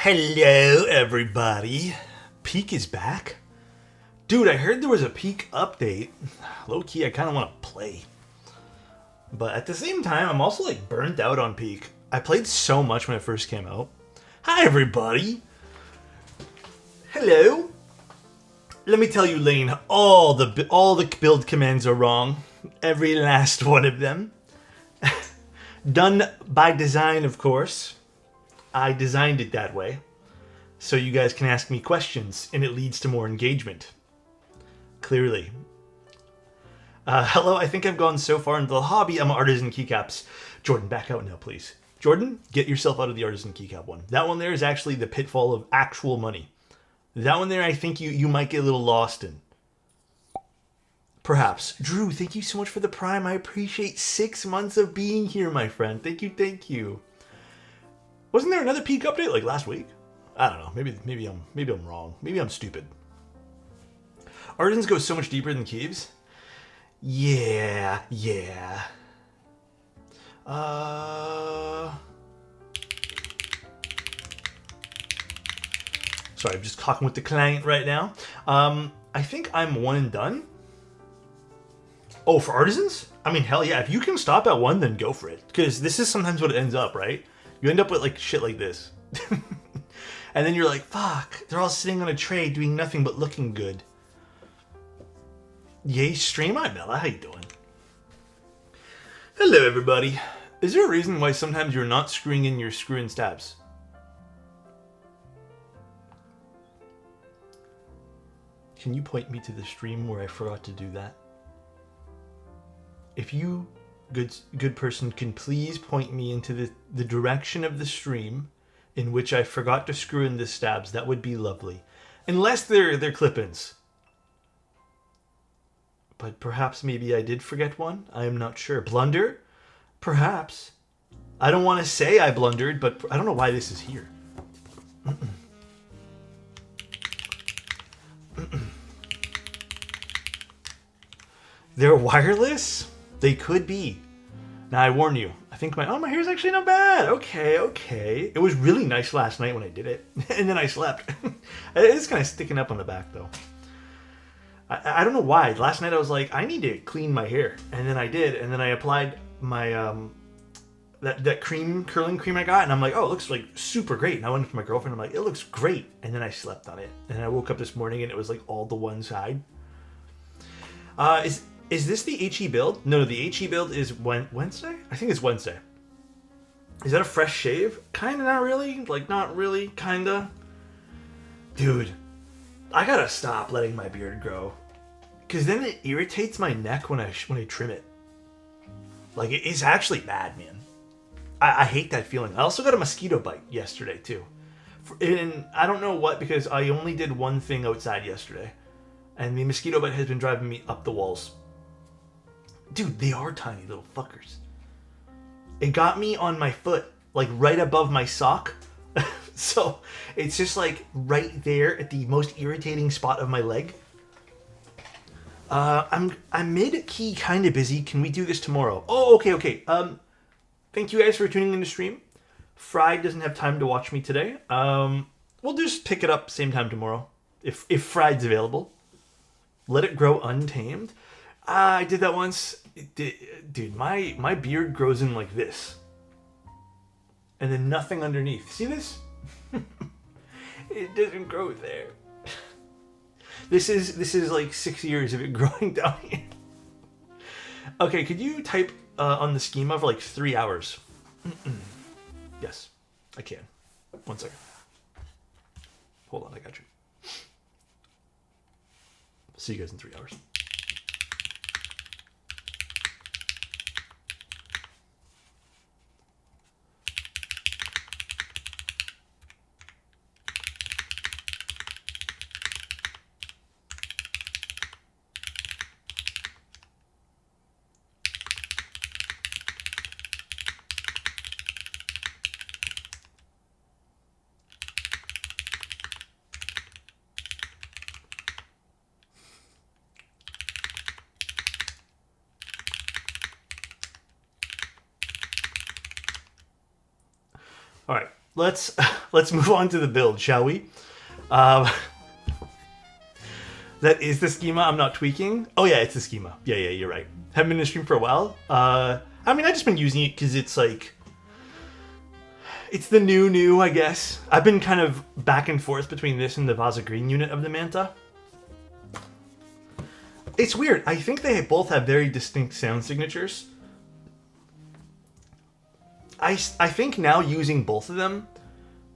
Hello, everybody. Peak is back. Dude, I heard there was a Peak update. Low key, I kind of want to play. But at the same time, I'm also like burnt out on Peak. I played so much when it first came out. Hi, everybody. Hello. Let me tell you, Lane, all the build commands are wrong. Every last one of them. Done by design, of course. I designed it that way. So you guys can ask me questions, and it leads to more engagement. Clearly. Hello, I think I've gone so far into the hobby, I'm artisan keycaps. Jordan, back out now, please. Jordan, get yourself out of the artisan keycap one. That one there is actually the pitfall of actual money. That one there, I think you might get a little lost in. Perhaps. Drew, thank you so much for the Prime. I appreciate 6 months of being here, my friend. Thank you, thank you. Wasn't there another Peak update like last week? I don't know. Maybe I'm wrong. Maybe I'm stupid. Artisans go so much deeper than Keeves. Yeah. Sorry, I'm just talking with the client right now. I think I'm one and done. Oh, for artisans? I mean, hell yeah. If you can stop at one, then go for it. Because this is sometimes what it ends up, right? You end up with like shit like this. And then you're like, fuck, they're all sitting on a tray doing nothing but looking good. Yay, stream. Hi, Mela. How you doing? Hello, everybody. Is there a reason why sometimes you're not screwing in your screw-in stabs? Can you point me to the stream where I forgot to do that? If you, good person, can please point me into the direction of the stream in which I forgot to screw in the stabs, that would be lovely. Unless they're clip-ins. But perhaps maybe I did forget one. I am not sure. Blunder? Perhaps. I don't want to say I blundered, but I don't know why this is here. They're wireless? They could be. Now I warn you. I think my hair's actually not bad. Okay. It was really nice last night when I did it. And then I slept. It is kind of sticking up on the back though. I don't know why. Last night I was like, I need to clean my hair. And then I did. And then I applied my that cream, curling cream I got. And I'm like, oh, it looks like super great. And I went to my girlfriend. I'm like, it looks great. And then I slept on it. And then I woke up this morning and it was like all to one side. Is this the HE build? No, the HE build is Wednesday? I think it's Wednesday. Is that a fresh shave? Kinda, not really. Like, not really, kinda. Dude, I gotta stop letting my beard grow. Because then it irritates my neck when I trim it. Like, it's actually bad, man. I hate that feeling. I also got a mosquito bite yesterday, too. And I don't know what, because I only did one thing outside yesterday. And the mosquito bite has been driving me up the walls. Dude, they are tiny little fuckers. It got me on my foot, like right above my sock. So it's just like right there at the most irritating spot of my leg. I'm mid-key kind of busy. Can we do this tomorrow? Oh, okay. Thank you guys for tuning in to stream. Fried doesn't have time to watch me today. We'll just pick it up same time tomorrow. If Fried's available. Let it grow untamed. I did that once. Dude, my beard grows in like this. And then nothing underneath. See this? It doesn't grow there. This is like 6 years of it growing down here. Okay, could you type on the schema for like 3 hours? Yes, I can. 1 second. Hold on, I got you. See you guys in 3 hours. All right. let's move on to the build, shall we? Um, that is the schema I'm not tweaking. Oh yeah, it's the schema. Yeah, you're right. Haven't been in the stream for a while. I mean, I've just been using it because it's like, it's the new, I guess. I've been kind of back and forth between this and the Vasa Green unit of the Manta. It's weird. I think they both have very distinct sound signatures. I think now using both of them,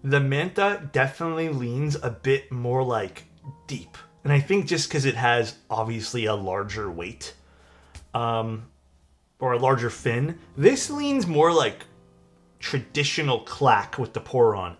the Manta definitely leans a bit more like deep. And I think just because it has obviously a larger weight, or a larger fin, this leans more like traditional clack with the pour on.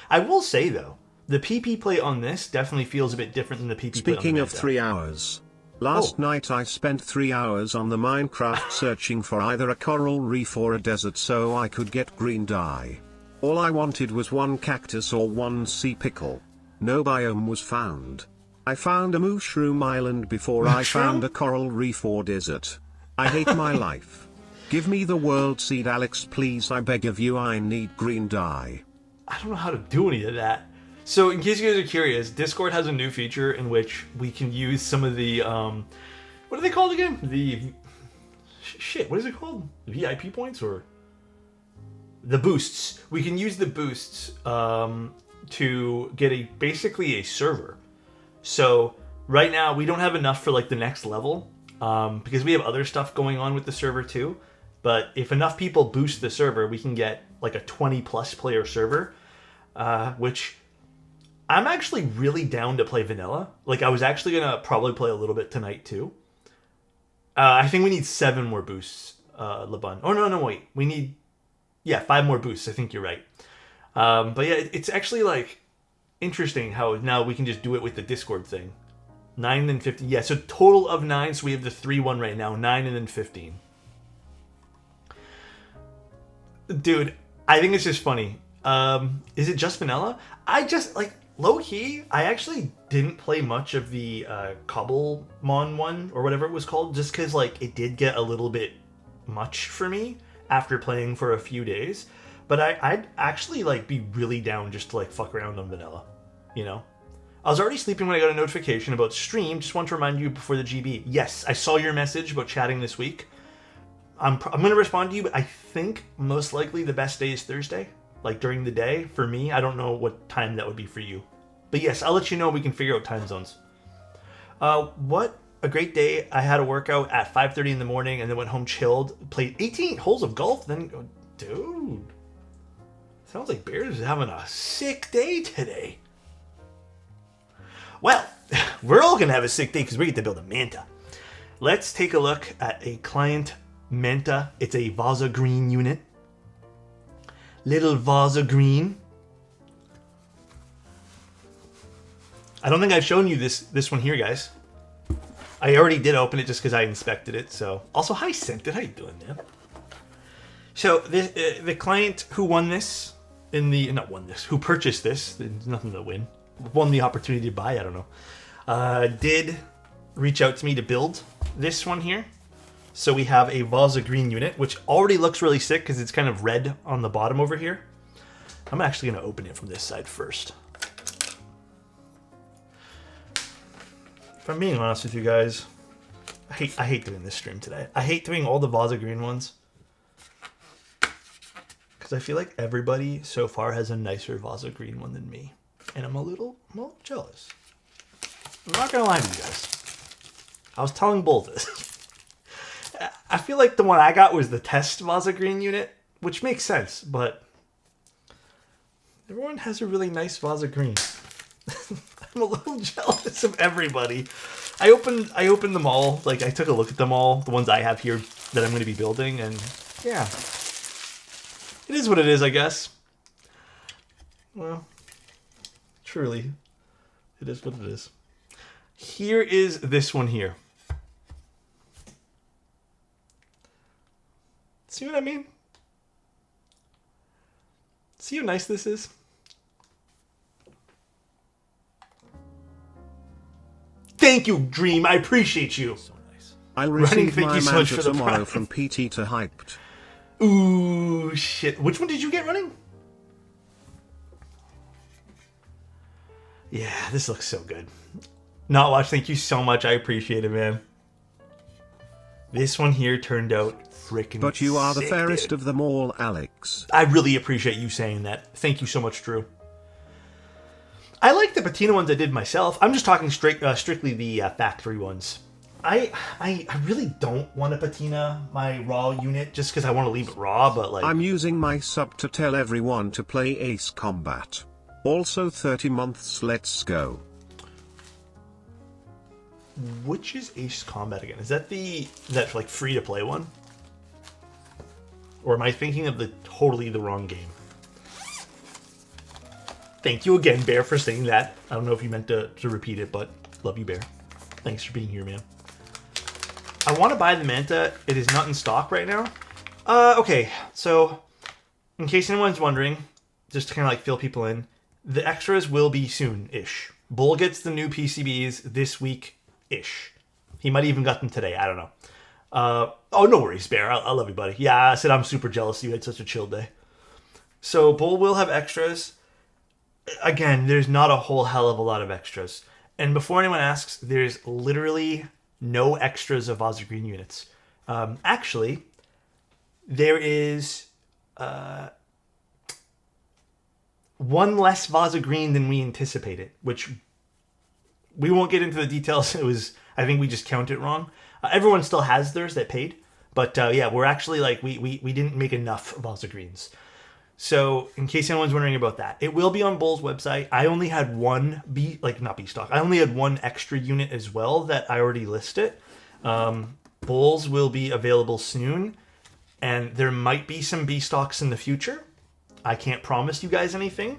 I will say though, the PP plate on this definitely feels a bit different than the PP plate on the Manta. Speaking of 3 hours, last night I spent 3 hours on the Minecraft searching for either a coral reef or a desert so I could get green dye. All I wanted was one cactus or one sea pickle. No biome was found. I found a mushroom island before I found a coral reef or desert. I hate my life. Give me the world seed, Alex, please, I beg of you, I need green dye. I don't know how to do any of that. So in case you guys are curious, Discord has a new feature in which we can use some of the, what are they called again? What is it called? VIP points or? The boosts. We can use the boosts to get basically a server. So right now we don't have enough for like the next level because we have other stuff going on with the server too. But if enough people boost the server, we can get like a 20+ player server, which I'm actually really down to play vanilla. Like I was actually gonna probably play a little bit tonight too. I think we need 7 more boosts, Laban. Oh no, wait. We need 5 more boosts. I think you're right. But yeah, it's actually like interesting how now we can just do it with the Discord thing. 9 and 15. Yeah, so total of 9. So we have the 3-1 right now. 9 and then 15. Dude, I think it's just funny. Is it just vanilla? I just like low key. I actually didn't play much of the Cobblemon one or whatever it was called, just because like it did get a little bit much for me after playing for a few days. But I'd actually like be really down just to like fuck around on vanilla, you know. I was already sleeping when I got a notification about stream. Just want to remind you before the GB. Yes, I saw your message about chatting this week. I'm going to respond to you, but I think most likely the best day is Thursday, like during the day for me. I don't know what time that would be for you. But yes, I'll let you know. We can figure out time zones. What a great day. I had a workout at 5:30 in the morning and then went home, chilled, played 18 holes of golf. Then, dude, sounds like Bears is having a sick day today. Well, we're all going to have a sick day because we get to build a Manta. Let's take a look at a client Manta. It's a Vasa Green unit. Little Vasa Green. I don't think I've shown you this one here, guys. I already did open it just because I inspected it. So, also, hi, Scented. How you doing, man? So, the client who won this who purchased this, there's nothing to win, won the opportunity to buy, I don't know, did reach out to me to build this one here. So we have a Vasa Green unit, which already looks really sick because it's kind of red on the bottom over here. I'm actually going to open it from this side first. If I'm being honest with you guys, I hate doing this stream today. I hate doing all the Vasa Green ones because I feel like everybody so far has a nicer Vasa Green one than me. And I'm a little jealous. I'm not going to lie to you guys. I was telling Bull this. I feel like the one I got was the test Vasa Green unit, which makes sense, but everyone has a really nice Vasa Green. I'm a little jealous of everybody. I opened them all. Like, I took a look at them all, the ones I have here that I'm going to be building, and yeah. It is what it is, I guess. Well, truly, it is what it is. Here is this one here. See what I mean? See how nice this is? Thank you, Dream. I appreciate you. So nice. I'll receive my Manta tomorrow from PT to Hyped. Ooh, shit. Which one did you get running? Yeah, this looks so good. Not watch, thank you so much. I appreciate it, man. This one here turned out freaking But you are the sick, fairest dude. of them all, Alex. I really appreciate you saying that. Thank you so much, Drew. I like the patina ones I did myself. I'm just talking strictly the factory ones. I really don't want to patina my raw unit just because I want to leave it raw, but like... I'm using my sub to tell everyone to play Ace Combat. Also 30 months, let's go. Which is Ace Combat again? Is that that like free to play one? Or am I thinking of totally the wrong game? Thank you again, Bear, for saying that. I don't know if you meant to repeat it, but love you, Bear. Thanks for being here, man. I want to buy the Manta. It is not in stock right now. Okay, so in case anyone's wondering, just to kind of like fill people in, the extras will be soon-ish. Bull gets the new PCBs this week-ish. He might even got them today. I don't know. Oh, no worries, Bear. I love you, buddy. Yeah, I said I'm super jealous you had such a chill day. So Bull will have extras. Again, there's not a whole hell of a lot of extras. And before anyone asks, there's literally no extras of Vaza Green units. Actually, there is one less Vaza Green than we anticipated, which we won't get into the details. I think we just counted wrong. Everyone still has theirs that paid, but yeah, we're actually like we didn't make enough Vaza Greens. So in case anyone's wondering about that, it will be on Bull's website. I only had one not B stock. I only had one extra unit as well that I already listed. Bull's will be available soon, and there might be some B stocks in the future. I can't promise you guys anything.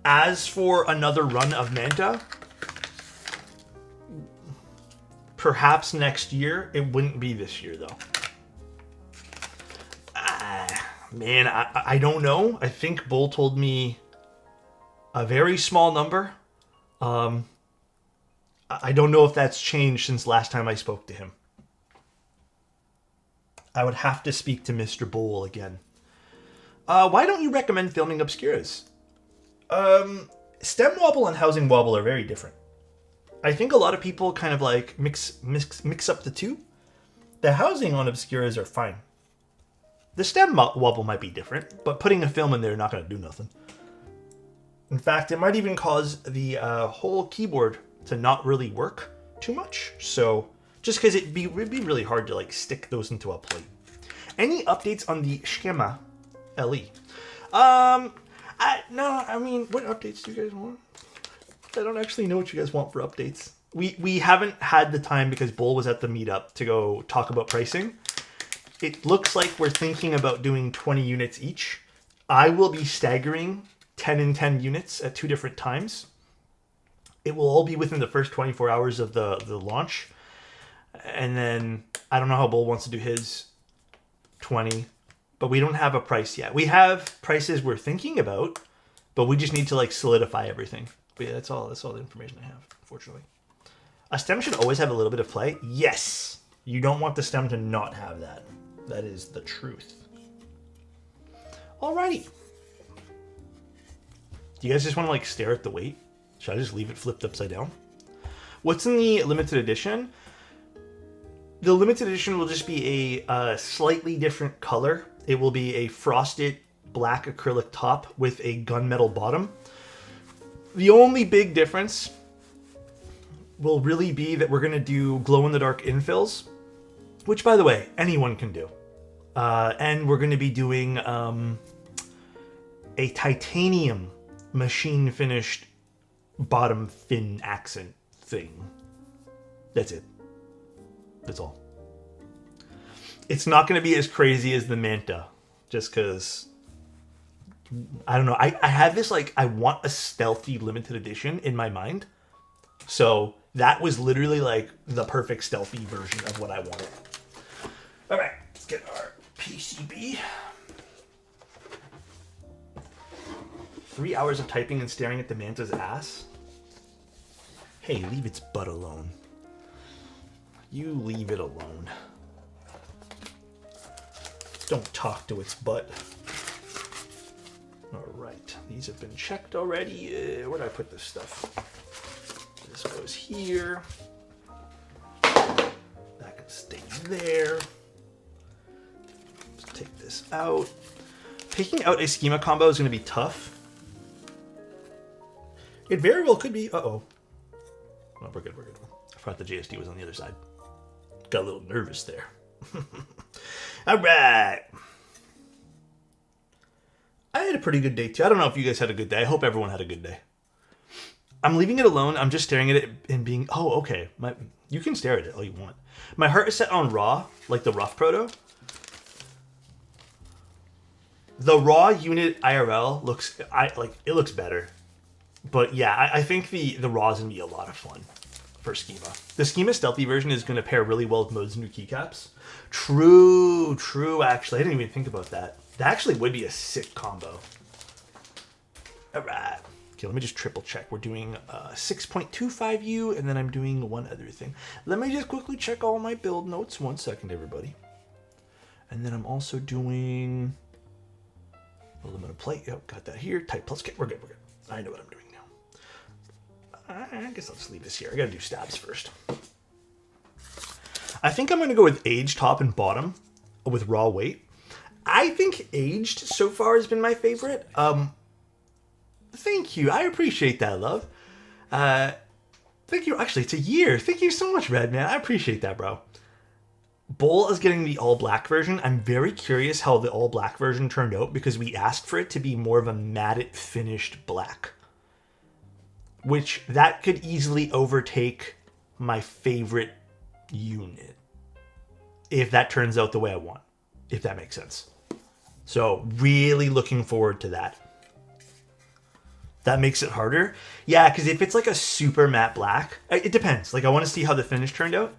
As for another run of Manta, perhaps next year. It wouldn't be this year though. Man, I don't know. I think Bull told me a very small number. I don't know if that's changed since last time I spoke to him. I would have to speak to Mr. Bull again. Why don't you recommend filming Obscuras? Stem Wobble and Housing Wobble are very different. I think a lot of people kind of like mix up the two. The housing on Obscuras are fine. The stem wobble might be different, but putting a film in there is not going to do nothing. In fact, it might even cause the whole keyboard to not really work too much. So, just because it'd be really hard to like stick those into a plate. Any updates on the Schema LE? No, I mean, what updates do you guys want? I don't actually know what you guys want for updates. We haven't had the time because Bull was at the meetup to go talk about pricing. It looks like we're thinking about doing 20 units each. I will be staggering 10 and 10 units at 2 different times. It will all be within the first 24 hours of the launch. And then I don't know how Bull wants to do his 20, but we don't have a price yet. We have prices we're thinking about, but we just need to like solidify everything. But yeah, that's all the information I have, unfortunately. A stem should always have a little bit of play. Yes. You don't want the stem to not have that. That is the truth. Alrighty. Do you guys just want to like stare at the weight? Should I just leave it flipped upside down? What's in the limited edition? The limited edition will just be a slightly different color. It will be a frosted black acrylic top with a gunmetal bottom. The only big difference will really be that we're going to do glow-in-the-dark infills, which, by the way, anyone can do. And we're going to be doing a titanium machine-finished bottom fin accent thing. That's it. That's all. It's not going to be as crazy as the Manta, just because... I don't know. I have this, like, I want a stealthy limited edition in my mind. So that was literally, like, the perfect stealthy version of what I wanted. All right, let's get our PCB. 3 hours of typing and staring at the Manta's ass. Hey, leave its butt alone. You leave it alone. Don't talk to its butt. All right, These have been checked already. Where did I put this stuff? This goes here. That can stay there. Let's take this out. Picking out a schema combo is going to be tough. It very well could be. Uh-oh. No, we're good, we're good. I forgot the JSD was on the other side. Got a little nervous there. All right. I had a pretty good day, too. I don't know if you guys had a good day. I hope everyone had a good day. I'm leaving it alone. I'm just staring at it and being... Oh, okay. You can stare at it all you want. My heart is set on raw, like the rough proto. The raw unit IRL looks... it looks better. But yeah, I think the raw is going to be a lot of fun for schema. The schema stealthy version is going to pair really well with modes and new keycaps. True, actually. I didn't even think about that. That actually would be a sick combo. All right. Okay, let me just triple check. We're doing 6.25U, and then I'm doing one other thing. Let me just quickly check all my build notes. 1 second, everybody. And then I'm also doing aluminum plate. Yep, got that here. Type plus kit. We're good, we're good. I know what I'm doing now. I guess I'll just leave this here. I gotta do stabs first. I think I'm gonna go with aged top and bottom with raw weight. I think aged so far has been my favorite. Thank you. I appreciate that, love. Thank you. Actually, it's a year. Thank you so much, Red Man. I appreciate that, bro. Bull is getting the all black version. I'm very curious how the all black version turned out because we asked for it to be more of a matted finished black, which that could easily overtake my favorite unit if that turns out the way I want, if that makes sense. So really looking forward to that. That makes it harder. Yeah, because if it's like a super matte black, it depends. Like I want to see how the finish turned out.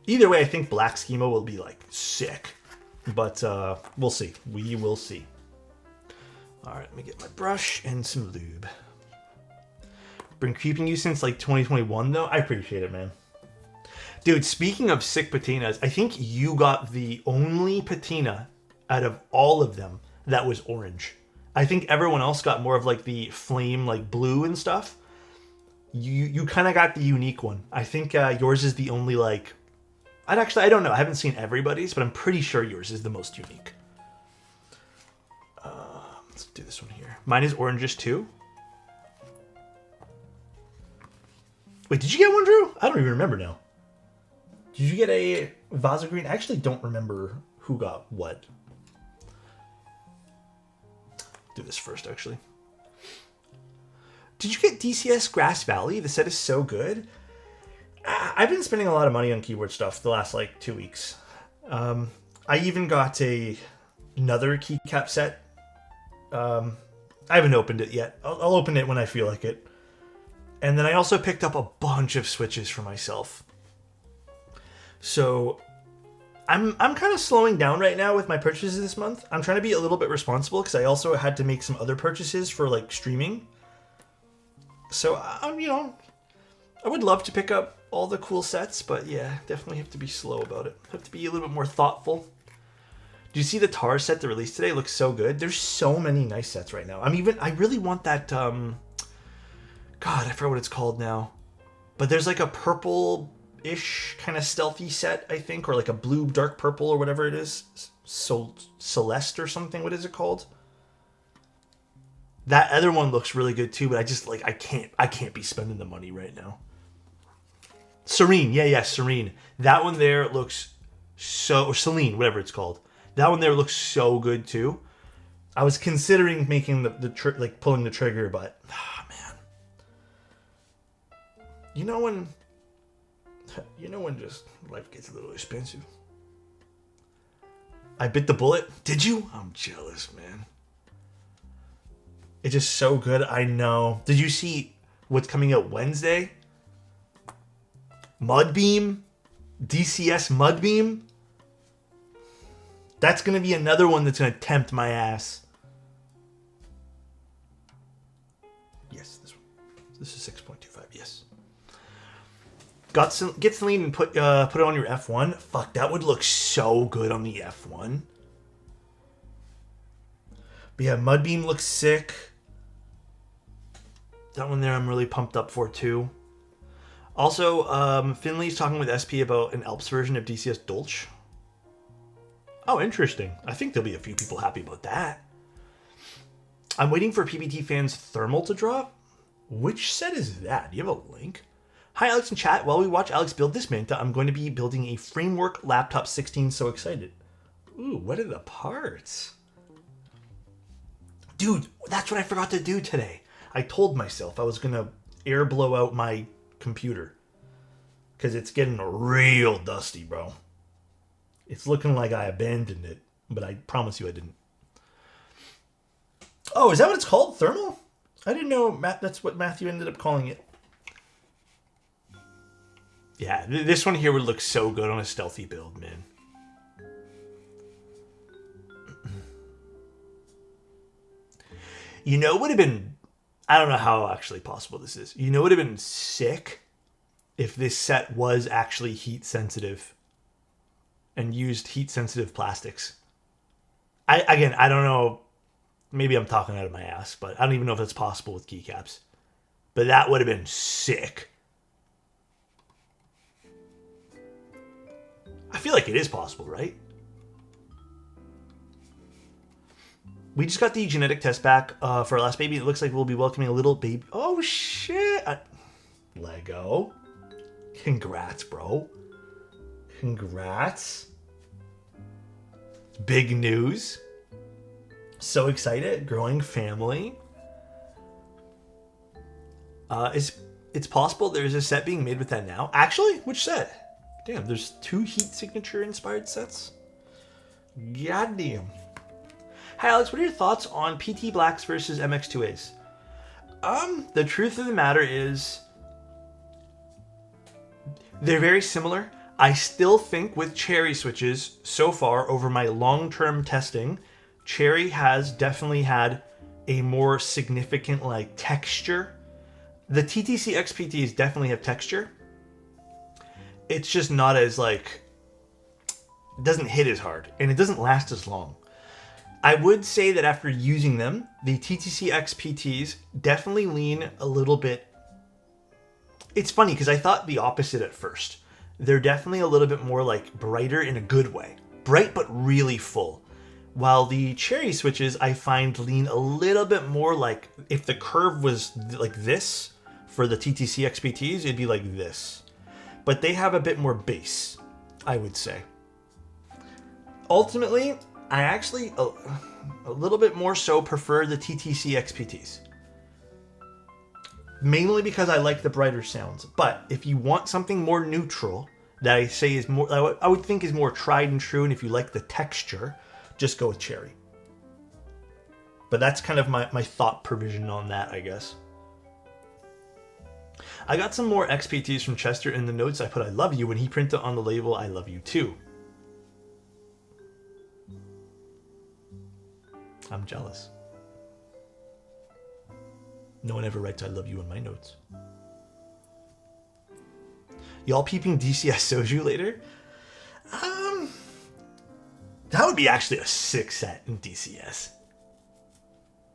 Either way, I think black schema will be like sick, but we'll see. We will see. All right, let me get my brush and some lube. Been keeping you since like 2021 though. I appreciate it, man. Dude, speaking of sick patinas, I think you got the only patina out of all of them that was orange. I think everyone else got more of like the flame, like blue and stuff. You kind of got the unique one. I think yours is the only like... I don't know. I haven't seen everybody's, but I'm pretty sure yours is the most unique. Let's do this one here. Mine is oranges too. Wait, did you get one, Drew? I don't even remember now. Did you get a Vaso Green? I actually don't remember who got what. Do this first, actually. Did you get DCS Grass Valley? The set is so good. I've been spending a lot of money on keyword stuff the last like 2 weeks. I even got another keycap set. I haven't opened it yet. I'll open it when I feel like it. And then I also picked up a bunch of switches for myself. So I'm kind of slowing down right now with my purchases this month. I'm trying to be a little bit responsible because I also had to make some other purchases for like streaming. So you know, I would love to pick up all the cool sets, but yeah, definitely have to be slow about it. Have to be a little bit more thoughtful. Do you see the Tar set they released today? It looks so good. There's so many nice sets right now. I really want that, God, I forgot what it's called now. But there's like a purple-ish kind of stealthy set, I think, or like a blue dark purple or whatever it is. Celeste or something. What is it called? That other one looks really good too, but I just like I can't be spending the money right now. Serene, yeah, Serene. That one there looks so, or Celine, whatever it's called. That one there looks so good too. I was considering making like pulling the trigger, but man, you know when just life gets a little expensive. I bit the bullet. Did you? I'm jealous, man. It's just so good. I know. Did you see what's coming out Wednesday? Mudbeam? DCS Mudbeam? That's going to be another one that's going to tempt my ass. Yes, this one. This is 6.25, yes. Get Celine and put it on your F1. Fuck, that would look so good on the F1. But yeah, Mudbeam looks sick. That one there I'm really pumped up for too. Also, Finley's talking with SP about an Alps version of DCS Dolch. Oh, interesting. I think there'll be a few people happy about that. I'm waiting for PBT fans Thermal to drop. Which set is that? Do you have a link? Hi, Alex in chat. While we watch Alex build this Manta, I'm going to be building a Framework Laptop 16. So excited. Ooh, what are the parts? Dude, that's what I forgot to do today. I told myself I was going to air blow out my computer. Because it's getting real dusty, bro. It's looking like I abandoned it. But I promise you I didn't. Oh, is that what it's called? Thermal? I didn't know that's what Matthew ended up calling it. Yeah, this one here would look so good on a stealthy build, man. You know, it would have been... I don't know how actually possible this is. You know, it would have been sick if this set was actually heat sensitive and used heat sensitive plastics. I don't know. Maybe I'm talking out of my ass, but I don't even know if that's possible with keycaps. But that would have been sick. I feel like it is possible, right? We just got the genetic test back for our last baby. It looks like we'll be welcoming a little baby. Oh, shit. Lego. Congrats, bro. Congrats. Big news. So excited. Growing family. It's possible there's a set being made with that now. Actually, which set? Damn, there's 2 heat signature inspired sets. Goddamn. Hi Alex, what are your thoughts on PT Blacks versus MX2As? The truth of the matter is they're very similar. I still think with Cherry switches so far over my long-term testing, Cherry has definitely had a more significant like texture. The TTC XPTs definitely have texture. It's just not as like, it doesn't hit as hard and it doesn't last as long. I would say that after using them, the TTC XPTs definitely lean a little bit. It's funny because I thought the opposite at first. They're definitely a little bit more like brighter in a good way. Bright but really full. While the Cherry switches I find lean a little bit more like if the curve was like this for the TTC XPTs, it'd be like this. But they have a bit more bass, I would say. Ultimately, I actually a little bit more so prefer the TTC XPTs. Mainly because I like the brighter sounds. But if you want something more neutral, that I say is more, I would think is more tried and true, and if you like the texture, just go with Cherry. But that's kind of my thought provision on that, I guess. I got some more XPTs from Chester in the notes. I put I love you when he printed on the label I love you too. I'm jealous. No one ever writes I love you in my notes. Y'all peeping DCS Soju later? That would be actually a sick set in DCS.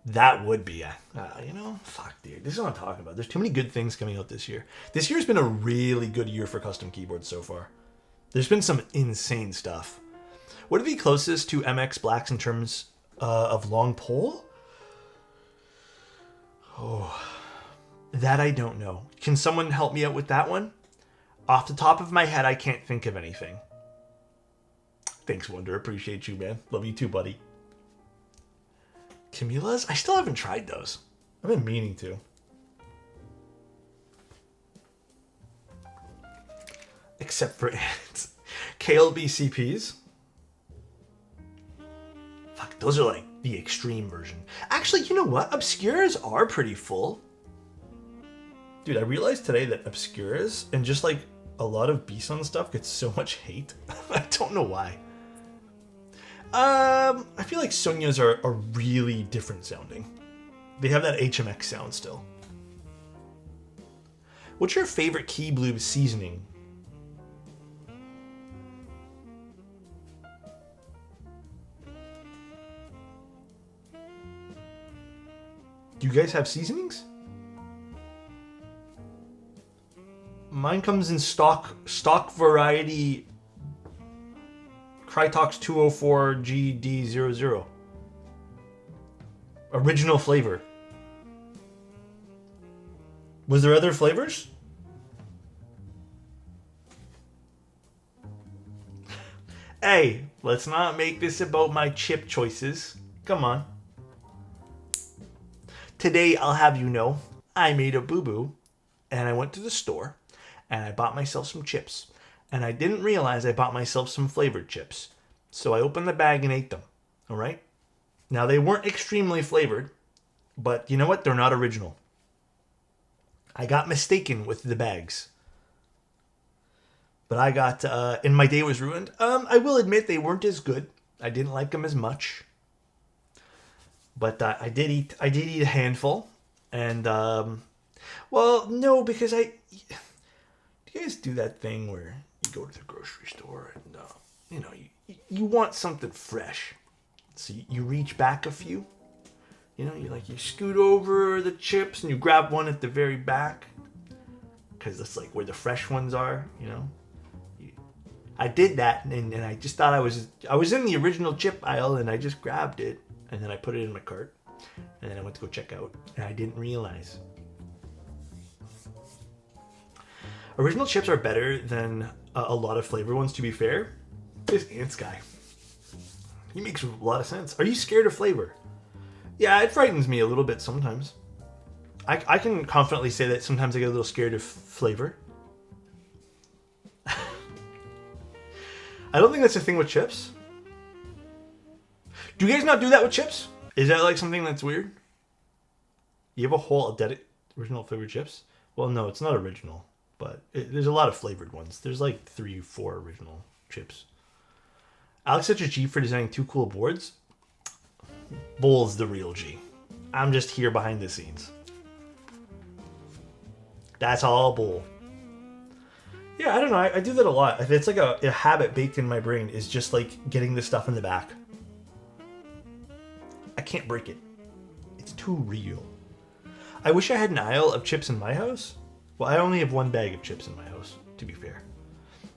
That would be a, fuck, dude. This is what I'm talking about. There's too many good things coming out this year. This year's been a really good year for custom keyboards so far. There's been some insane stuff. What are the closest to MX Blacks in terms of long pole? Oh, that I don't know. Can someone help me out with that one? Off the top of my head, I can't think of anything. Thanks, Wonder. Appreciate you, man. Love you too, buddy. Camila's? I still haven't tried those. I've been meaning to. Except for KLB CPs. Fuck, those are like the extreme version. Actually, you know what? Obscuras are pretty full. Dude, I realized today that Obscuras and just like a lot of B-Sun stuff gets so much hate. I don't know why. I feel like Sonias are really different sounding. They have that HMX sound still. What's your favorite key blue seasoning? Do you guys have seasonings? Mine comes in stock variety Krytox 204GD00. Original flavor. Was there other flavors? Hey, let's not make this about my chip choices. Come on. Today, I'll have you know, I made a boo-boo, and I went to the store, and I bought myself some chips. And I didn't realize I bought myself some flavored chips. So I opened the bag and ate them. All right? Now, they weren't extremely flavored, but you know what? They're not original. I got mistaken with the bags. But I got, and my day was ruined. I will admit they weren't as good. I didn't like them as much. But I did eat a handful. And, well, no, because do you guys do that thing where you go to the grocery store and, you want something fresh. So you reach back a few. You scoot over the chips and you grab one at the very back. Because that's like where the fresh ones are, I did that and I just thought I was in the original chip aisle and I just grabbed it and then I put it in my cart. And then I went to go check out and I didn't realize. Original chips are better than a lot of flavor ones, to be fair. This Ants guy. He makes a lot of sense. Are you scared of flavor? Yeah, it frightens me a little bit sometimes. I can confidently say that sometimes I get a little scared of flavor. I don't think that's a thing with chips. Do you guys not do that with chips? Is that like something that's weird? You have a whole original flavored chips? Well, no, it's not original. But there's a lot of flavored ones. There's like 3 or 4 original chips. Alex such a G for designing 2 cool boards. Bull's the real G. I'm just here behind the scenes. That's all Bull. Yeah, I don't know. I do that a lot. It's like a habit baked in my brain is just like getting the stuff in the back. I can't break it. It's too real. I wish I had an aisle of chips in my house. Well, I only have 1 bag of chips in my house, to be fair.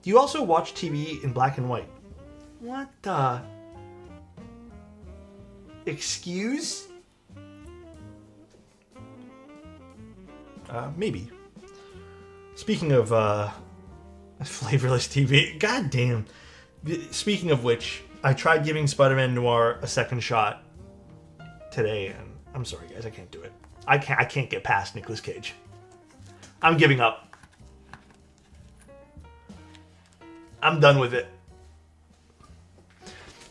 Do you also watch TV in black and white? What the? Excuse? Maybe. Speaking of flavorless TV, god damn. Speaking of which, I tried giving Spider-Man Noir a second shot today, and I'm sorry guys, I can't do it. I can't get past Nicolas Cage. I'm giving up. I'm done with it.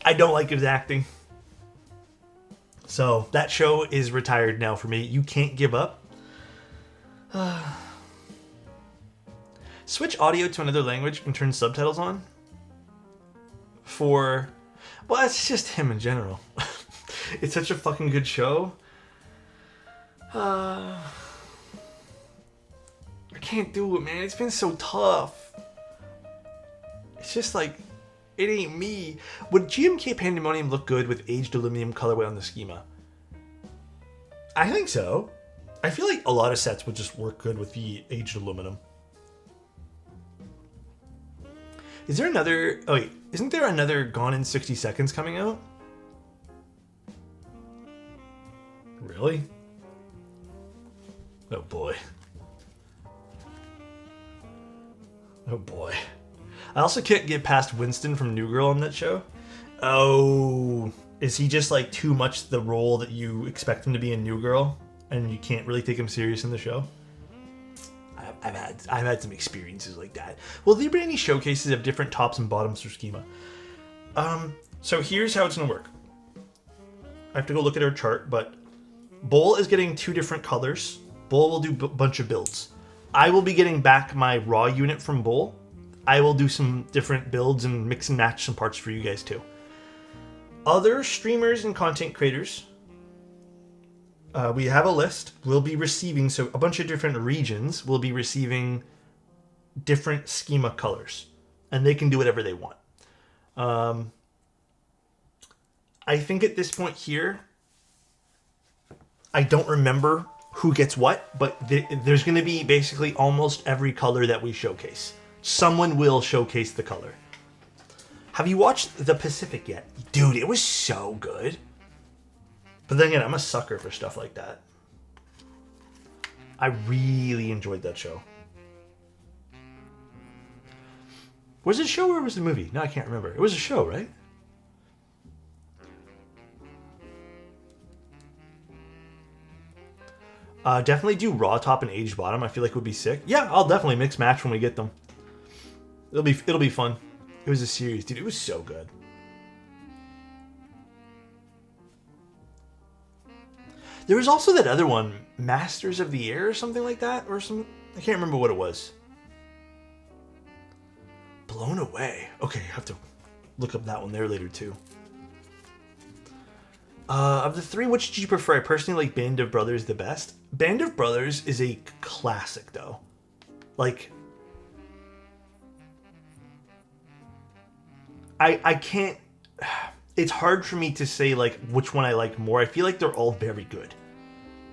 I don't like his acting. So that show is retired now for me. You can't give up. Switch audio to another language and turn subtitles on. Well, it's just him in general. It's such a fucking good show. I can't do it, man. It's been so tough. It's just like, it ain't me. Would GMK Pandemonium look good with aged aluminum colorway on the schema? I think so. I feel like a lot of sets would just work good with the aged aluminum. Is there another... Oh wait, isn't there another Gone in 60 Seconds coming out? Really? Oh boy. Oh boy. I also can't get past Winston from New Girl on that show. Oh, is he just like too much the role that you expect him to be in New Girl, and you can't really take him serious in the show? I've had some experiences like that. Will there be any showcases of different tops and bottoms for schema? So here's how it's gonna work. I have to go look at our chart, but Bull is getting 2 different colors. Bull will do a bunch of builds. I will be getting back my raw unit from Bull. I will do some different builds and mix and match some parts for you guys too. Other streamers and content creators, we have a list. We'll be receiving, so a bunch of different regions will be receiving different schema colors, and they can do whatever they want. I think at this point here, I don't remember who gets what, but there's going to be basically almost every color that we showcase. Someone will showcase the color. Have you watched The Pacific yet? Dude, it was so good. But then again, I'm a sucker for stuff like that. I really enjoyed that show. Was it a show or was it a movie? No, I can't remember. It was a show, right? Definitely do raw top and aged bottom. I feel like it would be sick. Yeah, I'll definitely mix match when we get them. It'll be fun. It was a series, dude. It was so good. There was also that other one, Masters of the Air or something like that, or some. I can't remember what it was. Blown Away. Okay, I have to look up that one there later too. Of the three, which did you prefer? I personally like Band of Brothers the best. Band of Brothers is a classic, though. Like, I can't... It's hard for me to say, like, which one I like more. I feel like they're all very good.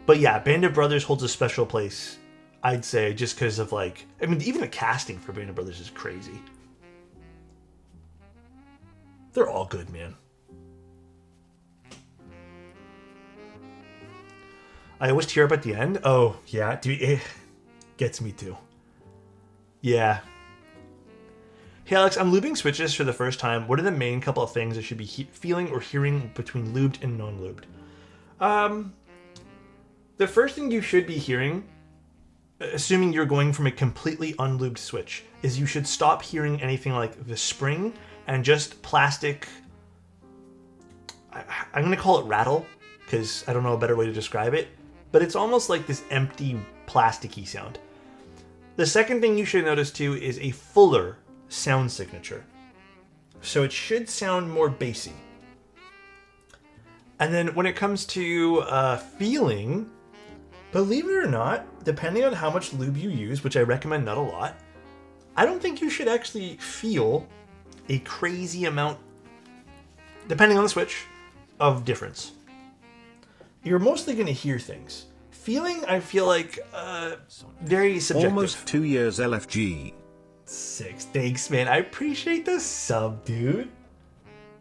But yeah, Band of Brothers holds a special place, I'd say, just because of, like... I mean, even the casting for Band of Brothers is crazy. They're all good, man. I always tear up at the end. Oh, yeah. Dude, it gets me too. Yeah. Hey, Alex, I'm lubing switches for the first time. What are the main couple of things I should be feeling or hearing between lubed and non-lubed? The first thing you should be hearing, assuming you're going from a completely unlubed switch, is you should stop hearing anything like the spring and just plastic. I'm going to call it rattle, because I don't know a better way to describe it. But it's almost like this empty, plasticky sound. The second thing you should notice too is a fuller sound signature. So it should sound more bassy. And then when it comes to feeling, believe it or not, depending on how much lube you use, which I recommend not a lot, I don't think you should actually feel a crazy amount, depending on the switch, of difference. You're mostly going to hear things. Feeling, I feel like, very subjective. Almost 2 years LFG. 6. Thanks, man. I appreciate the sub, dude.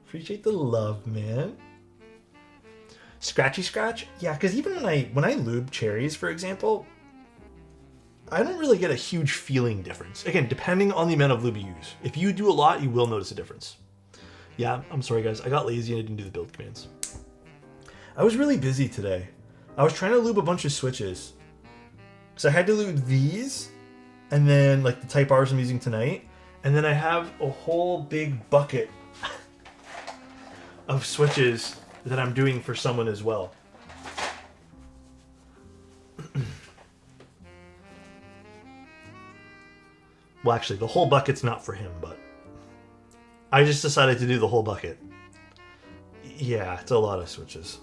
Appreciate the love, man. Scratchy scratch? Yeah, because even when I lube cherries, for example, I don't really get a huge feeling difference. Again, depending on the amount of lube you use. If you do a lot, you will notice a difference. Yeah, I'm sorry, guys. I got lazy and I didn't do the build commands. I was really busy today. I was trying to lube a bunch of switches. So I had to lube these, and then like the Type Rs I'm using tonight, and then I have a whole big bucket of switches that I'm doing for someone as well. Well, actually, the whole bucket's not for him, but I just decided to do the whole bucket. Yeah, it's a lot of switches.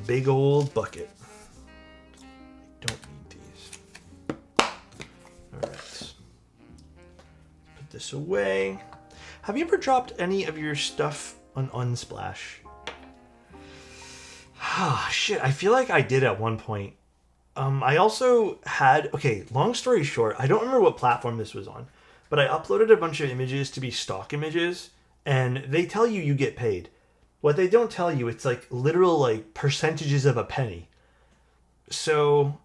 Big old bucket. I don't need these. Alright. Put this away. Have you ever dropped any of your stuff on Unsplash? Ah, shit. I feel like I did at one point. I also had... Okay, long story short, I don't remember what platform this was on, but I uploaded a bunch of images to be stock images, and they tell you get paid. What they don't tell you, it's like literal like percentages of a penny. So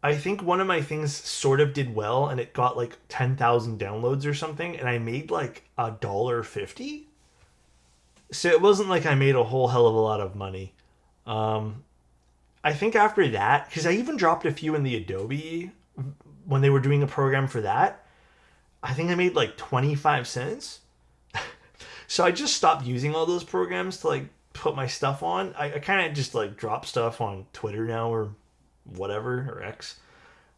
I think one of my things sort of did well and it got like 10,000 downloads or something, and I made like $1.50. So it wasn't like I made a whole hell of a lot of money. I think after that, because I even dropped a few in the Adobe when they were doing a program for that, I think I made like 25 cents. So I just stopped using all those programs to like put my stuff on. I kind of just like drop stuff on Twitter now or whatever, or X.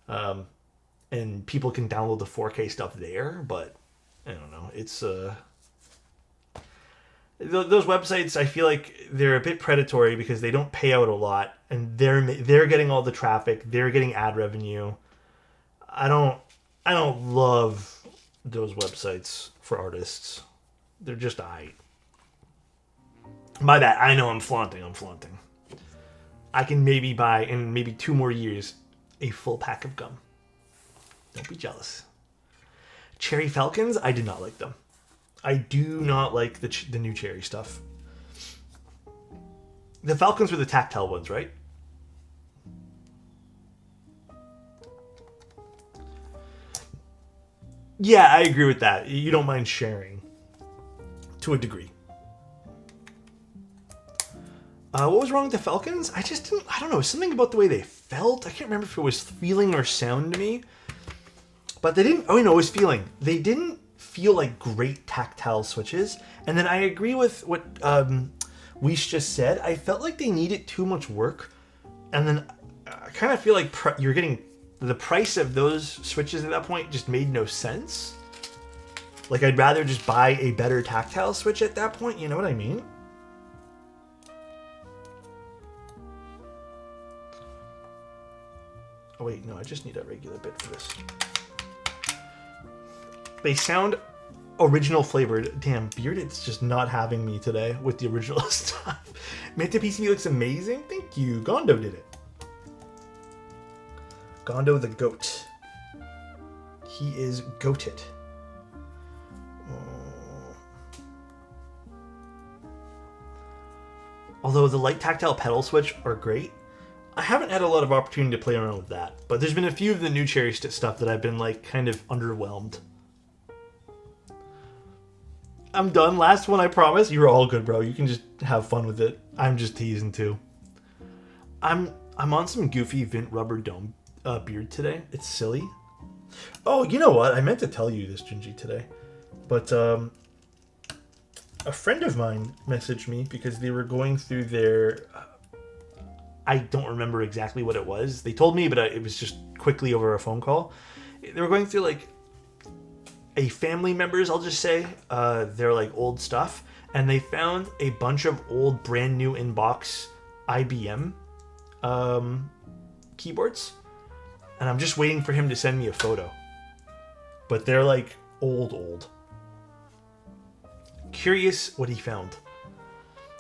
And people can download the 4K stuff there, but I don't know. It's those websites, I feel like they're a bit predatory because they don't pay out a lot and they're getting all the traffic, they're getting ad revenue. I don't love those websites for artists. They're just aight. My bad. I know I'm flaunting. I can maybe buy, in maybe 2 more years, a full pack of gum. Don't be jealous. Cherry Falcons, I did not like them. I do not like the new cherry stuff. The Falcons were the tactile ones, right? Yeah, I agree with that. You don't mind sharing. To a degree. What was wrong with the Falcons? I just didn't... I don't know. Something about the way they felt. I can't remember if it was feeling or sound to me. But they didn't... Oh, no, it was feeling. They didn't feel like great tactile switches. And then I agree with what Weiss just said. I felt like they needed too much work. And then I kind of feel like you're getting... The price of those switches at that point just made no sense. Like, I'd rather just buy a better tactile switch at that point. You know what I mean? Oh, wait. No, I just need a regular bit for this. They sound original flavored. Damn, Bearded's just not having me today with the original stuff. Manta PCB looks amazing. Thank you. Gondo did it. Gondo the goat. He is goated. Although the light tactile pedal switch are great, I haven't had a lot of opportunity to play around with that. But there's been a few of the new cherry stuff that I've been like kind of underwhelmed. I'm done. Last one, I promise. You're all good, bro. You can just have fun with it. I'm just teasing too. I'm on some goofy Vint rubber dome beard today. It's silly. Oh, you know what? I meant to tell you this, Gingy, today. But a friend of mine messaged me because they were going through their... I don't remember exactly what it was. They told me, but it was just quickly over a phone call. They were going through like a family members, I'll just say, their like old stuff. And they found a bunch of old brand new inbox IBM keyboards. And I'm just waiting for him to send me a photo. But they're like old. Curious what he found.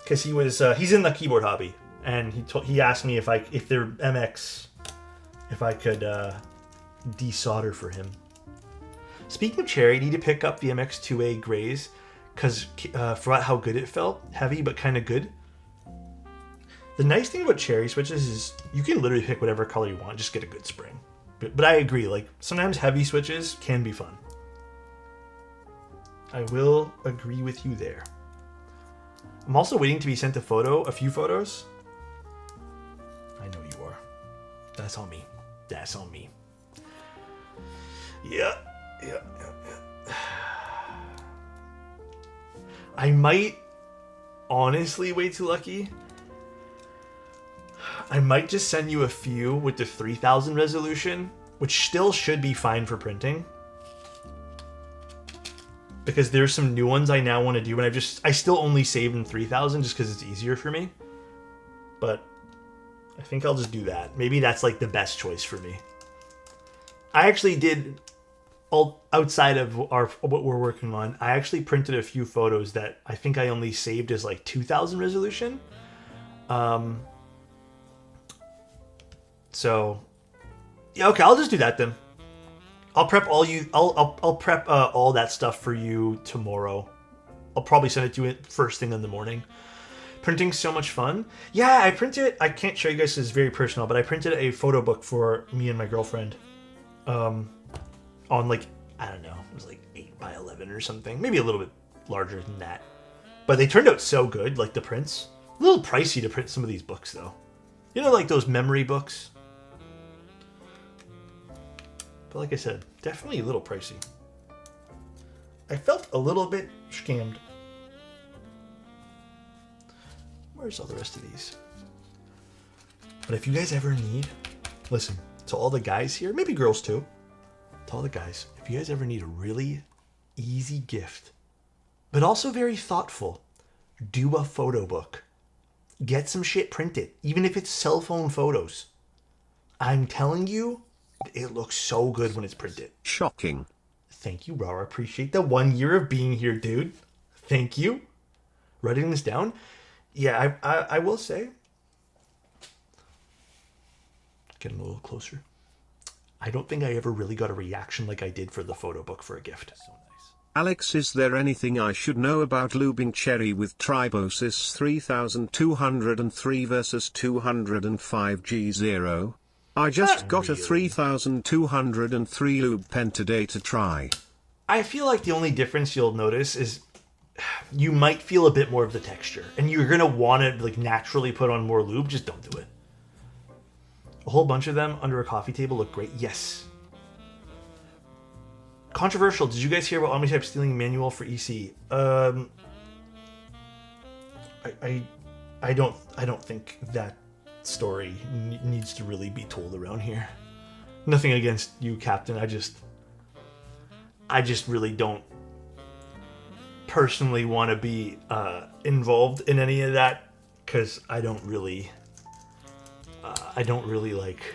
Because he's in the keyboard hobby. And he asked me if they're MX, if I could desolder for him. Speaking of cherry, I need to pick up the MX2A grays. Because forgot how good it felt. Heavy, but kind of good. The nice thing about cherry switches is you can literally pick whatever color you want, just get a good spring. But I agree, like sometimes heavy switches can be fun. I will agree with you there. I'm also waiting to be sent a few photos. I know you are. That's on me. That's on me. Yeah. I might honestly way too lucky. I might just send you a few with the 3000 resolution, which still should be fine for printing. Because there's some new ones I now want to do, and I still only saved in 3000 just because it's easier for me. But I think I'll just do that. Maybe that's like the best choice for me. I actually did, outside of what we're working on, I actually printed a few photos that I think I only saved as like 2000 resolution. So, yeah, okay, I'll just do that then. I'll prep I'll prep all that stuff for you tomorrow. I'll probably send it to you first thing in the morning. Printing's so much fun. Yeah, I printed. I can't show you guys. This is very personal, but I printed a photo book for me and my girlfriend. On like, I don't know, it was like 8x11 or something, maybe a little bit larger than that. But they turned out so good, like the prints. A little pricey to print some of these books though. You know, like those memory books. But like I said, definitely a little pricey. I felt a little bit scammed. Where's all the rest of these? But if you guys ever need, listen, to all the guys here, maybe girls too, to all the guys, if you guys ever need a really easy gift, but also very thoughtful, do a photo book. Get some shit printed, even if it's cell phone photos. I'm telling you, it looks so good when it's printed. Shocking. Thank you, bro. I appreciate the 1 year of being here, dude. Thank you. Writing this down. Yeah, I will say, getting a little closer. I don't think I ever really got a reaction like I did for the photo book for a gift. So nice. Alex, is there anything I should know about lubing cherry with tribosis 3203 versus 205 G0? I just got a 3203 lube pen today to try. I feel like the only difference you'll notice is you might feel a bit more of the texture, and you're gonna want to like naturally put on more lube. Just don't do it. A whole bunch of them under a coffee table look great. Yes. Controversial. Did you guys hear about Omnitype stealing manual for EC? I don't think that story needs to really be told around here. Nothing against you, Captain. I just really don't personally want to be involved in any of that, because I don't really like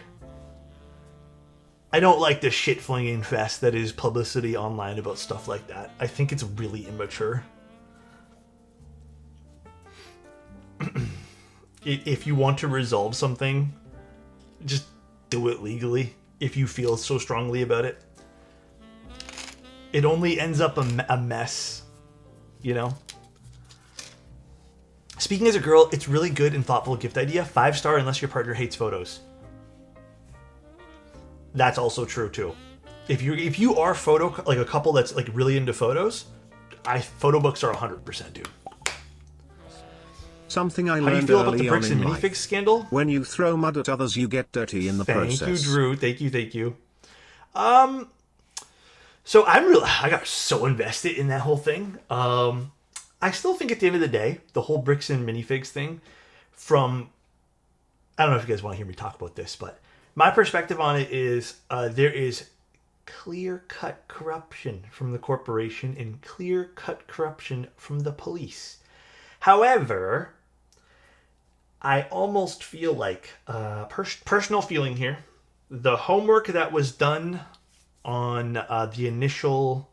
the shit flinging fest that is publicity online about stuff like that. I think it's really immature. If you want to resolve something, just do it legally if you feel so strongly about it. It only ends up a mess, you know? Speaking as a girl, it's really good and thoughtful gift idea. 5-star unless your partner hates photos. That's also true too. If you are like a couple that's like really into photos, photo books are 100%, dude. Something I How do you learned feel about early the bricks on and in minifigs life. scandal? When you throw mud at others, you get dirty in the process. Thank you, Drew. Thank you. So I got so invested in that whole thing. I still think at the end of the day, the whole bricks and minifigs thing, I don't know if you guys want to hear me talk about this, but my perspective on it is there is clear-cut corruption from the corporation and clear-cut corruption from the police. However, I almost feel like, personal feeling here, the homework that was done on the initial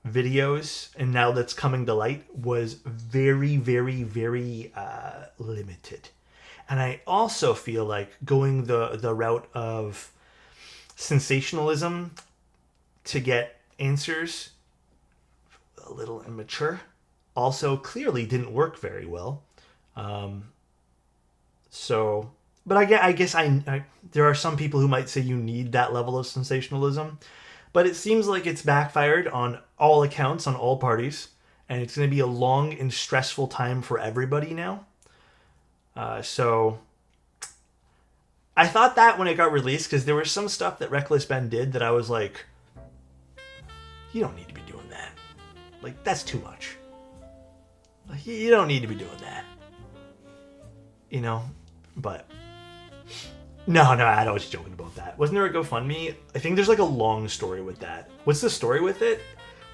videos and now that's coming to light was very, very, very limited. And I also feel like going the route of sensationalism to get answers, a little immature, also clearly didn't work very well. But I guess there are some people who might say you need that level of sensationalism, but it seems like it's backfired on all accounts, on all parties, and it's going to be a long and stressful time for everybody now. So I thought that when it got released, because there was some stuff that Reckless Ben did that I was like, you don't need to be doing that. Like, that's too much. Like, you don't need to be doing that. You know? But no, I was joking about that. Wasn't there a GoFundMe? I think there's like a long story with that. What's the story with it?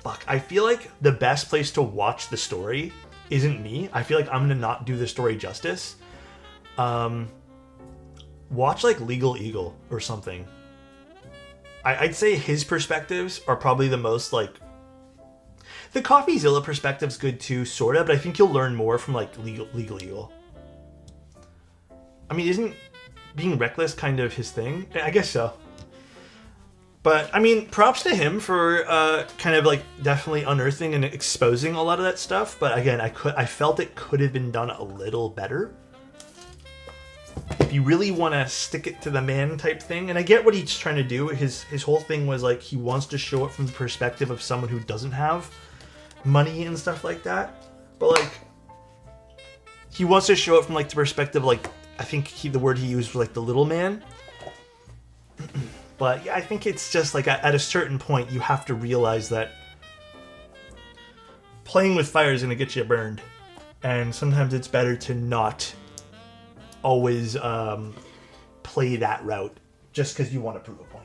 Fuck, I feel like the best place to watch the story isn't me. I feel like I'm gonna not do the story justice. Watch like Legal Eagle or something. I'd say his perspectives are probably the most like. The CoffeeZilla perspective's good too, sorta, but I think you'll learn more from like Legal Eagle. I mean, isn't being reckless kind of his thing? I guess so. But, I mean, props to him for kind of, like, definitely unearthing and exposing a lot of that stuff. But, again, I felt it could have been done a little better. If you really want to stick it to the man type thing, and I get what he's trying to do. His whole thing was, like, he wants to show it from the perspective of someone who doesn't have money and stuff like that. But, like, he wants to show it from, like, the perspective, like, I think the word he used was like the little man. But yeah, I think it's just like at a certain point you have to realize that playing with fire is going to get you burned. And sometimes it's better to not always play that route just because you want to prove a point.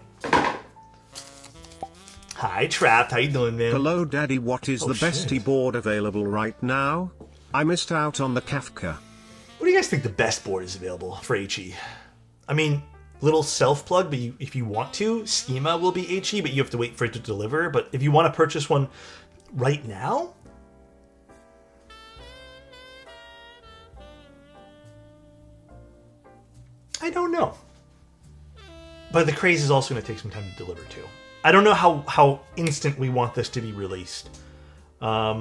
Hi, Trapped. How you doing, man? Hello, Daddy. What is the bestie board available right now? I missed out on the Kafka. What do you guys think the best board is available for HE? I mean, little self-plug, but if you want to, Schema will be HE, but you have to wait for it to deliver. But if you want to purchase one right now, I don't know. But the craze is also going to take some time to deliver too. I don't know how instant we want this to be released. I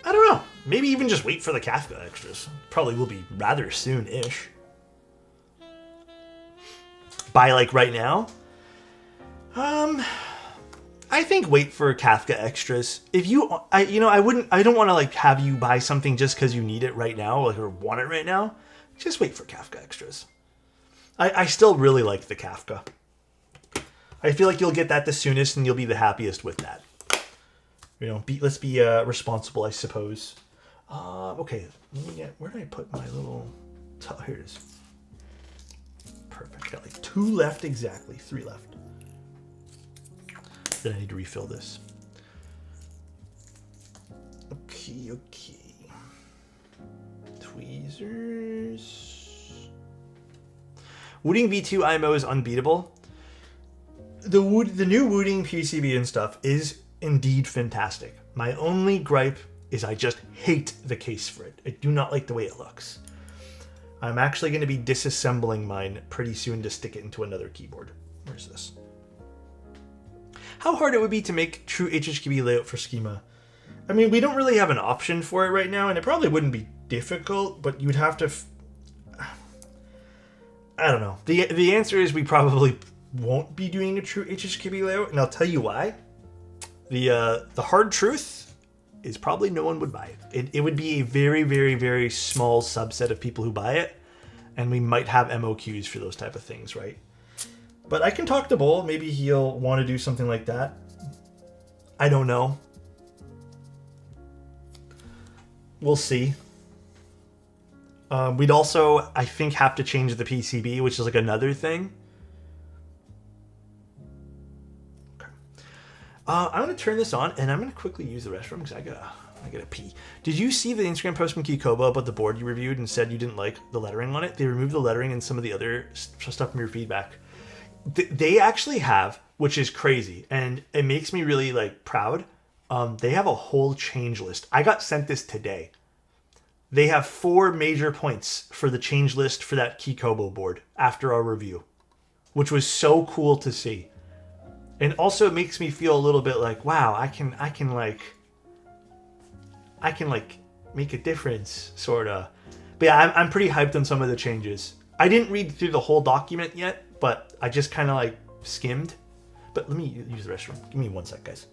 don't know. Maybe even just wait for the Kafka extras. Probably will be rather soon-ish. By like right now? I think wait for Kafka extras. If you, I don't want to like have you buy something just because you need it right now, like, or want it right now. Just wait for Kafka extras. I still really like the Kafka. I feel like you'll get that the soonest, and you'll be the happiest with that. Let's be responsible, I suppose. Okay, where did I put my little? Here it is. Perfect. Got like 2 left exactly. 3 left. Then I need to refill this. Okay. Tweezers. Wooting V2 IMO is unbeatable. The new Wooting PCB and stuff is indeed fantastic. My only gripe is I just hate the case for it. I do not like the way it looks. I'm actually going to be disassembling mine pretty soon to stick it into another keyboard. Where's this? How hard it would be to make true HHKB layout for Schema. I mean, we don't really have an option for it right now, and it probably wouldn't be difficult, but you'd have to... I don't know. The answer is we probably won't be doing a true HHKB layout, and I'll tell you why. The hard truth is probably no one would buy it. It would be a very, very, very small subset of people who buy it, and we might have MOQs for those type of things, right? But I can talk to Bull. Maybe he'll want to do something like that. I don't know. We'll see. We'd also, I think, have to change the PCB, which is like another thing. Okay. I'm going to turn this on, and I'm going to quickly use the restroom because I gotta pee. Did you see the Instagram post from Kikobo about the board you reviewed and said you didn't like the lettering on it? They removed the lettering and some of the other stuff from your feedback. They actually have, which is crazy, and it makes me really like proud. They have a whole change list. I got sent this today. They have 4 major points for the change list for that Kikobo board after our review, which was so cool to see. And also it makes me feel a little bit like, wow, I can make a difference, sorta. But yeah, I'm pretty hyped on some of the changes. I didn't read through the whole document yet, but I just kind of like skimmed. But let me use the restroom. Give me 1 sec, guys.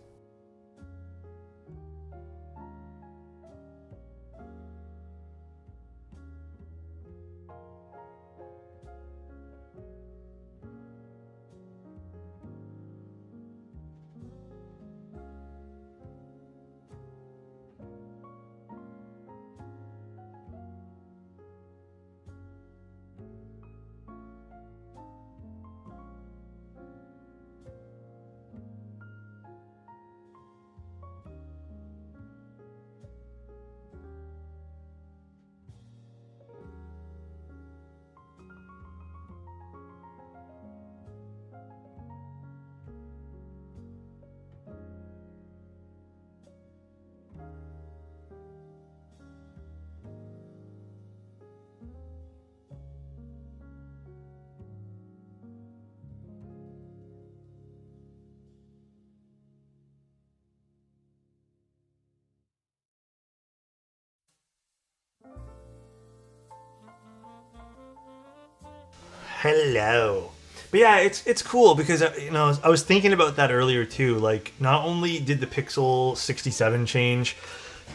Hello. But yeah, it's cool because I was thinking about that earlier too. Like, not only did the Pixel 67 change,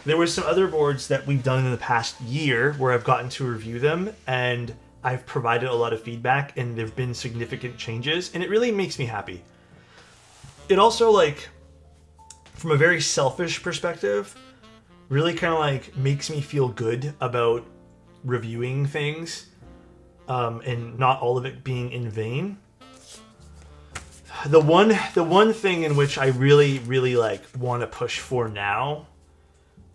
there were some other boards that we've done in the past year where I've gotten to review them and I've provided a lot of feedback and there've been significant changes, and it really makes me happy. It also, like, from a very selfish perspective, really kind of like makes me feel good about reviewing things. And not all of it being in vain. The one thing in which I really, really like want to push for now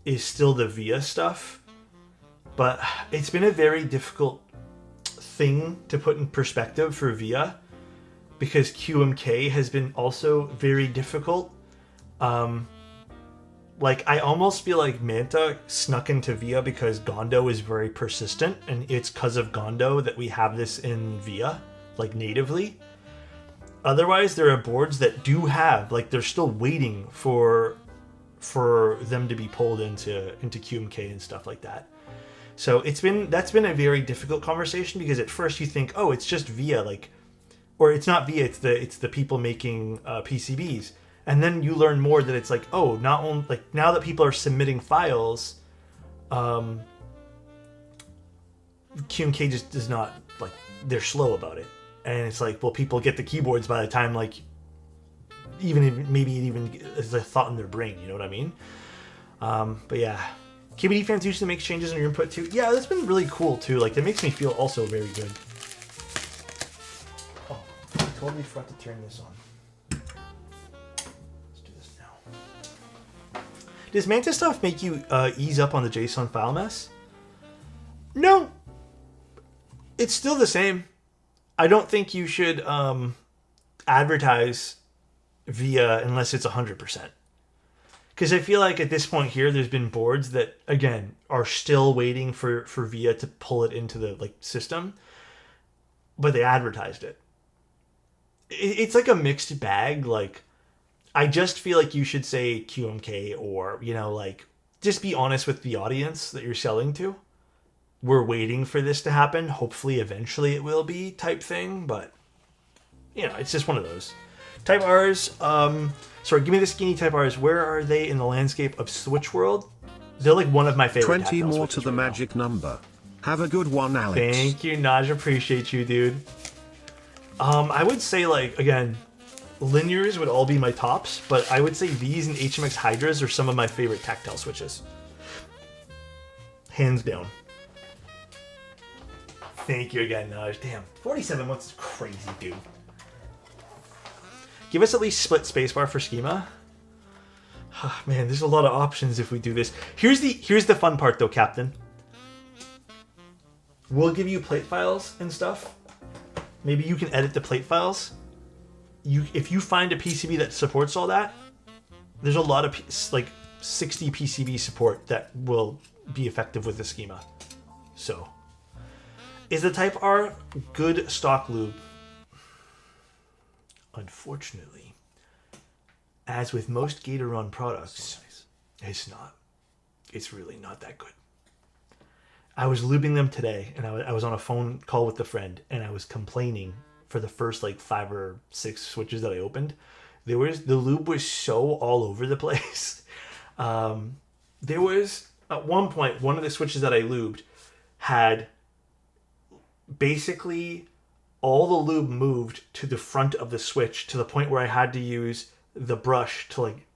is still the VIA stuff, but it's been a very difficult thing to put in perspective for VIA because QMK has been also very difficult. Like, I almost feel like Manta snuck into VIA because Gondo is very persistent, and it's because of Gondo that we have this in VIA, like natively. Otherwise, there are boards that do have, like, they're still waiting for them to be pulled into QMK and stuff like that. So that's been a very difficult conversation, because at first you think, oh, it's just VIA, like, or it's not VIA, it's the people making PCBs, and then you learn more that it's like, oh, not only, like, now that people are submitting files, QMK just does not, like, they're slow about it, and it's like, well, people get the keyboards by the time, like, maybe it even is a thought in their brain, you know what I mean? But yeah, KBD fans usually make changes in your input too. Yeah, that's been really cool too. Like, that makes me feel also very good. Oh, I totally forgot to turn this on. Let's do this now. Does Manta stuff make you ease up on the JSON file mess? No. It's still the same. I don't think you should advertise VIA unless it's 100%. Because I feel like at this point here, there's been boards that, again, are still waiting for VIA to pull it into the, like, system, but they advertised it. It's like a mixed bag. Like, I just feel like you should say QMK, or, you know, like, just be honest with the audience that you're selling to. We're waiting for this to happen. Hopefully, eventually it will be, type thing. But, you know, it's just one of those. Type R's, sorry, give me the skinny Type R's. Where are they in the landscape of Switch World? They're like one of my favorite. 20 more to the right magic number. Have a good one, Alex. Thank you, Naj. Appreciate you, dude. I would say, like, again, linears would all be my tops, but I would say these and HMX Hydras are some of my favorite tactile switches. Hands down. Thank you again, Naj. Damn, 47 months is crazy, dude. Give us at least split spacebar for schema. Oh, man, there's a lot of options if we do this. Here's the fun part, though, Captain. We'll give you plate files and stuff. Maybe you can edit the plate files. If you find a PCB that supports all that, there's a lot of, like, 60 PCB support that will be effective with the schema. So, is the Type R good stock lube? Unfortunately, as with most Gatoron products, it's not. It's really not that good. I was lubing them today, and I was on a phone call with a friend, and I was complaining for the first, like, 5 or 6 switches that I opened. The lube was so all over the place. There was, at one point, one of the switches that I lubed had basically all the lube moved to the front of the switch to the point where I had to use the brush to, like,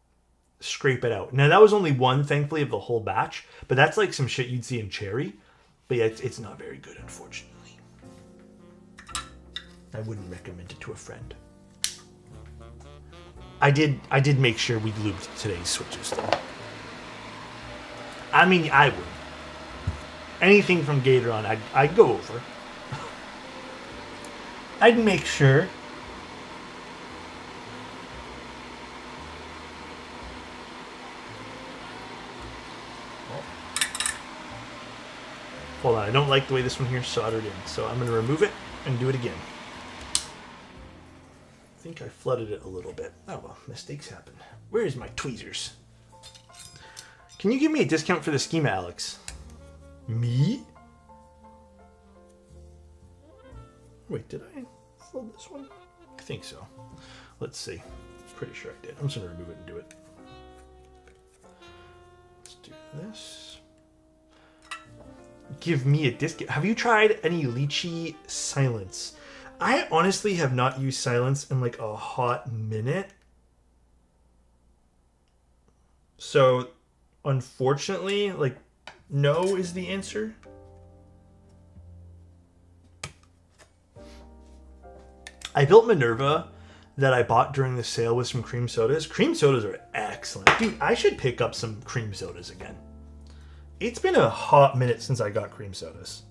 scrape it out. Now, that was only one, thankfully, of the whole batch, but that's like some shit you'd see in Cherry. But yeah, it's not very good, unfortunately. I wouldn't recommend it to a friend. I did make sure we lubed today's switches, though. I mean, I would. Anything from Gatoron, I'd go over. I'd make sure. Hold on, I don't like the way this one here is soldered in, so I'm going to remove it and do it again. I think I flooded it a little bit. Oh well, mistakes happen. Where's my tweezers? Can you give me a discount for the schema, Alex? Me? Wait, did I fold this one? I think so. Let's see. Pretty sure I did. I'm just going to remove it and do it. Let's do this. Give me a discount. Have you tried any Lychee Silence? I honestly have not used Silence in like a hot minute. So, unfortunately, like, no is the answer. I built Minerva that I bought during the sale with some cream sodas. Cream sodas are excellent. Dude, I should pick up some cream sodas again. It's been a hot minute since I got cream sodas.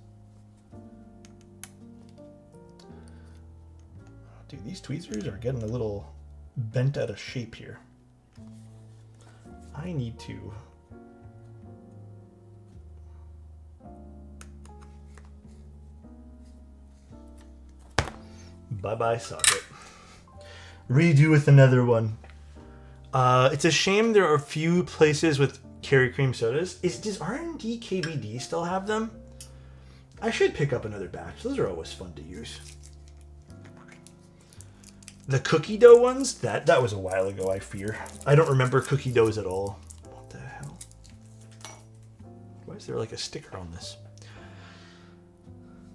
Dude, these tweezers are getting a little bent out of shape here. I need to... Bye-bye socket. Redo with another one. It's a shame there are a few places with Kerry cream sodas. Does R&D KBD still have them? I should pick up another batch. Those are always fun to use. The cookie dough ones? That was a while ago, I fear. I don't remember cookie doughs at all. What the hell? Why is there like a sticker on this?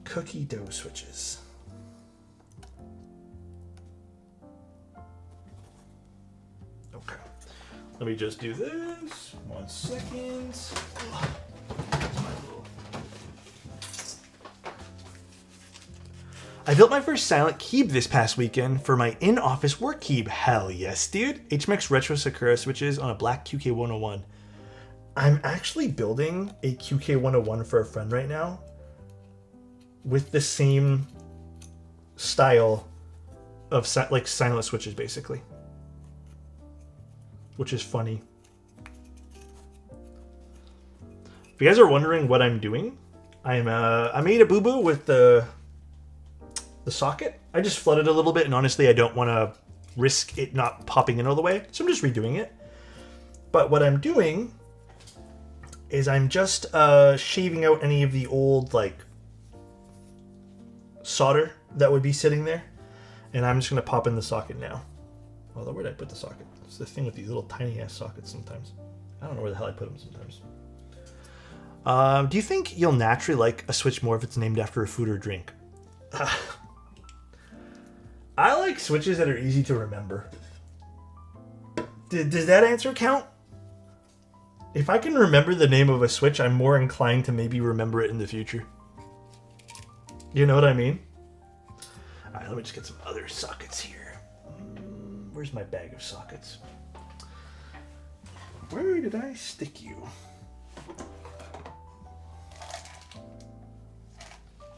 Cookie dough switches. Okay. Let me just do this. 1 second. I built my first silent keyb this past weekend for my in-office work keyb. Hell yes, dude. HMX Retro Sakura switches on a black QK101. I'm actually building a QK101 for a friend right now with the same style of like silent switches, basically. Which is funny. If you guys are wondering what I'm doing, I made a boo-boo with the socket. I just flooded a little bit, and honestly, I don't want to risk it not popping in all the way, so I'm just redoing it. But what I'm doing is I'm just shaving out any of the old like solder that would be sitting there, and I'm just going to pop in the socket now. Although, where did I put the socket? It's the thing with these little tiny ass sockets sometimes. I don't know where the hell I put them sometimes. Do you think you'll naturally like a switch more if it's named after a food or drink? I like switches that are easy to remember. Does that answer count? If I can remember the name of a switch, I'm more inclined to maybe remember it in the future. You know what I mean? Alright, let me just get some other sockets here. Where's my bag of sockets? Where did I stick you?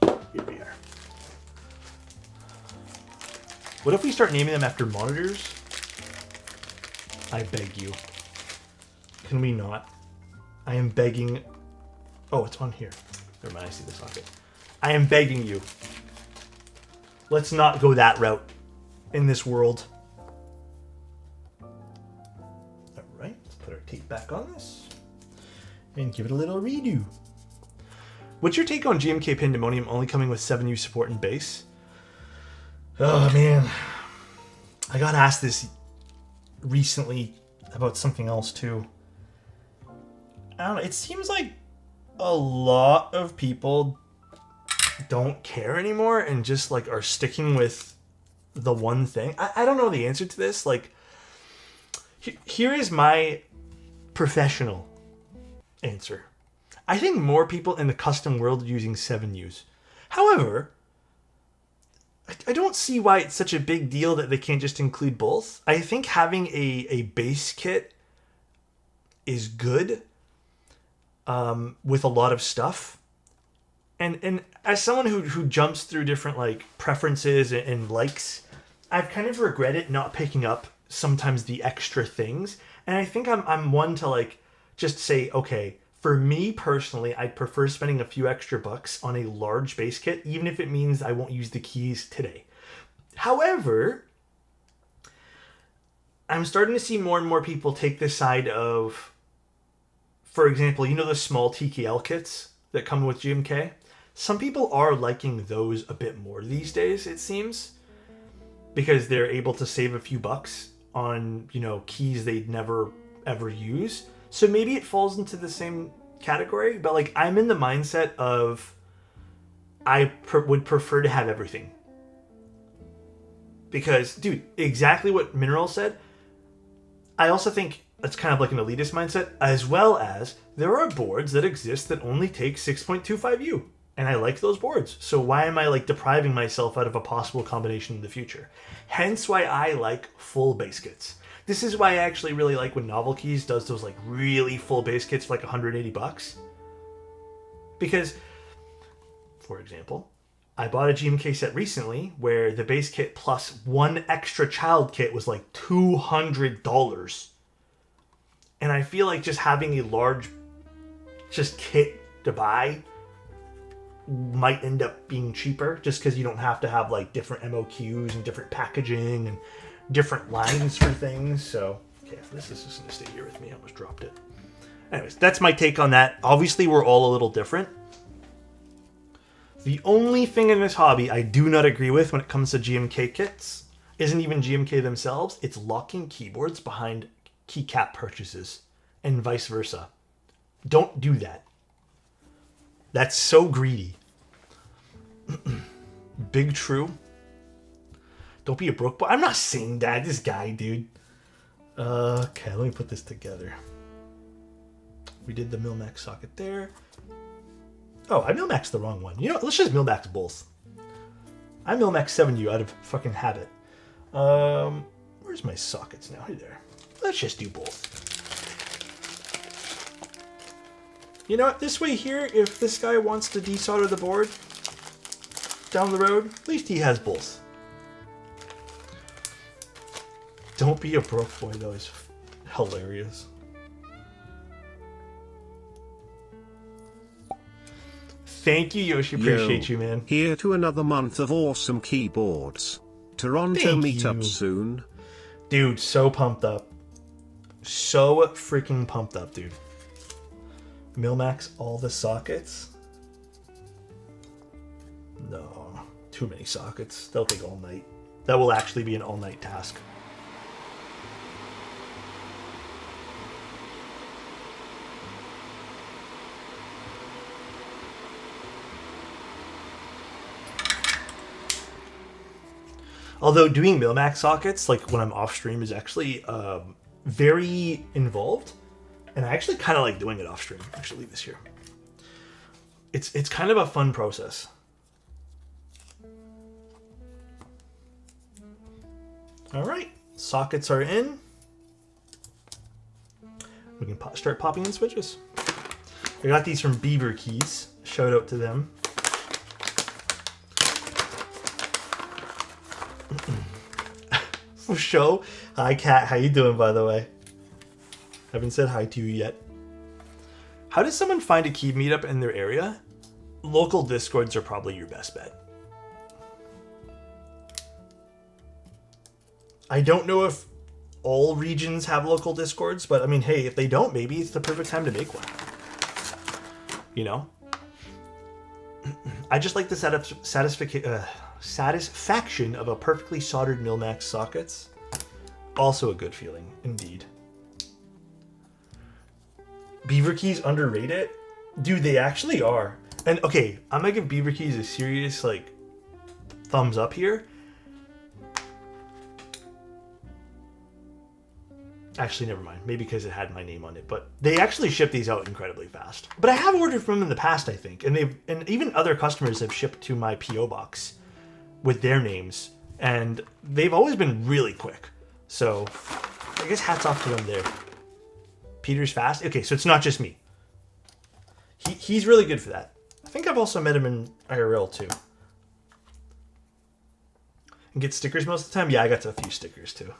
Here we are. What if we start naming them after monitors? I beg you. Can we not? I am begging. Oh, it's on here. Never mind, I see the socket. I am begging you. Let's not go that route in this world. Alright, let's put our tape back on this. And give it a little redo. What's your take on GMK Pandemonium only coming with 7U support and bass? Oh man, I got asked this recently about something else too. I don't know, it seems like a lot of people don't care anymore and just like are sticking with the one thing. I don't know the answer to this. Like, here is my professional answer. I think more people in the custom world are using 7Us. However, I don't see why it's such a big deal that they can't just include both. I think having a base kit is good with a lot of stuff. And as someone who jumps through different like preferences and likes, I've kind of regretted not picking up sometimes the extra things. And I think I'm one to like just say, okay, for me personally, I'd prefer spending a few extra bucks on a large base kit, even if it means I won't use the keys today. However, I'm starting to see more and more people take this side of, for example, you know the small TKL kits that come with GMK? Some people are liking those a bit more these days, it seems, because they're able to save a few bucks on, you know, keys they'd never ever use. So maybe it falls into the same category, but like I'm in the mindset of I would prefer to have everything. Because, dude, exactly what Mineral said, I also think that's kind of like an elitist mindset, as well as there are boards that exist that only take 6.25U. And I like those boards. So why am I like depriving myself out of a possible combination in the future? Hence why I like full base kits. This is why I actually really like when Novel Keys does those like really full base kits for like 180 bucks. Because, for example, I bought a GMK set recently where the base kit plus one extra child kit was like $200. And I feel like just having a large just kit to buy might end up being cheaper just because you don't have to have like different MOQs and different packaging and different lines for things. So okay, this is just gonna stay here with me. I almost dropped it. Anyways, that's my take on that. Obviously, we're all a little different. The only thing in this hobby I do not agree with when it comes to GMK kits isn't even GMK themselves. It's locking keyboards behind keycap purchases and vice versa. Don't do that. That's so greedy. Big true. Don't be a broke boy. I'm not saying that. This guy, dude. Okay, let me put this together. We did the Milmax socket there. Oh, I Milmaxed the wrong one. You know what? Let's just Milmax both. I Milmax 7U out of fucking habit. Where's my sockets now? Hey there. Let's just do both. You know what? This way here, if this guy wants to desolder the board down the road, at least he has both. Don't be a broke boy, though. It's hilarious. Thank you, Yoshi. Appreciate you, man. Here to another month of awesome keyboards. Toronto meetup soon. Dude, so pumped up. So freaking pumped up, dude. Milmax all the sockets? No. Too many sockets. That'll take all night. That will actually be an all-night task. Although doing Milmax sockets, like when I'm off stream, is actually very involved. And I actually kind of like doing it off stream. Actually, leave this here. It's kind of a fun process. All right, sockets are in. We can start popping in switches. I got these from Beaver Keys. Shout out to them. Show. Hi, Kat. How you doing, by the way? Haven't said hi to you yet. How does someone find a key meetup in their area? Local Discords are probably your best bet. I don't know if all regions have local Discords, but I mean, hey, if they don't, maybe it's the perfect time to make one. You know? I just like the satisfaction of a perfectly soldered Milmax sockets. Also a good feeling, indeed. Beaver Keys underrated? Dude, they actually are. And okay, I'm gonna give Beaver Keys a serious, like, thumbs up here. Actually, never mind. Maybe because it had my name on it. But they actually ship these out incredibly fast. But I have ordered from them in the past, I think. And even other customers have shipped to my P.O. box with their names. And they've always been really quick. So, I guess hats off to them there. Peter's fast? Okay, so it's not just me. He's really good for that. I think I've also met him in IRL too. And get stickers most of the time? Yeah, I got a few stickers too.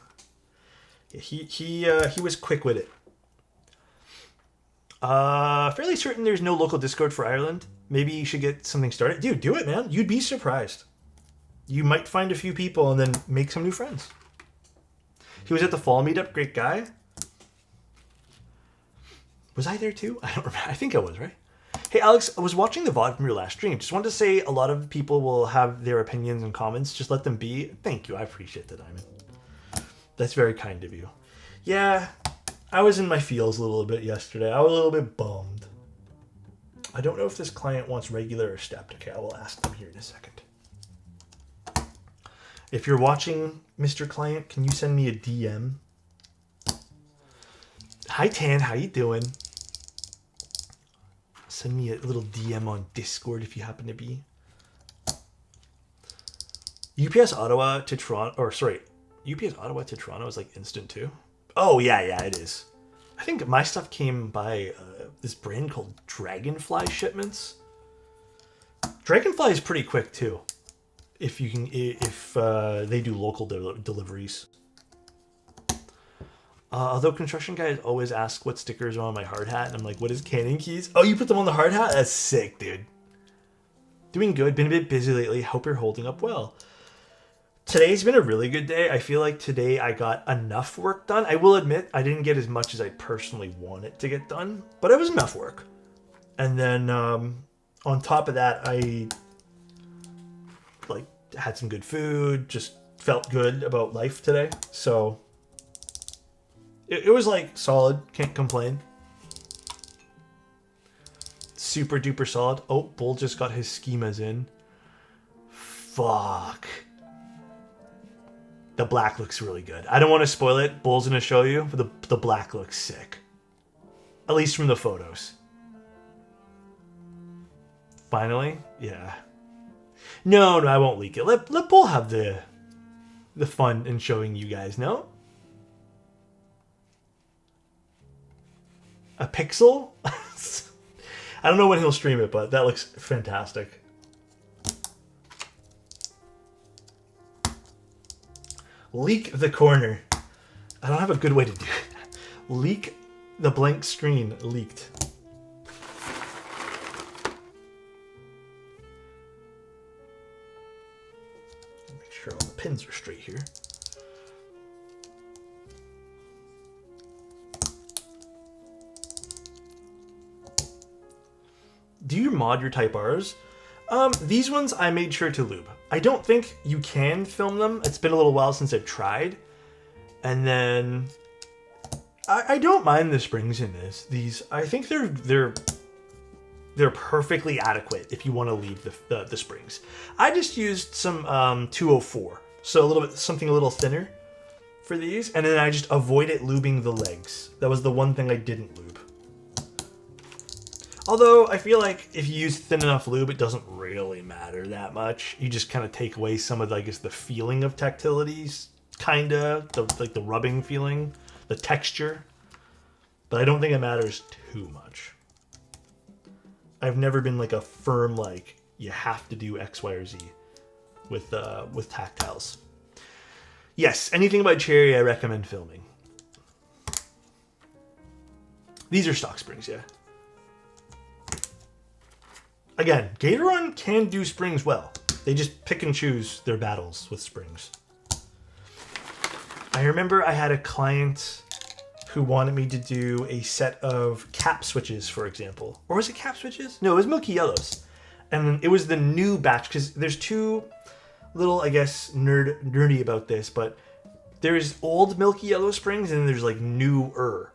Yeah, he was quick with it. Fairly certain there's no local Discord for Ireland. Maybe you should get something started. Dude, do it, man. You'd be surprised. You might find a few people and then make some new friends. He was at the fall meetup. Great guy. Was I there too? I don't remember. I think I was, right? Hey, Alex, I was watching the VOD from your last stream. Just wanted to say a lot of people will have their opinions and comments. Just let them be. Thank you. I appreciate that, Diamond. That's very kind of you. Yeah, I was in my feels a little bit yesterday. I was a little bit bummed. I don't know if this client wants regular or stepped. Okay, I will ask them here in a second. If you're watching, Mr. Client, can you send me a DM? Hi, Tan. How you doing? Send me a little DM on Discord if you happen to be. UPS Ottawa to Toronto, or sorry, UPS Ottawa to Toronto is like instant too. Oh yeah, it is. I think my stuff came by this brand called Dragonfly Shipments. Dragonfly is pretty quick too, if you can, if they do local deliveries. Although construction guys always ask what stickers are on my hard hat, and I'm like, what is Canon keys? Oh, you put them on the hard hat? That's sick, dude. Doing good. Been a bit busy lately. Hope you're holding up well. Today's been a really good day. I feel like today I got enough work done. I will admit I didn't get as much as I personally wanted to get done, but it was enough work. And then on top of that, I had some good food, just felt good about life today. So it was solid, can't complain. Super duper solid. Oh, Bull just got his schemas in. Fuck. The black looks really good. I don't want to spoil it. Bull's going to show you, but the black looks sick. At least from the photos. Finally? Yeah. No, I won't leak it. Let Bull have the fun in showing you guys, no? A pixel? I don't know when he'll stream it, but that looks fantastic. Leak the corner. I don't have a good way to do it. Leak the blank screen. Leaked. Make sure all the pins are straight here. Do you mod your Type Rs? These ones I made sure to lube. I don't think you can film them. It's been a little while since I've tried. And then I don't mind the springs in this. These I think they're perfectly adequate if you want to leave the springs. I just used some 204, so something a little thinner for these, and then I just avoided lubing the legs. That was the one thing I didn't lube. Although, I feel like if you use thin enough lube, it doesn't really matter that much. You just kind of take away some of, I guess, the feeling of tactilities, kind of. The rubbing feeling, the texture. But I don't think it matters too much. I've never been a firm, you have to do X, Y, or Z with tactiles. Yes, anything about Cherry I recommend filming. These are stock springs, yeah. Again, Gatoron can do springs well. They just pick and choose their battles with springs. I remember I had a client who wanted me to do a set of cap switches, for example. Or was it cap switches? No, it was Milky Yellows. And it was the new batch, because there's two little, I guess, nerdy about this, but there's old Milky Yellow springs and there's newer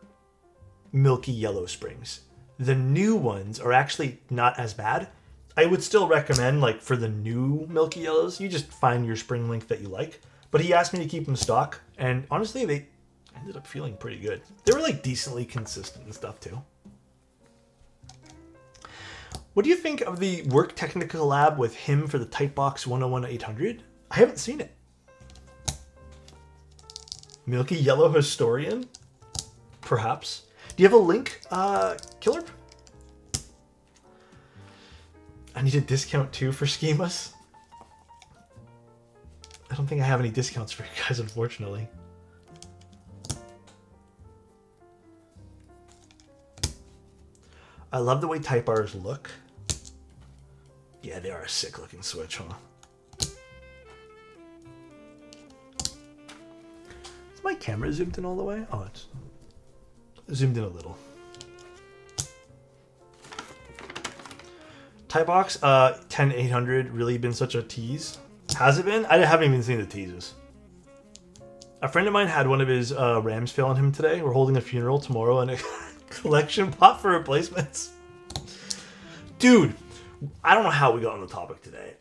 Milky Yellow springs. The new ones are actually not as bad. I would still recommend, for the new Milky Yellows, you just find your spring length that you like. But he asked me to keep them stock, and honestly, they ended up feeling pretty good. They were, decently consistent and stuff, too. What do you think of the Work Technica collab with him for the Tightbox 101-800? I haven't seen it. Milky Yellow Historian? Perhaps. Do you have a link, Killer? I need a discount too for schemas. I don't think I have any discounts for you guys, unfortunately. I love the way Type Rs look. Yeah, they are a sick looking switch, huh? Is my camera zoomed in all the way? Oh, it's zoomed in a little. Typebox 10-800 really been such a tease? Has it been? I haven't even seen the teases. A friend of mine had one of his Rams fail on him today. We're holding a funeral tomorrow and a collection pot for replacements. Dude, I don't know how we got on the topic today.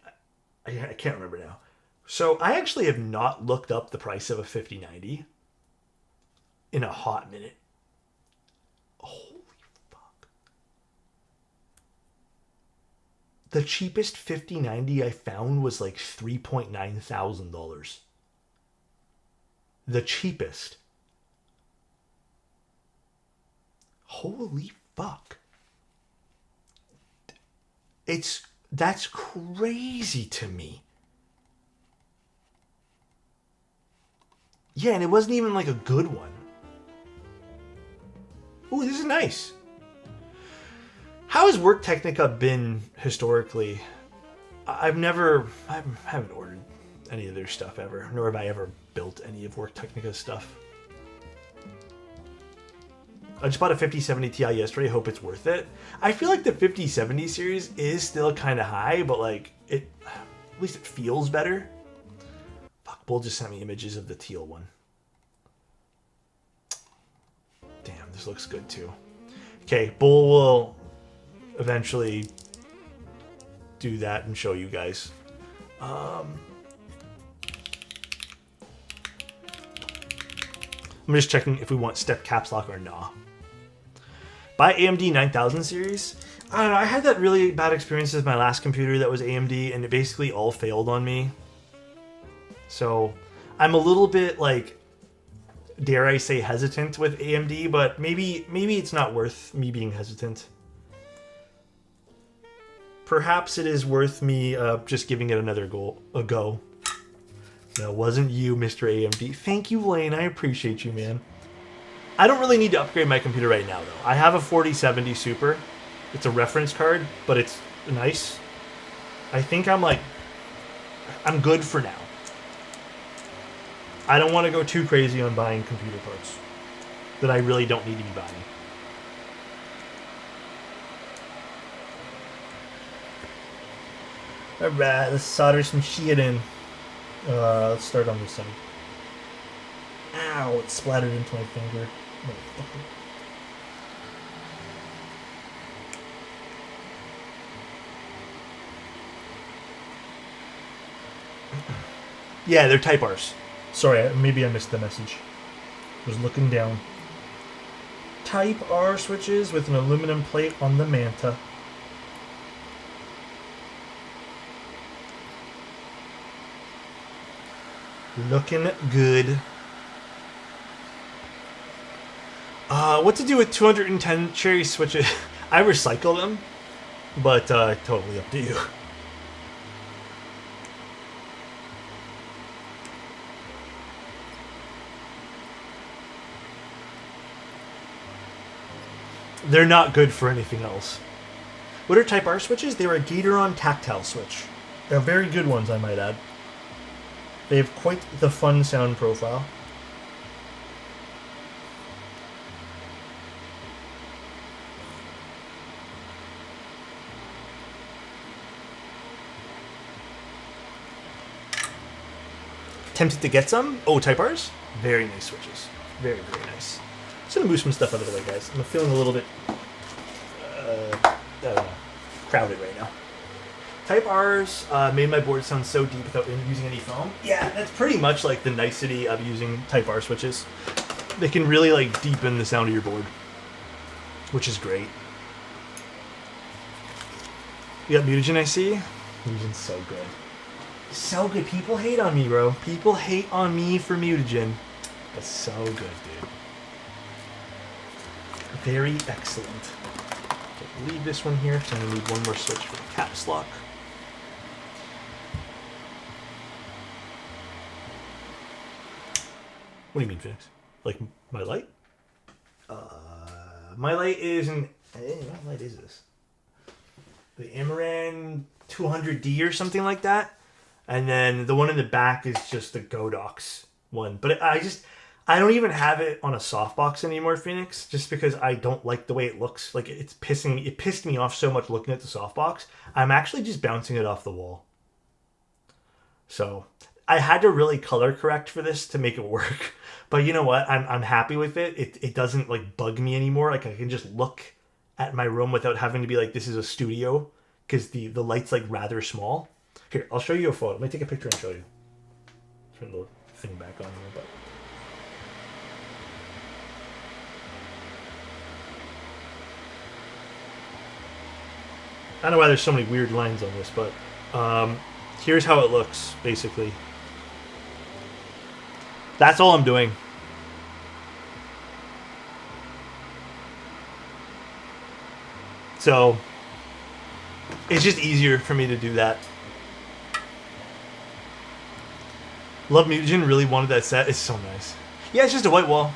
I can't remember now. So I actually have not looked up the price of a 5090 in a hot minute. Holy fuck. The cheapest 5090 I found was like $3,900. The cheapest. Holy fuck. That's crazy to me. Yeah, and it wasn't even like a good one. Ooh, this is nice. How has Work Technica been historically? I haven't ordered any of their stuff ever, nor have I ever built any of Worktechnica's stuff. I just bought a 5070 Ti yesterday. Hope it's worth it. I feel like the 5070 series is still kind of high, but like at least it feels better. Fuck, Bull just sent me images of the teal one. Damn, this looks good too. Okay, Bull will eventually do that and show you guys. I'm just checking if we want step caps lock or nah. Buy AMD 9000 series. I don't know, I had that really bad experience with my last computer that was AMD, and it basically all failed on me. So I'm a little bit, like, dare I say, hesitant with AMD, but maybe it's not worth me being hesitant. Perhaps it is worth me just giving it another a go. No, it wasn't you, Mr. AMD. Thank you, Lane. I appreciate you, man. I don't really need to upgrade my computer right now, though. I have a 4070 Super. It's a reference card, but it's nice. I think I'm good for now. I don't want to go too crazy on buying computer parts that I really don't need to be buying. Alright, let's solder some shit in. Let's start on this side. Ow, it splattered into my finger. Motherfucker. Yeah, they're Type Rs. Sorry, maybe I missed the message. Was looking down. Type R switches with an aluminum plate on the Manta. Looking good. What to do with 210 cherry switches? I recycle them, but totally up to you. They're not good for anything else. What are Type R switches? They were a Gateron tactile switch. They're very good ones, I might add. They have quite the fun sound profile. Tempted to get some? Oh, Type Rs? Very nice switches. Very, very nice. Just gonna move some stuff out of the way, guys. I'm feeling a little bit, I don't know, crowded right now. Type Rs made my board sound so deep without using any foam. Yeah, that's pretty much like the nicety of using Type R switches. They can really like deepen the sound of your board, which is great. You got Mutagen, I see. Mutagen's so good. So good. People hate on me, bro. People hate on me for Mutagen. But so good, dude. Very excellent. Okay, leave this one here, so I'm going to need one more switch for the caps lock. What do you mean, Phoenix? Like, my light? My light is an... what light is this? The Amaran 200D or something like that. And then the one in the back is just the Godox one. But I don't even have it on a softbox anymore, Phoenix, just because I don't like the way it looks. Like, it pissed me off so much looking at the softbox. I'm actually just bouncing it off the wall. So I had to really color correct for this to make it work. But you know what? I'm happy with it. It doesn't like bug me anymore. Like, I can just look at my room without having to be like, this is a studio, because the light's like rather small. Here, I'll show you a photo. Let me take a picture and show you. Turn the thing back on here, but I don't know why there's so many weird lines on this, but here's how it looks, basically. That's all I'm doing. So it's just easier for me to do that. Love Mutagen really wanted that set. It's so nice. Yeah, it's just a white wall.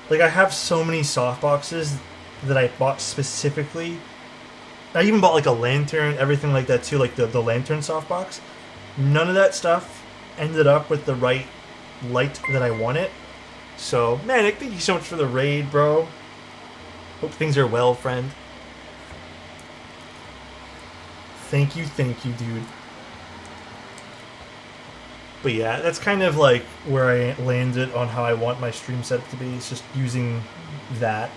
Like, I have so many soft boxes that I bought specifically. I even bought, like, a lantern, everything like that, too. Like, the lantern softbox. None of that stuff ended up with the right light that I wanted. So, Manic, thank you so much for the raid, bro. Hope things are well, friend. Thank you, dude. But yeah, that's kind of like where I landed on how I want my stream setup to be. It's just using that.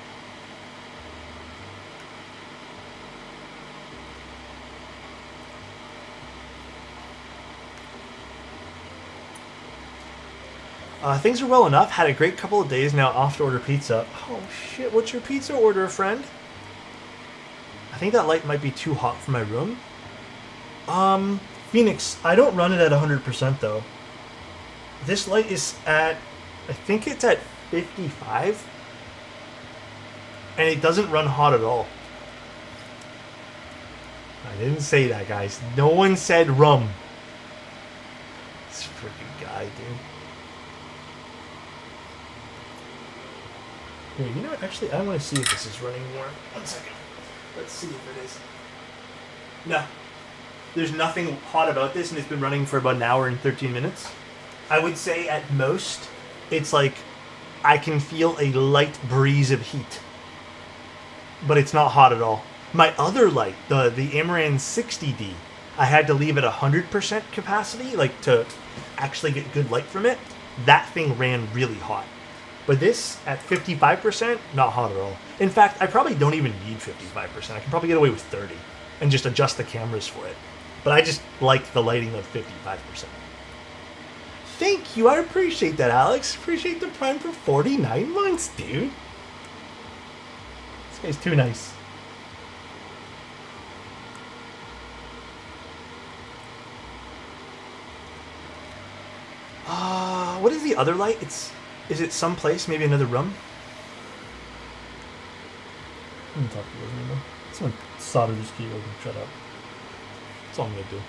Things are well enough. Had a great couple of days now off to order pizza. Oh shit, what's your pizza order, friend? I think that light might be too hot for my room. Phoenix, I don't run it at 100% though. This light is at, I think it's at 55. And it doesn't run hot at all. I didn't say that, guys. No one said rum. This freaking guy, dude. Wait, you know what? Actually, I want to see if this is running more. 1 second. Let's see if it is. No. There's nothing hot about this, and it's been running for about an hour and 13 minutes. I would say at most, it's like I can feel a light breeze of heat. But it's not hot at all. My other light, the Amaran 60D, I had to leave at 100% capacity, like to actually get good light from it. That thing ran really hot. But this, at 55%, not hot at all. In fact, I probably don't even need 55%. I can probably get away with 30 and just adjust the cameras for it. But I just like the lighting of 55%. Thank you, I appreciate that, Alex. Appreciate the Prime for 49 months, dude. This guy's too nice. What is the other light? Is it someplace? Maybe another room? I'm gonna talk to you anymore. I'm just gonna solder this key and shut up. That's all I'm gonna do.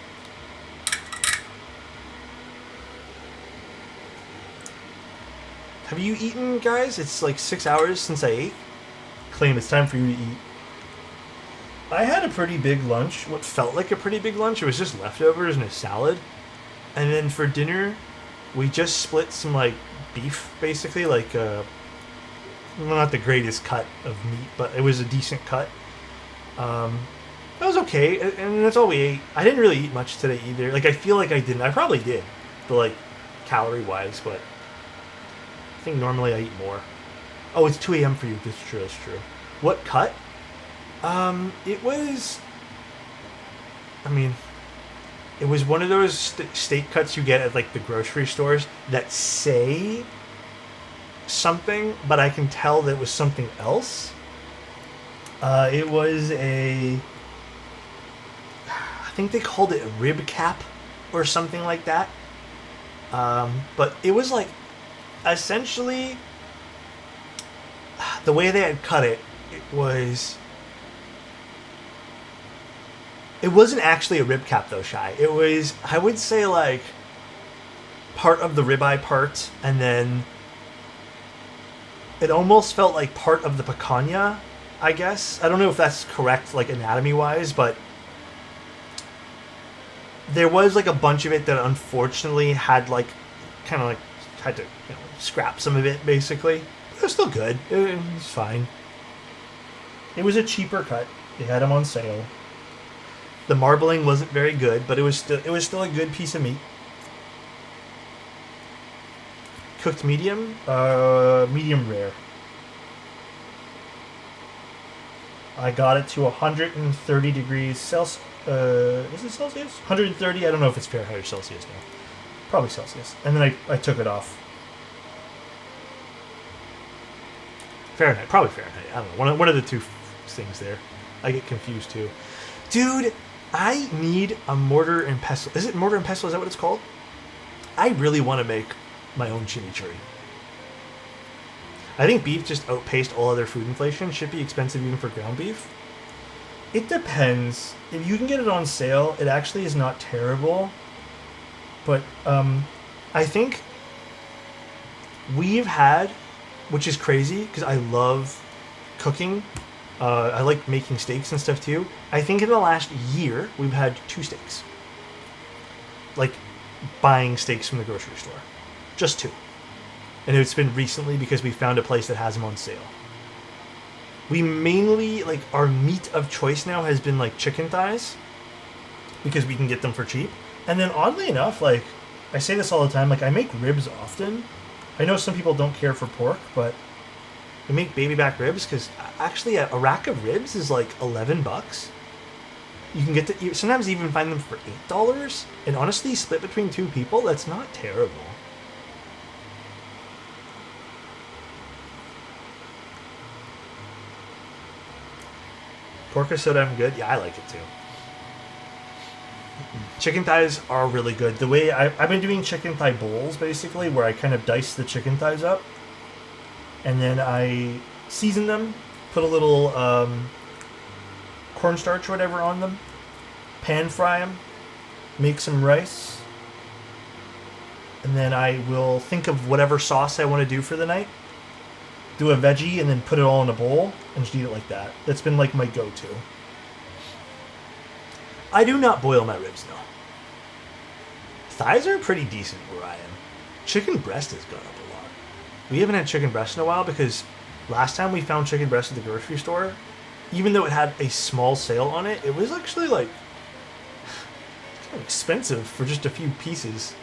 Have you eaten, guys? It's like 6 hours since I ate. Claim, it's time for you to eat. I had a pretty big lunch. What felt like a pretty big lunch. It was just leftovers and a salad. And then for dinner, we just split some, like, beef, basically. Like, well, not the greatest cut of meat, but it was a decent cut. That was okay, and that's all we ate. I didn't really eat much today either. Like, I feel like I didn't. I probably did, but, like, calorie-wise, but I think normally I eat more. Oh, it's 2 a.m. for you. That's true, that's true. What cut? It was... I mean... It was one of those steak cuts you get at, like, the grocery stores that say something, but I can tell that it was something else. It was a... I think they called it a rib cap or something like that. But it was, like, essentially... The way they had cut it, it was... It wasn't actually a rib cap, though, Shy. It was, I would say, like, part of the ribeye part, and then it almost felt like part of the picanha, I guess. I don't know if that's correct, like, anatomy-wise, but there was, like, a bunch of it that unfortunately had, like, kind of, like, had to, scrap some of it, basically. It was still good. It was fine. It was a cheaper cut. They had them on sale. The marbling wasn't very good, but it was still a good piece of meat. Cooked medium, medium rare. I got it to 130 degrees Celsius. Is it Celsius? 130. I don't know if it's Fahrenheit or Celsius now. Probably Celsius. And then I took it off. Fahrenheit, probably Fahrenheit. I don't know. One of the two things there. I get confused too, dude. I need a mortar and pestle. Is it mortar and pestle? Is that what it's called? I really want to make my own chimichurri. I think beef just outpaced all other food inflation. Should be expensive even for ground beef. It depends. If you can get it on sale, it actually is not terrible. But I think we've had which is crazy because I love cooking. I like making steaks and stuff too. I think in the last year we've had 2 steaks. Like buying steaks from the grocery store, just 2, and it's been recently because we found a place that has them on sale. We mainly like our meat of choice now has been like chicken thighs because we can get them for cheap. And then oddly enough, like I say this all the time, like I make ribs often. I know some people don't care for pork, but I make baby back ribs because actually a rack of ribs is like $11. You can get to sometimes even find them for $8, and honestly, split between 2 people, that's not terrible. Pork soda, I'm good. Yeah, I like it too. Chicken thighs are really good. The way I've been doing chicken thigh bowls, basically, where I kind of dice the chicken thighs up, and then I season them, put a little cornstarch or whatever on them, pan fry them, make some rice, and then I will think of whatever sauce I want to do for the night, do a veggie, and then put it all in a bowl and just eat it like that. That's been like my go-to. I do not boil my ribs, no. Thighs are pretty decent where I am. Chicken breast has gone up a lot. We haven't had chicken breast in a while because last time we found chicken breast at the grocery store, even though it had a small sale on it, it was actually like kind of expensive for just a few pieces.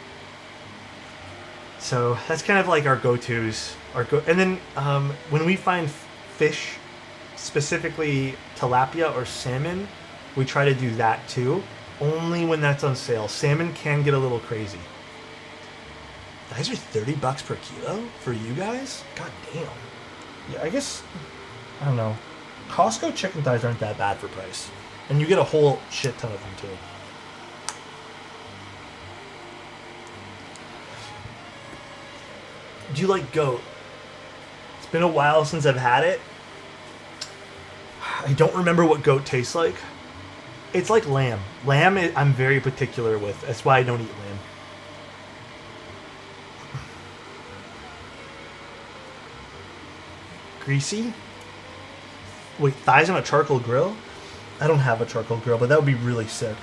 So that's kind of like our go-tos. And then when we find fish, specifically tilapia or salmon, we try to do that too, only when that's on sale. Salmon can get a little crazy. These are $30 per kilo for you guys? God damn. Yeah, I guess, I don't know. Costco chicken thighs aren't that bad for price. And you get a whole shit ton of them too. Do you like goat? It's been a while since I've had it. I don't remember what goat tastes like. It's like lamb. Lamb, I'm very particular with. That's why I don't eat lamb. Greasy? Wait, thighs on a charcoal grill? I don't have a charcoal grill, but that would be really sick.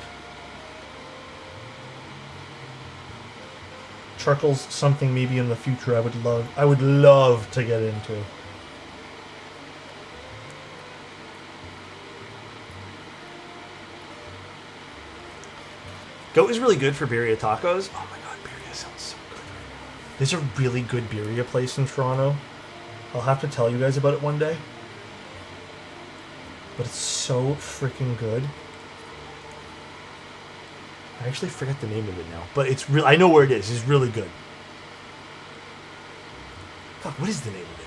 Charcoal's something maybe in the future I would love to get into. Goat is really good for birria tacos. Oh my god, birria sounds so good. There's a really good birria place in Toronto. I'll have to tell you guys about it one day. But it's so freaking good. I actually forget the name of it now. But it's real. I know where it is. It's really good. Fuck, what is the name of it?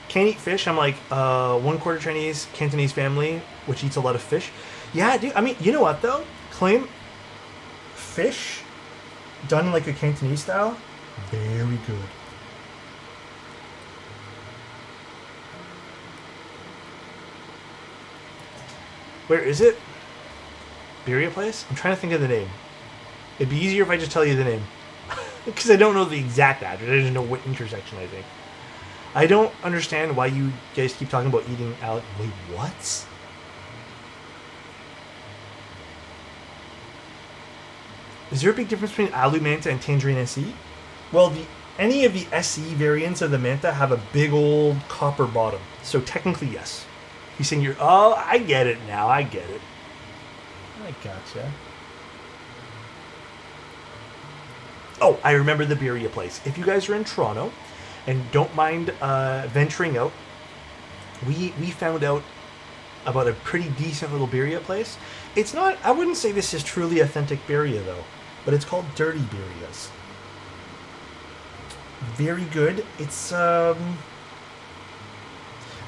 Can't eat fish. I'm like 1/4 Chinese, Cantonese family, which eats a lot of fish. Yeah, dude. I mean, you know what though? Claim fish done like a Cantonese style, very good. Where is it? Birria place? I'm trying to think of the name. It'd be easier if I just tell you the name. Because I don't know the exact address. I just know what intersection I think. I don't understand why you guys keep talking about eating Alec. Wait, what? Is there a big difference between Alu Manta and Tangerine SE? Well, any of the SE variants of the Manta have a big old copper bottom. So technically, yes. He's saying oh, I get it now. I get it. I gotcha. Oh, I remember the birria place. If you guys are in Toronto and don't mind venturing out, we found out about a pretty decent little birria place. It's not, I wouldn't say this is truly authentic birria though, but it's called Dirty Birrias. Very good. It's, I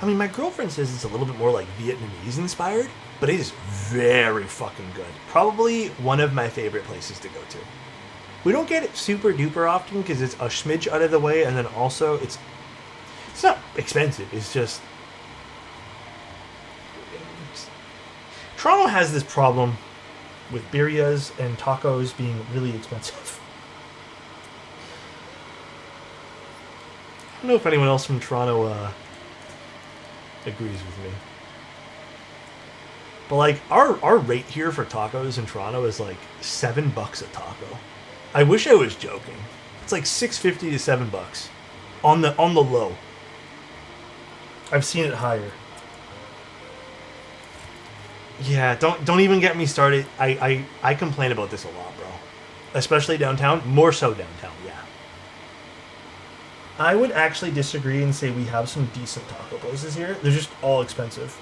mean, my girlfriend says it's a little bit more like Vietnamese inspired, but it is very fucking good. Probably one of my favorite places to go to. We don't get it super duper often because it's a smidge out of the way, and then also it's not expensive. It's just Toronto has this problem with birrias and tacos being really expensive. don't know if anyone else from Toronto agrees with me. But like our rate here for tacos in Toronto is like $7 a taco. I wish I was joking. It's like $6.50 to $7 on the low. I've seen it higher. Yeah, don't even get me started. I complain about this a lot, bro. Especially downtown, more so downtown, yeah. I would actually disagree and say we have some decent taco places here. They're just all expensive.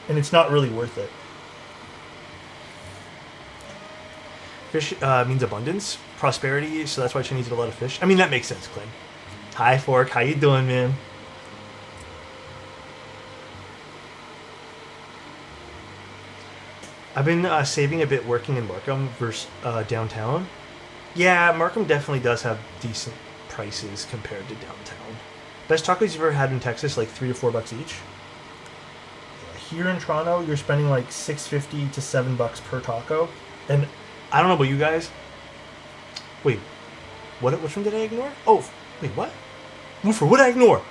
And it's not really worth it. Fish means abundance, prosperity, so that's why Chinese eat a lot of fish. I mean, that makes sense, Clint. Hi, Fork. How you doing, man? I've been saving a bit working in Markham versus downtown. Yeah, Markham definitely does have decent prices compared to downtown. Best tacos you've ever had in Texas, like $3 to $4 each. Here in Toronto, you're spending like $6.50 to $7 per taco. And I don't know about you guys. Wait, which one did I ignore? Oh, wait, what? Woofer, what did I ignore?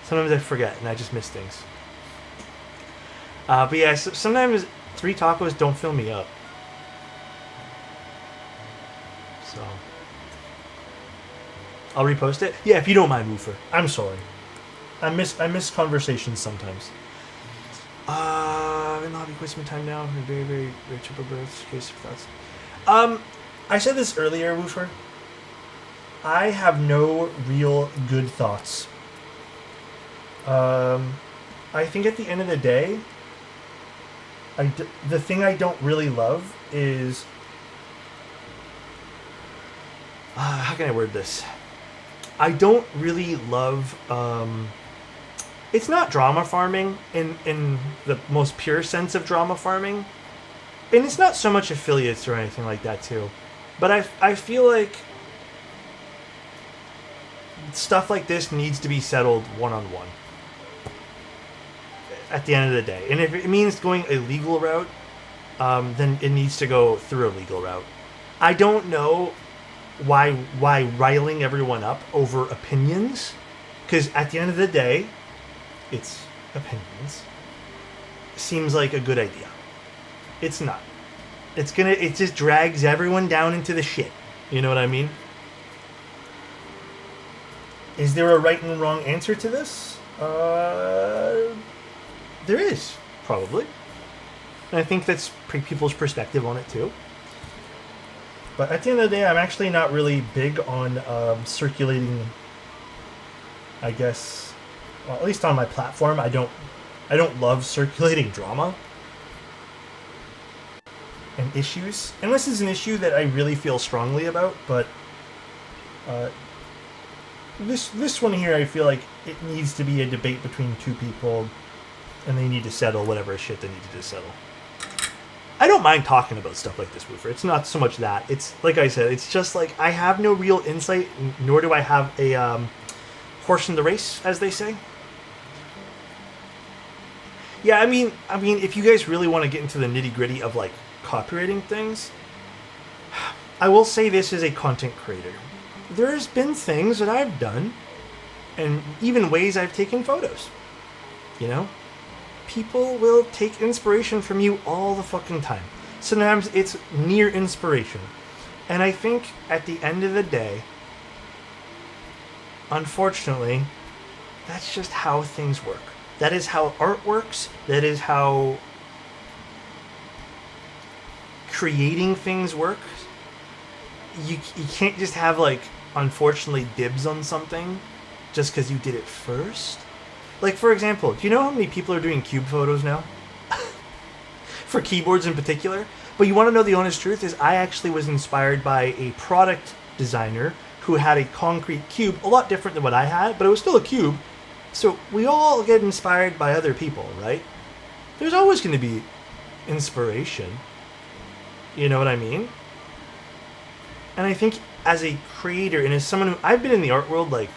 Sometimes I forget and I just miss things. But yeah, sometimes 3 tacos don't fill me up. So I'll repost it. Yeah, if you don't mind, Woofer. I'm sorry. I miss conversations sometimes. In the hobby quiz time now. Very, very, very triple births. Case of thoughts. I said this earlier, Woofer. I have no real good thoughts. I think at the end of the day, the thing I don't really love is... how can I word this? I don't really love... it's not drama farming in the most pure sense of drama farming. And it's not so much affiliates or anything like that, too. But I feel like stuff like this needs to be settled one-on-one. At the end of the day. And if it means going a legal route, then it needs to go through a legal route. I don't know why riling everyone up over opinions, because at the end of the day, it's opinions. Seems like a good idea. It's not. It just drags everyone down into the shit. You know what I mean? Is there a right and wrong answer to this? There is, probably. And I think that's people's perspective on it, too. But at the end of the day, I'm actually not really big on circulating, I guess, well, at least on my platform, I don't love circulating drama and issues. And this is an issue that I really feel strongly about, but this one here, I feel like it needs to be a debate between 2 people, and they need to settle whatever shit they need to settle. I don't mind talking about stuff like this, Woofer. It's not so much that. It's, like I said, it's just like I have no real insight, nor do I have a horse in the race, as they say. Yeah, I mean, if you guys really want to get into the nitty-gritty of, like, copywriting things, I will say this as a content creator. There's been things that I've done, and even ways I've taken photos. You know? People will take inspiration from you all the fucking time. Sometimes it's near inspiration. And I think at the end of the day, unfortunately, that's just how things work. That is how art works. That is how creating things works. You can't just have, like, unfortunately, dibs on something just because you did it first. Like, for example, do you know how many people are doing cube photos now? For keyboards in particular? But you want to know the honest truth is I actually was inspired by a product designer who had a concrete cube, a lot different than what I had, but it was still a cube. So we all get inspired by other people, right? There's always going to be inspiration. You know what I mean? And I think as a creator and as someone who... I've been in the art world, like,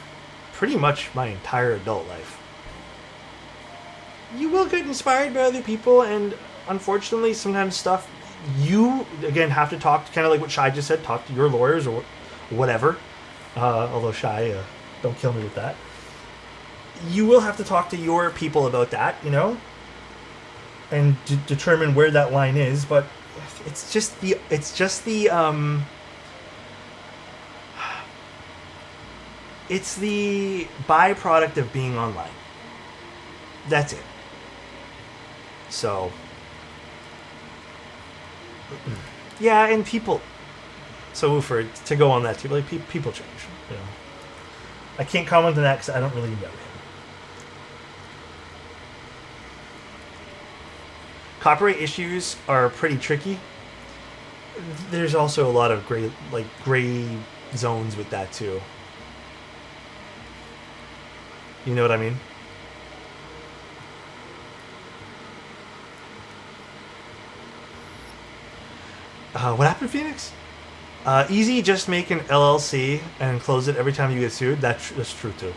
pretty much my entire adult life. You will get inspired by other people, and unfortunately, sometimes stuff you, again, have to talk to, kind of like what Shai just said, talk to your lawyers or whatever. Although Shai, don't kill me with that. you will have to talk to your people about that, and determine where that line is. But it's just the it's the byproduct of being online. That's it. So, yeah, and people. So to go on that too, like people change. I can't comment on that because I don't really know him. Copyright issues are pretty tricky. There's also a lot of gray zones with that too. You know what I mean? What happened, Phoenix? Easy, just make an LLC and close it every time you get sued. That's true too.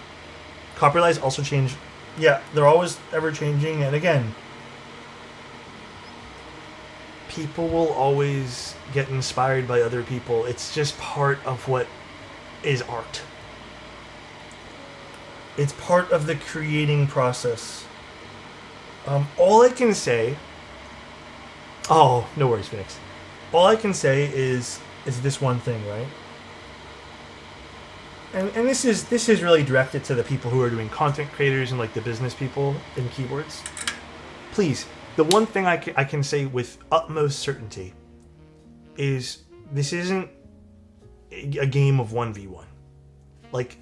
Copyrights also change. Yeah, they're always ever changing. And again, people will always get inspired by other people. It's just part of what is art. It's part of the creating process. All I can say... Oh, no worries, Phoenix. All I can say is this one thing, right? And this is really directed to the people who are doing content creators and like the business people in keyboards. Please, the one thing I can say with utmost certainty is this isn't a game of 1v1. Like,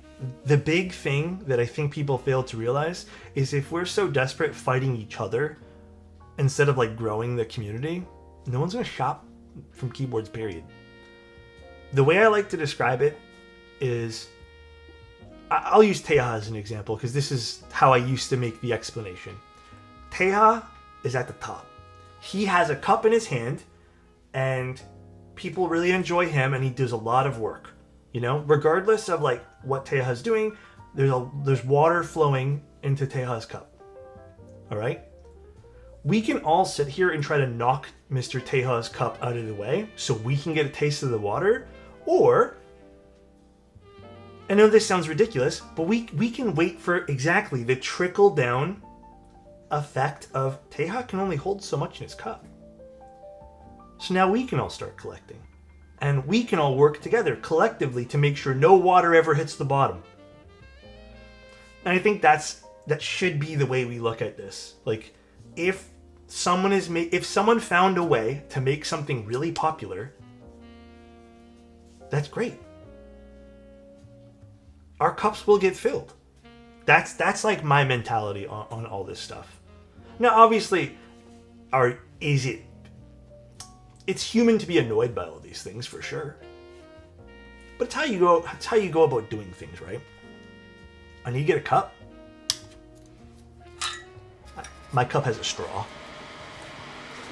the big thing that I think people fail to realize is if we're so desperate fighting each other instead of like growing the community, no one's going to shop from keyboards, period. The way I like to describe it is, I'll use Teja as an example because this is how I used to make the explanation. Teja is at the top. He has a cup in his hand and people really enjoy him and he does a lot of work. Regardless of like what Teja's doing, there's water flowing into Teja's cup. All right? We can all sit here and try to knock Mr. Teja's cup out of the way so we can get a taste of the water. Or, I know this sounds ridiculous, but we can wait for exactly the trickle down effect of Teja can only hold so much in his cup. So now we can all start collecting. And we can all work together collectively to make sure no water ever hits the bottom. And I think that should be the way we look at this. Like, if someone found a way to make something really popular, that's great. Our cups will get filled. That's like my mentality on all this stuff. Now, obviously, it's human to be annoyed by all these things for sure. But it's how you go about doing things, right? I need to get a cup. My cup has a straw.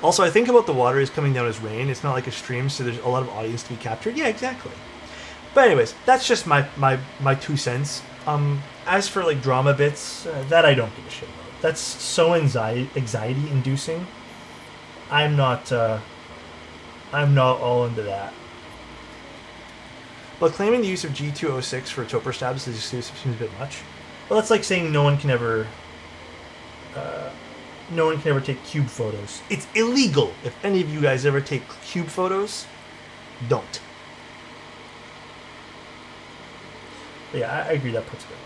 Also, I think about the water is coming down as rain. It's not like a stream, so there's a lot of audience to be captured. Yeah, exactly. But anyways, that's just my 2 cents. As for like drama bits, that I don't give a shit about. That's so anxiety inducing. I'm not all into that. But claiming the use of G206 for Topper stabs seems a bit much. Well, that's like saying no one can ever take cube photos. It's illegal. If any of you guys ever take cube photos, don't. But yeah, I agree that puts a bit much.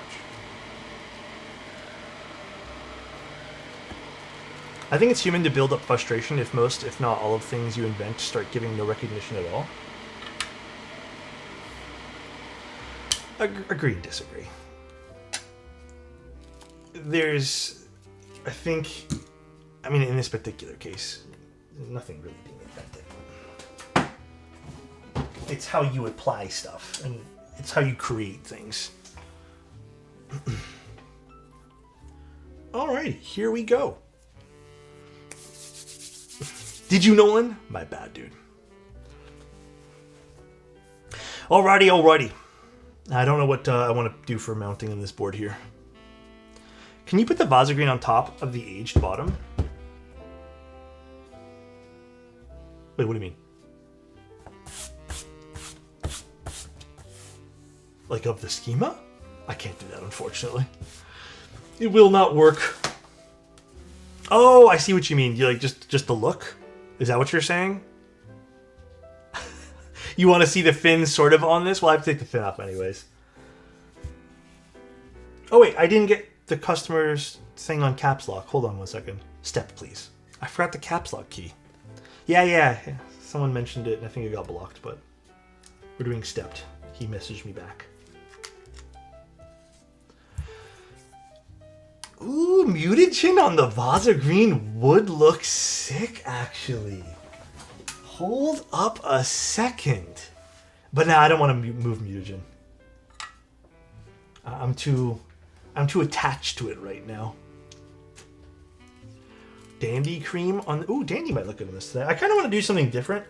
I think it's human to build up frustration if most, if not all of things you invent start giving no recognition at all. Agree and disagree. In this particular case, nothing really being invented. It's how you apply stuff, and it's how you create things. Alrighty, here we go. Did you, Nolan? My bad, dude. Alrighty. I don't know what I want to do for mounting on this board here. Can you put the Vasagreen on top of the aged bottom? Wait, what do you mean? Like of the schema? I can't do that, unfortunately. It will not work. Oh, I see what you mean. You like just the look? Is that what you're saying? You want to see the fin sort of on this? Well, I have to take the fin off anyways. Oh wait, I didn't get the customer's thing on caps lock. Hold on one second. Step, please. I forgot the caps lock key. Yeah. Someone mentioned it and I think it got blocked, but we're doing stepped. He messaged me back. Ooh, mutagen on the Vasa Green would look sick, actually. Hold up a second. But now I don't want to move mutagen. I'm too attached to it right now. Dandy cream on... Ooh, Dandy might look good on this today. I kind of want to do something different.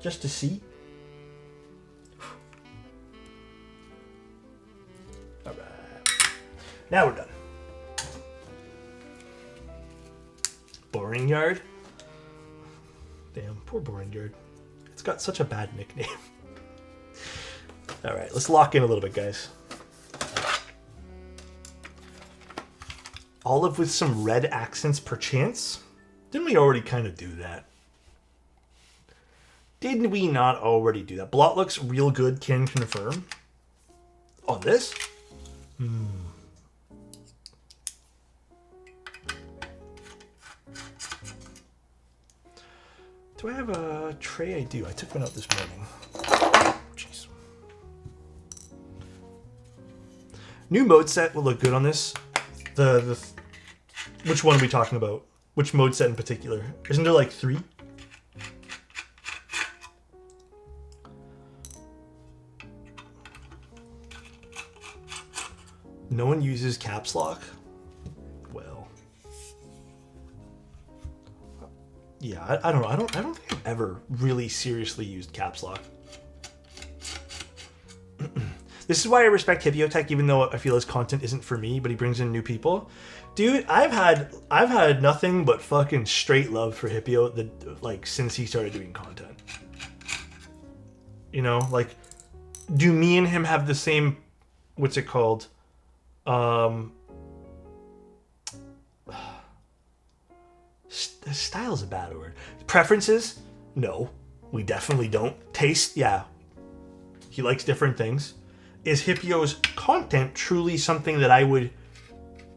Just to see. Alright. Now we're done. Boring Yard. Damn, poor Boring Yard. It's got such a bad nickname. Alright, let's lock in a little bit, guys. Olive with some red accents perchance? Didn't we already kind of do that? Didn't we not already do that? Blot looks real good, can confirm. On this? Do I have a tray? I do. I took one out this morning. Jeez. New mode set will look good on this. Which one are we talking about? Which mode set in particular? Isn't there like 3? No one uses caps lock? Well. Yeah, I don't know. I don't think I've ever really seriously used caps lock. This is why I respect Hippiotech, even though I feel his content isn't for me, but he brings in new people. Dude, I've had nothing but fucking straight love for Hippio like since he started doing content. You know, like, do me and him have the same, what's it called? Style is a bad word. Preferences? No, we definitely don't. Taste? Yeah. He likes different things. Is Hippio's content truly something that I would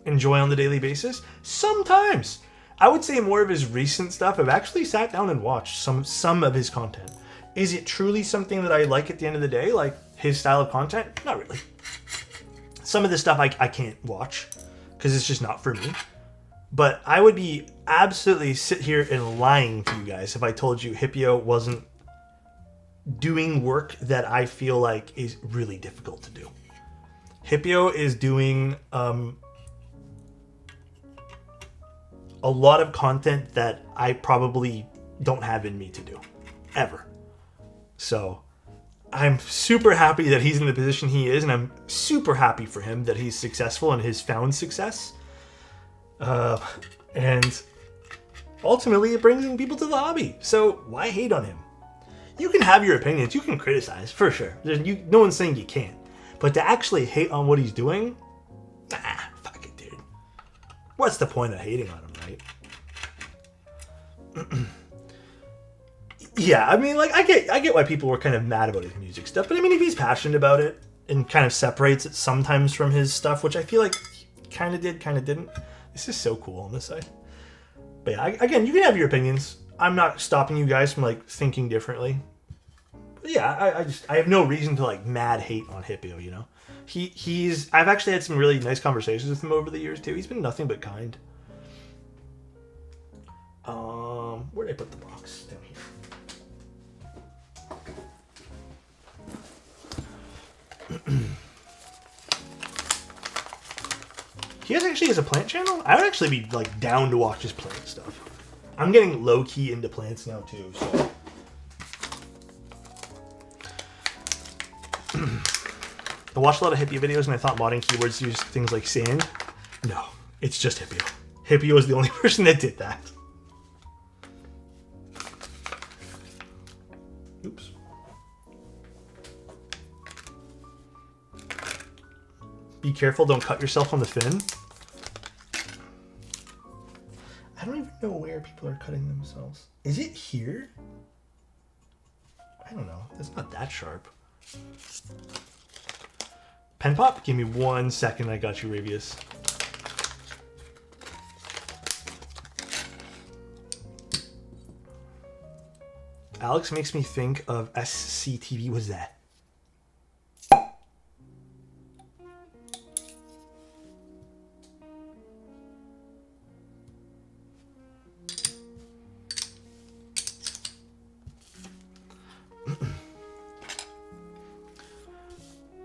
enjoy on the daily basis? Sometimes. I would say more of his recent stuff. I've actually sat down and watched some of his content. Is it truly something that I like at the end of the day? Like his style of content? Not really. Some of the stuff I can't watch because it's just not for me. But I would be absolutely sit here and lying to you guys if I told you Hippio wasn't doing work that I feel like is really difficult to do. Hippio is doing a lot of content that I probably don't have in me to do, ever. So I'm super happy that he's in the position he is, and I'm super happy for him that he's successful and has found success. And ultimately it brings in people to the hobby. So why hate on him? You can have your opinions. You can criticize, for sure. No one's saying you can't. But to actually hate on what he's doing, fuck it, dude. What's the point of hating on him, right? Yeah, I mean, like, I get why people were kind of mad about his music stuff. But I mean, if he's passionate about it and kind of separates it sometimes from his stuff, which I feel like he kind of did, kind of didn't. This is so cool on this side. But yeah, again, you can have your opinions. I'm not stopping you guys from like thinking differently. But yeah, I have no reason to like mad hate on Hippio, you know. I've actually had some really nice conversations with him over the years too. He's been nothing but kind. Where did I put the box? Down here. He actually has a plant channel? I would actually be like down to watch his plant stuff. I'm getting low-key into plants now too, so. I watched a lot of Hippio videos and I thought modding keywords use things like sand. No, it's just Hippio. Hippio is the only person that did that. Oops. be careful, don't cut yourself on the fin. I don't even know where people are cutting themselves. Is it here? I don't know. It's not that sharp. Pen pop? Give me 1 second. I got you, Ravius. Alex makes me think of SCTV. What's that?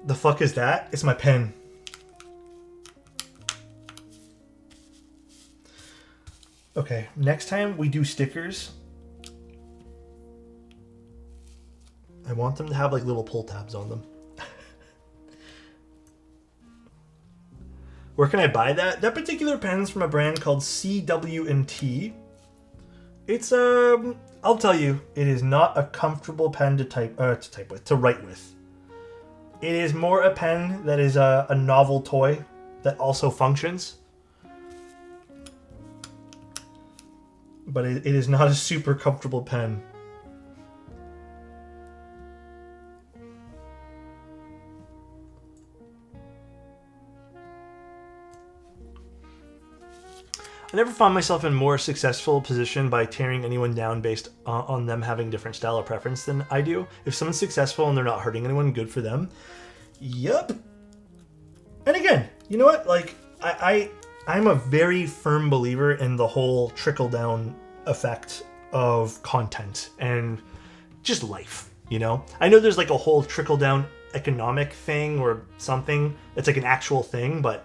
The fuck is that? It's my pen. Okay, next time we do stickers, I want them to have like little pull tabs on them. Where can I buy that? That particular pen's from a brand called CW&T. It's I'll tell you, it is not a comfortable pen to write with. It is more a pen that is a novel toy that also functions. But it is not a super comfortable pen. I never found myself in a more successful position by tearing anyone down based on them having different style or preference than I do. If someone's successful and they're not hurting anyone, good for them. Yep. And again, you know what? Like, I'm a very firm believer in the whole trickle-down effect of content and just life, you know? I know there's like a whole trickle-down economic thing or something. It's like an actual thing, but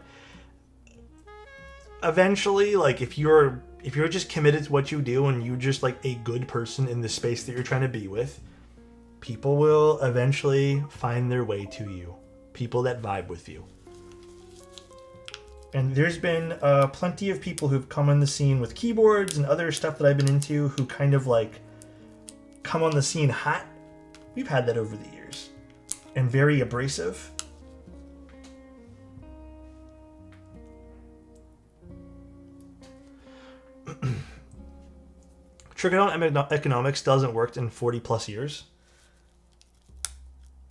eventually, like, if you're just committed to what you do and you're just like a good person in the space that you're trying to be with, people will eventually find their way to you. People that vibe with you. And there's been plenty of people who've come on the scene with keyboards and other stuff that I've been into who kind of like come on the scene hot. We've had that over the years. And very abrasive. Trickle-down economics doesn't work in 40 plus years.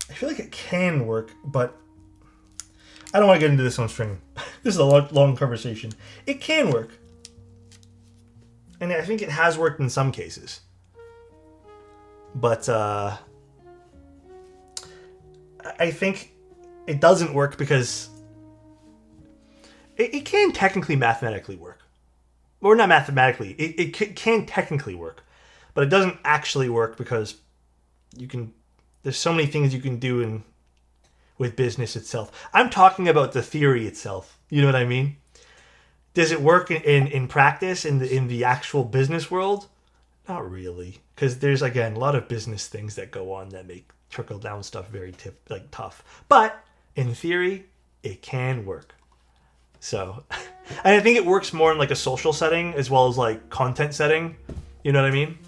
I feel like it can work, but I don't want to get into this on stream. This is a long conversation. It can work. And I think it has worked in some cases. But I think it doesn't work because it can technically mathematically work. Or not mathematically. It can technically work. But it doesn't actually work because there's so many things you can do with business itself. I'm talking about the theory itself. You know what I mean? Does it work in practice in the actual business world? Not really, because there's again a lot of business things that go on that make trickle down stuff very tough. But in theory, it can work. So, and I think it works more in like a social setting as well as like content setting. You know what I mean?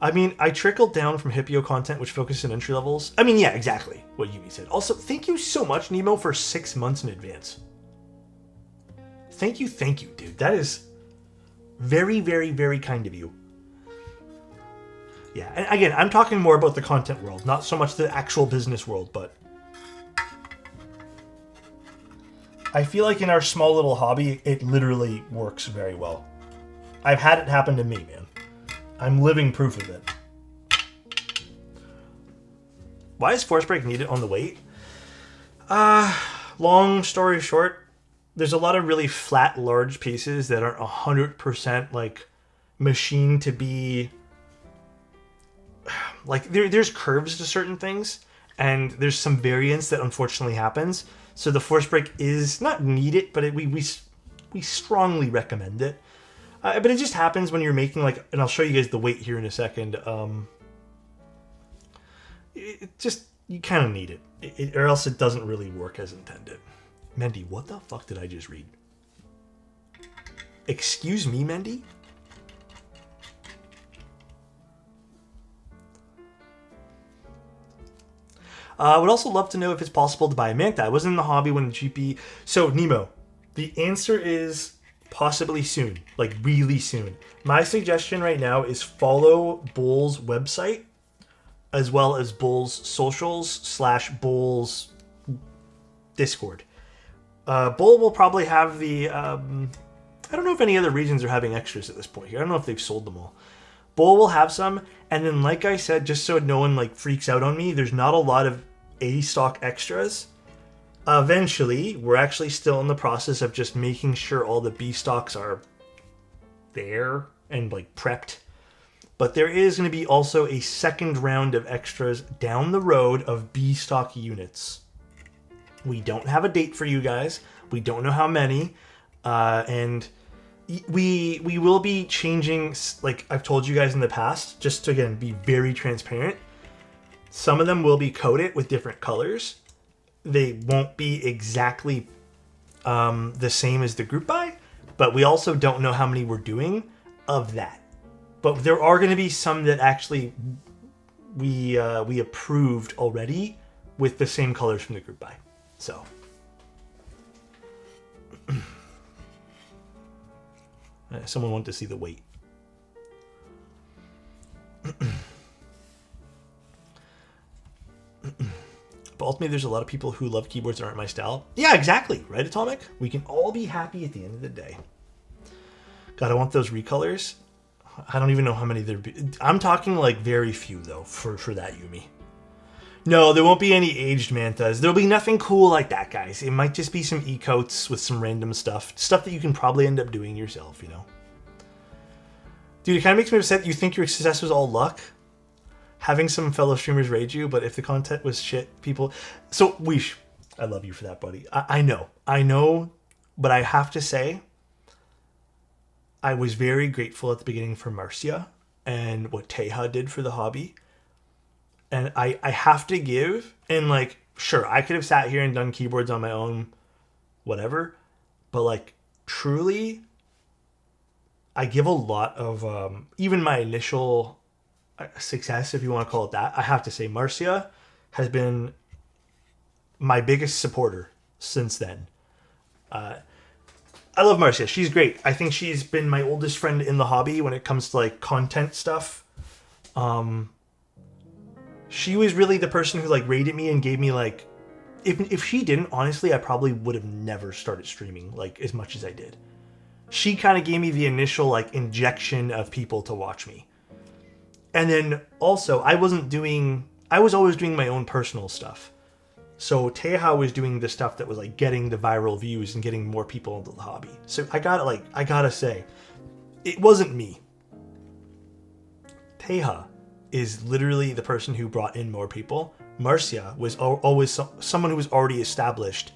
I mean, I trickled down from Hippio content, which focuses on entry levels. I mean, yeah, exactly what Yumi said. Also, thank you so much, Nemo, for 6 months in advance. Thank you, dude. That is very, very, very kind of you. Yeah, and again, I'm talking more about the content world, not so much the actual business world, but I feel like in our small little hobby, it literally works very well. I've had it happen to me, man. I'm living proof of it. Why is force break needed on the weight? Long story short, there's a lot of really flat, large pieces that aren't 100% like machined to be like there's curves to certain things, and there's some variance that unfortunately happens. So the force break is not needed, but we strongly recommend it. But it just happens when you're making like, and I'll show you guys the weight here in a second. It just, you kind of need it, or else it doesn't really work as intended. Mendy, what the fuck did I just read? Excuse me, Mendy? I would also love to know if it's possible to buy a Manta. I was in the hobby when the GP... So, Nemo, the answer is possibly soon. Like, really soon. My suggestion right now is follow Bull's website, as well as Bull's socials / Bull's Discord. Bull will probably have the... I don't know if any other regions are having extras at this point here. I don't know if they've sold them all. Bull will have some, and then like I said, just so no one like freaks out on me, there's not a lot of A stock extras. Eventually, we're actually still in the process of just making sure all the B stocks are there and like prepped. But there is going to be also a second round of extras down the road of B stock units. We don't have a date for you guys. We don't know how many, and we will be changing, like I've told you guys in the past, just to again be very transparent. Some of them will be coated with different colors. They won't be exactly the same as the group buy, but we also don't know how many we're doing of that. But there are going to be some that actually we approved already with the same colors from the group buy. So. Someone wanted to see the weight. But ultimately, there's a lot of people who love keyboards that aren't my style. Yeah, exactly. Right, Atomic? We can all be happy at the end of the day. God, I want those recolors. I don't even know how many there'd be. I'm talking like very few, though, for that Yumi. No, there won't be any aged Mantas. There'll be nothing cool like that, guys. It might just be some E-coats with some random stuff. Stuff that you can probably end up doing yourself, you know? Dude, it kind of makes me upset. You think your success was all luck? Having some fellow streamers raid you, but if the content was shit, people... So, Weesh, I love you for that, buddy. I know, but I have to say, I was very grateful at the beginning for Marcia and what Teja did for the hobby. And I have to give, and like, sure, I could have sat here and done keyboards on my own, whatever, but like, truly, I give a lot of, even my initial success, if you want to call it that, I have to say Marcia has been my biggest supporter since then. I love Marcia. She's great. I think she's been my oldest friend in the hobby when it comes to like content stuff. She was really the person who like rated me and gave me like, if she didn't, honestly, I probably would have never started streaming like as much as I did. She kind of gave me the initial like injection of people to watch me. And then also, I was always doing my own personal stuff. So Teja was doing the stuff that was like getting the viral views and getting more people into the hobby. So I gotta say, it wasn't me. Teja is literally the person who brought in more people. Marcia was always someone who was already established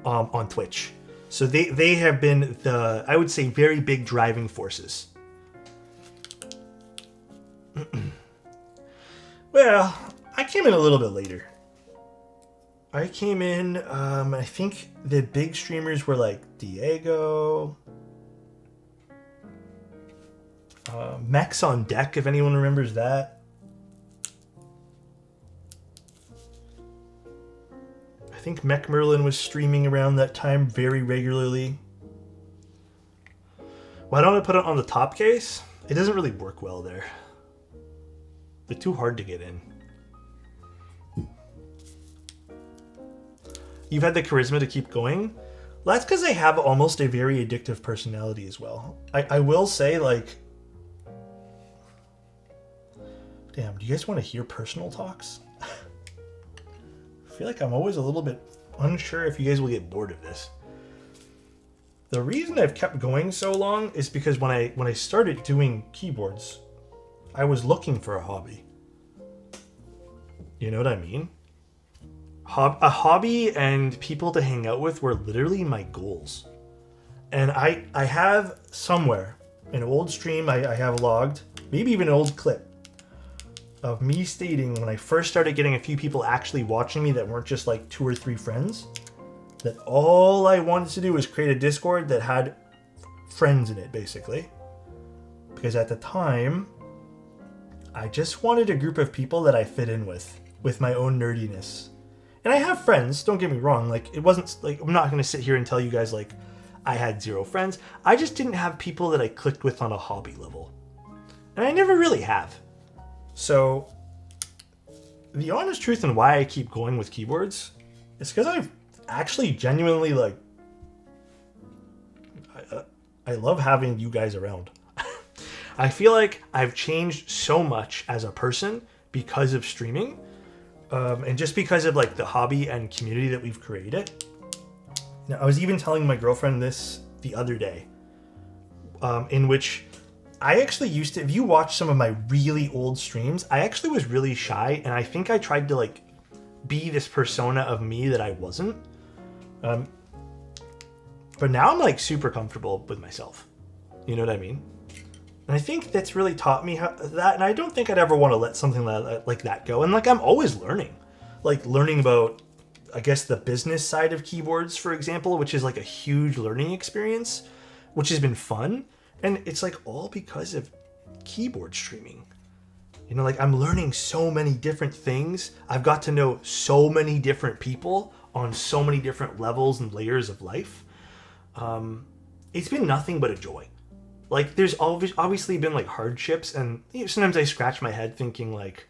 on Twitch. So they have been the, I would say, very big driving forces. Well, I came in a little bit later. I came in, I think the big streamers were like Diego, Mechs on Deck, if anyone remembers that. I think Mech Merlin was streaming around that time very regularly. Why don't I put it on the top case? It doesn't really work well there. They're too hard to get in. You've had the charisma to keep going? Well, that's because I have almost a very addictive personality as well. I will say, like... Damn, do you guys want to hear personal talks? I feel like I'm always a little bit unsure if you guys will get bored of this. The reason I've kept going so long is because when I started doing keyboards, I was looking for a hobby. You know what I mean? A hobby and people to hang out with were literally my goals. And I have somewhere, an old stream I have logged, maybe even an old clip, of me stating when I first started getting a few people actually watching me that weren't just like 2 or 3 friends, that all I wanted to do was create a Discord that had friends in it, basically. Because at the time, I just wanted a group of people that I fit in with. with my own nerdiness. And I have friends, don't get me wrong, like it wasn't like I'm not going to sit here and tell you guys like I had 0 friends. I just didn't have people that I clicked with on a hobby level. And I never really have. So the honest truth and why I keep going with keyboards is because I've actually genuinely like I love having you guys around. I feel like I've changed so much as a person because of streaming, and just because of like the hobby and community that we've created. Now, I was even telling my girlfriend this the other day, in which I actually used to, if you watch some of my really old streams, I actually was really shy, and I think I tried to like be this persona of me that I wasn't. But now I'm like super comfortable with myself. You know what I mean? And I think that's really taught me that, and I don't think I'd ever want to let something like that go. And like I'm always learning. Like learning about, I guess, the business side of keyboards, for example, which is like a huge learning experience, which has been fun. And it's like all because of keyboard streaming. You know, like I'm learning so many different things. I've got to know so many different people on so many different levels and layers of life. It's been nothing but a joy. Like there's obviously been like hardships, and you know, sometimes I scratch my head thinking like,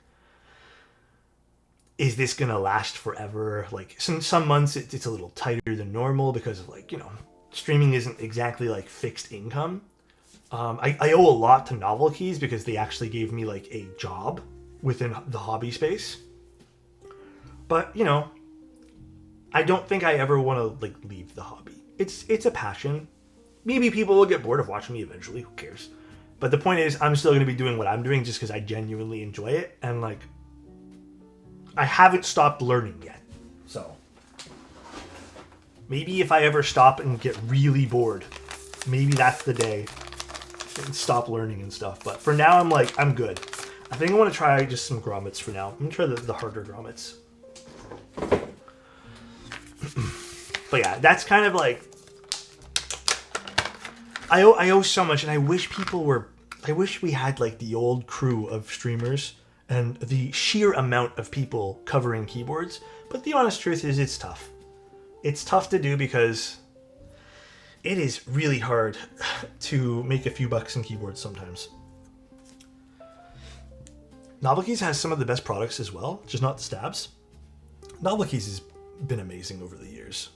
is this gonna last forever? Like some months it's a little tighter than normal because of like, you know, streaming isn't exactly like fixed income. I owe a lot to Novel Keys because they actually gave me like a job within the hobby space. But you know, I don't think I ever want to like leave the hobby. It's a passion. Maybe people will get bored of watching me eventually. Who cares? But the point is, I'm still going to be doing what I'm doing just because I genuinely enjoy it. And like, I haven't stopped learning yet. So maybe if I ever stop and get really bored, maybe that's the day and stop learning and stuff. But for now, I'm like, I'm good. I think I want to try just some grommets for now. I'm going to try the harder grommets. But yeah, that's kind of like, I owe so much, and I wish we had like the old crew of streamers and the sheer amount of people covering keyboards. But the honest truth is it's tough. It's tough to do because it is really hard to make a few bucks in keyboards sometimes. Novel Keys has some of the best products as well, just not the stabs. Novel Keys has been amazing over the years.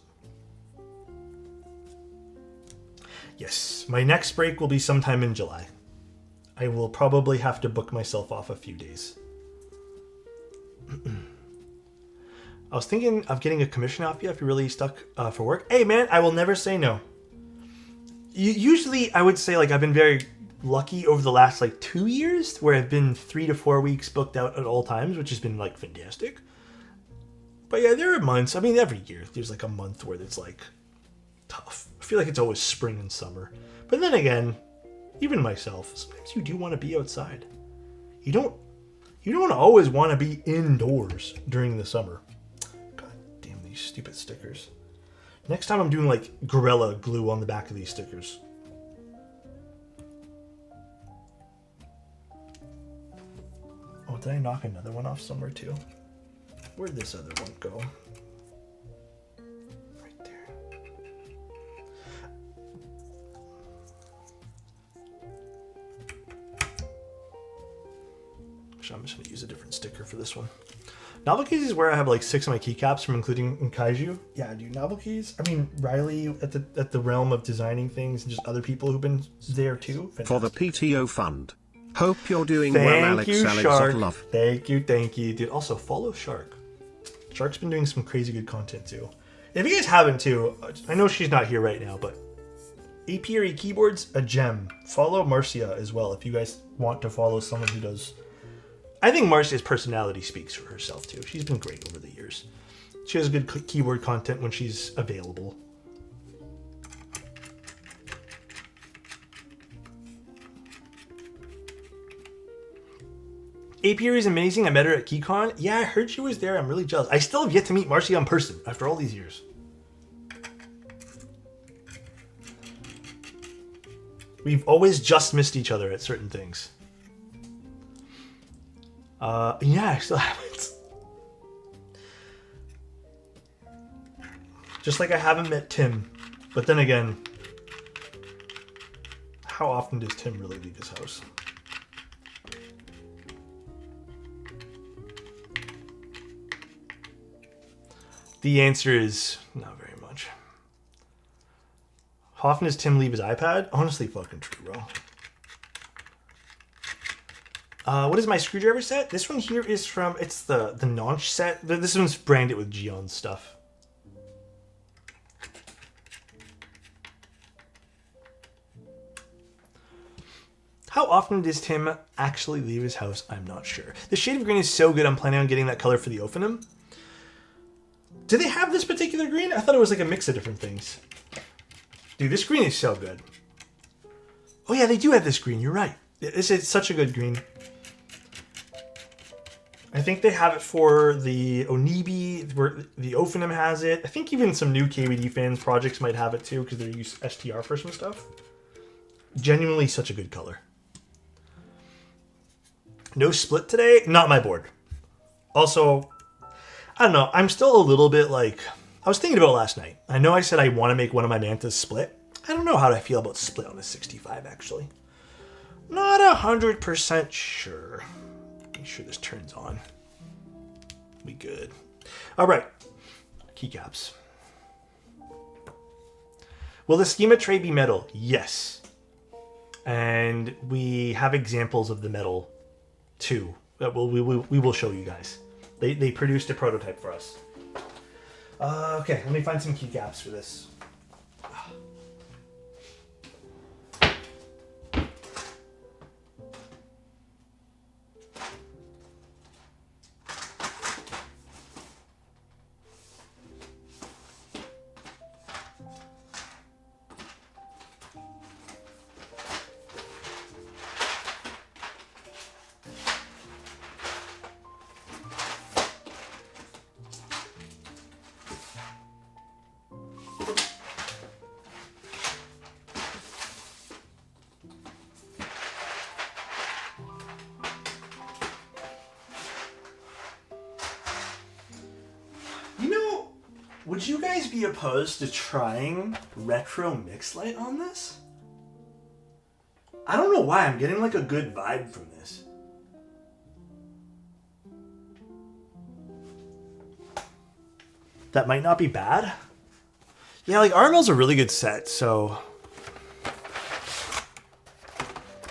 Yes, my next break will be sometime in July. I will probably have to book myself off a few days. I was thinking of getting a commission off you if you're really stuck for work. Hey man, I will never say no. Usually I would say like I've been very lucky over the last like 2 years where I've been 3 to 4 weeks booked out at all times, which has been like fantastic. But yeah, there are months, I mean every year there's like a month where it's like tough. I feel like it's always spring and summer. But then again, even myself, sometimes you do want to be outside. You don't always want to be indoors during the summer. God damn these stupid stickers. Next time I'm doing like Gorilla Glue on the back of these stickers. Oh, did I knock another one off somewhere too? Where'd this other one go? Right there. Actually, I'm just going to use a different sticker for this one. Novel Keys is where I have like 6 of my keycaps from including in Kaiju. Yeah, dude, Novel Keys. I mean, Riley at the realm of designing things and just other people who've been there too. Fantastic. For the PTO fund. Hope you're doing Thank well, Alex. you, Alex Shark. of love. Thank you, dude. Also, follow Shark. Shark's been doing some crazy good content too. If you guys haven't too, I know she's not here right now, but Apiary Keyboards, a gem. Follow Marcia as well if you guys want to follow someone who does. I think Marcia's personality speaks for herself too. She's been great over the years. She has good keyboard content when she's available. Apiary is amazing. I met her at KeyCon. Yeah, I heard she was there. I'm really jealous. I still have yet to meet Marcia in person after all these years. We've always just missed each other at certain things. Yeah, I still haven't. Just like I haven't met Tim. But then again, how often does Tim really leave his house? The answer is not very much. How often does Tim leave his iPad? Honestly, fucking true, bro. What is my screwdriver set? This one here is from, it's the Notch set. This one's branded with Geon stuff. How often does Tim actually leave his house? I'm not sure. The shade of green is so good, I'm planning on getting that color for the Ophinum. Do they have this particular green? I thought it was like a mix of different things. Dude, this green is so good. Oh yeah, they do have this green, you're right. This is such a good green. I think they have it for the Onibi, where the Ophinum has it. I think even some new KBD fans projects might have it too, because they use STR for some stuff. Genuinely such a good color. No split today? Not my board. Also, I don't know, I'm still a little bit like, I was thinking about it last night. I know I said I want to make one of my Mantas split. I don't know how I feel about split on a 65 actually. Not 100% sure. Make sure this turns on. We good. All right, keycaps. Will the schema tray be metal? Yes. And we have examples of the metal too that we will show you guys. They produced a prototype for us. Okay, let me find some keycaps for this. Would you guys be opposed to trying retro mix light on this? I don't know why, I'm getting like a good vibe from this. That might not be bad. Yeah, like RML's a really good set, so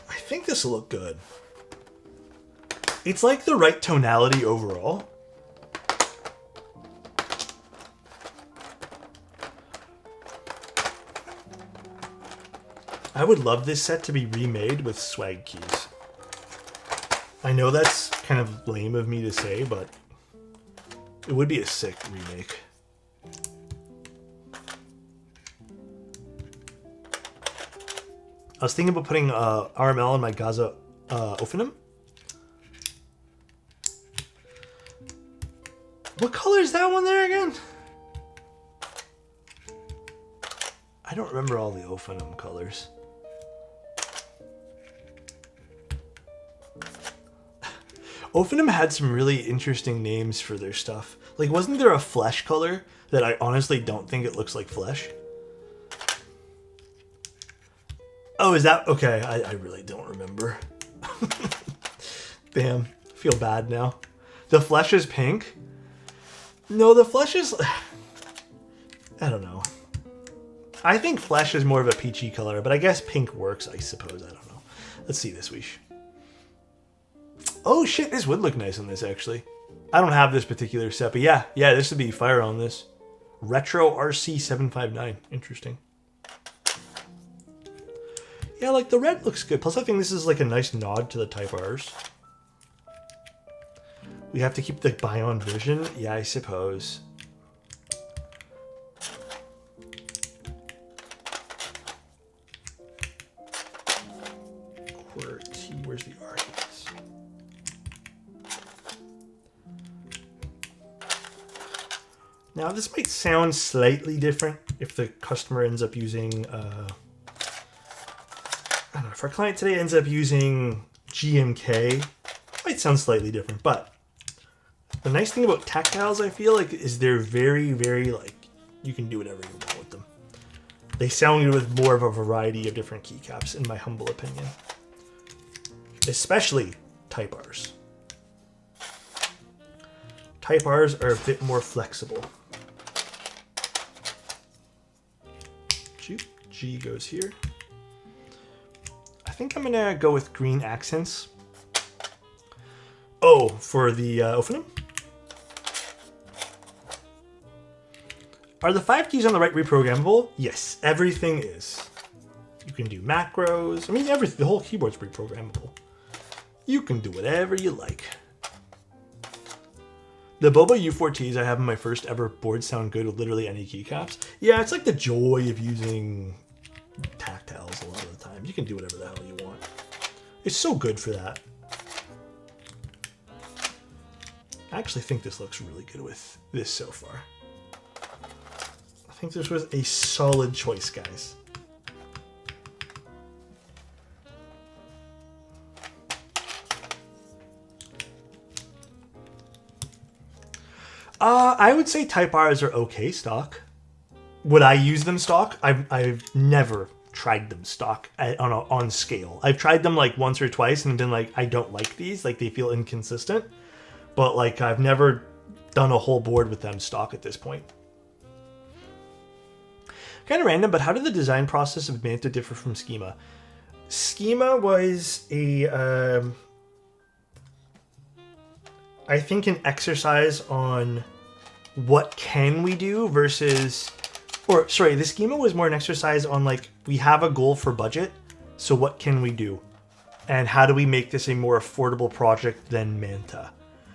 I think this will look good. It's like the right tonality overall. I would love this set to be remade with swag keys. I know that's kind of lame of me to say, but it would be a sick remake. I was thinking about putting RML on my Gaza Ophinum. What color is that one there again? I don't remember all the Ophinum colors. Ophinum had some really interesting names for their stuff. Like, wasn't there a flesh color that I honestly don't think it looks like flesh? Oh, is that? Okay, I really don't remember. Damn, I feel bad now. The flesh is pink? No, the flesh is... I don't know. I think flesh is more of a peachy color, but I guess pink works, I suppose. I don't know. Let's see this wish. Oh shit, this would look nice on this actually. I don't have this particular set, but yeah, this would be fire on this. Retro RC 759. Interesting. Yeah, like the red looks good. Plus I think this is like a nice nod to the Type Rs. We have to keep the Bion version. Yeah, I suppose. Where's the R? Now this might sound slightly different if the customer ends up using, I don't know, if our client today ends up using GMK, it might sound slightly different, but the nice thing about tactiles, I feel like, is they're very, very like You can do whatever you want with them. They sound good with more of a variety of different keycaps, in my humble opinion. Especially Type Rs. Type Rs are a bit more flexible. G goes here. I think I'm gonna go with green accents. Oh, for the Ophanum? Are the 5 keys on the right reprogrammable? Yes, everything is. You can do macros. I mean, the whole keyboard's reprogrammable. You can do whatever you like. The Boba U4Ts I have in my first ever board sound good with literally any keycaps. Yeah, it's like the joy of using tactiles a lot of the time. You can do whatever the hell you want. It's so good for that. I actually think this looks really good with this so far. I think this was a solid choice, guys. I would say Type Rs are okay stock. Would I use them stock? I've never tried them stock on scale. I've tried them like once or twice and been like, I don't like these. Like they feel inconsistent. But like I've never done a whole board with them stock at this point. Kind of random, but how did the design process of Manta differ from Schema? Schema was I think an exercise on what can we do versus, or sorry, the Schema was more an exercise on like, we have a goal for budget, so what can we do? And how do we make this a more affordable project than Manta?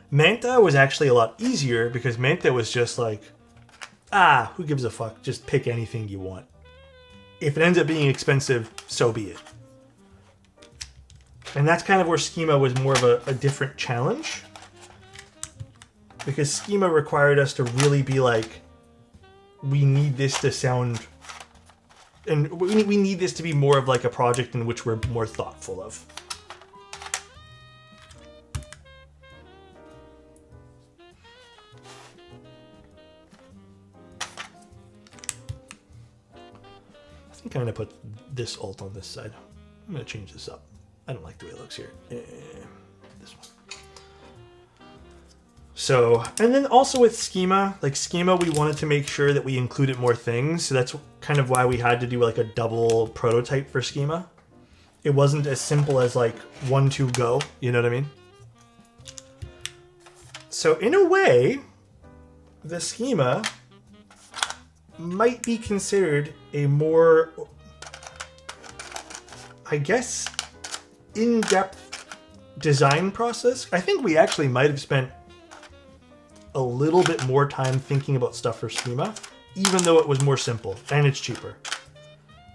Manta was actually a lot easier because Manta was just like, who gives a fuck? Just pick anything you want. If it ends up being expensive, so be it. And that's kind of where Schema was more of a different challenge. Because Schema required us to really be like, we need this to sound, and we need this to be more of like a project in which we're more thoughtful of. I think I'm going to put this alt on this side. I'm going to change this up. I don't like the way it looks here. This one. So, and then also with Schema, like Schema, we wanted to make sure that we included more things. So that's kind of why we had to do like a double prototype for Schema. It wasn't as simple as like 1, 2, go. You know what I mean? So in a way, the Schema might be considered a more, I guess, in-depth design process. I think we actually might have spent a little bit more time thinking about stuff for Schema, even though it was more simple and it's cheaper.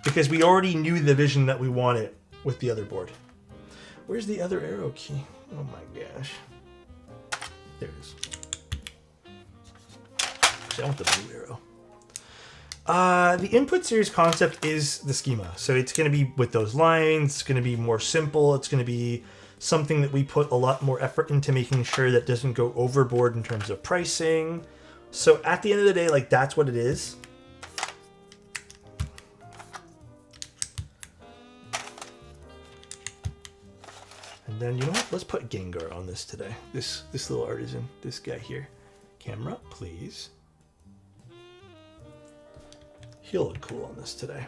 Because we already knew the vision that we wanted with the other board. Where's the other arrow key? Oh my gosh. There it is. Actually, I want the blue arrow. The input series concept is the Schema. So it's going to be with those lines, it's going to be more simple, it's going to be something that we put a lot more effort into making sure that doesn't go overboard in terms of pricing. So at the end of the day, like that's what it is. And then, you know what? Let's put Gengar on this today. This little artisan, this guy here. Camera, please. He'll look cool on this today.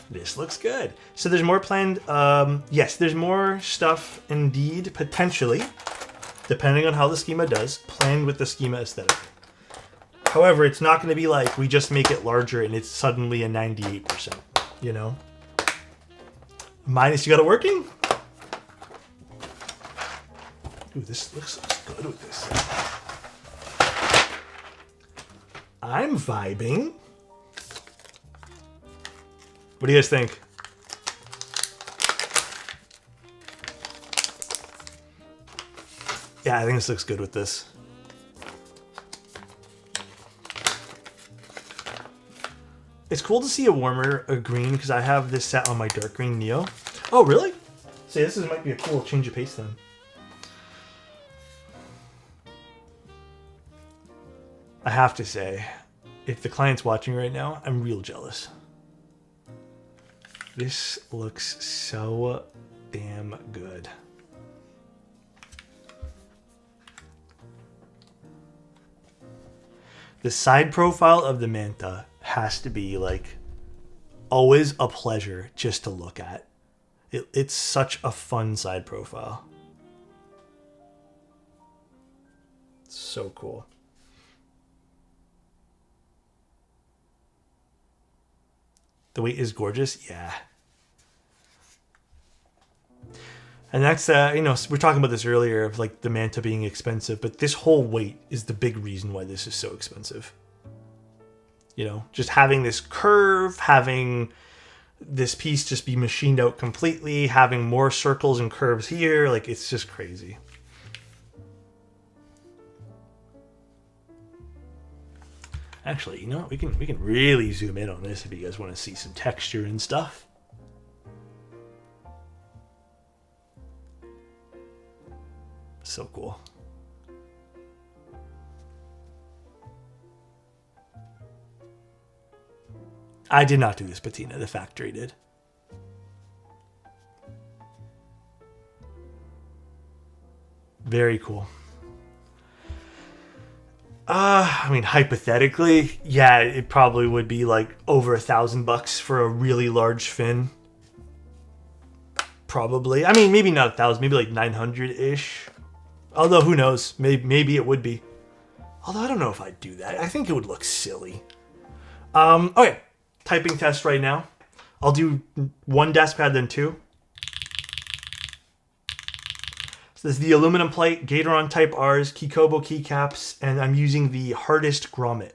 This looks good. So there's more planned. Yes, there's more stuff indeed, potentially, depending on how the Schema does, planned with the Schema aesthetic. However, it's not going to be like we just make it larger and it's suddenly a 98%, you know? Minus, you got it working? Ooh, this looks good with this. I'm vibing. What do you guys think? Yeah, I think this looks good with this. It's cool to see a green because I have this set on my dark green Neo. Oh, really? See, might be a cool change of pace then. I have to say, if the client's watching right now, I'm real jealous. This looks so damn good. The side profile of the Manta has to be like always a pleasure just to look at. It's such a fun side profile. So cool. The weight is gorgeous. Yeah. And that's, you know, we were talking about this earlier of like the Manta being expensive, but this whole weight is the big reason why this is so expensive. You know, just having this curve, having this piece just be machined out completely, having more circles and curves here, like it's just crazy. Actually, you know what? We can really zoom in on this if you guys want to see some texture and stuff. So cool. I did not do this patina, the factory did. Very cool. I mean, hypothetically, yeah, it probably would be like over $1,000 for a really large fin. Probably. I mean, maybe not 1,000, maybe like 900-ish. Although, who knows? Maybe it would be. Although, I don't know if I'd do that. I think it would look silly. Okay. Typing test right now. I'll do one desk pad, then two. So this is the aluminum plate, Gatoron Type R's, Kikobo keycaps, and I'm using the hardest grommet.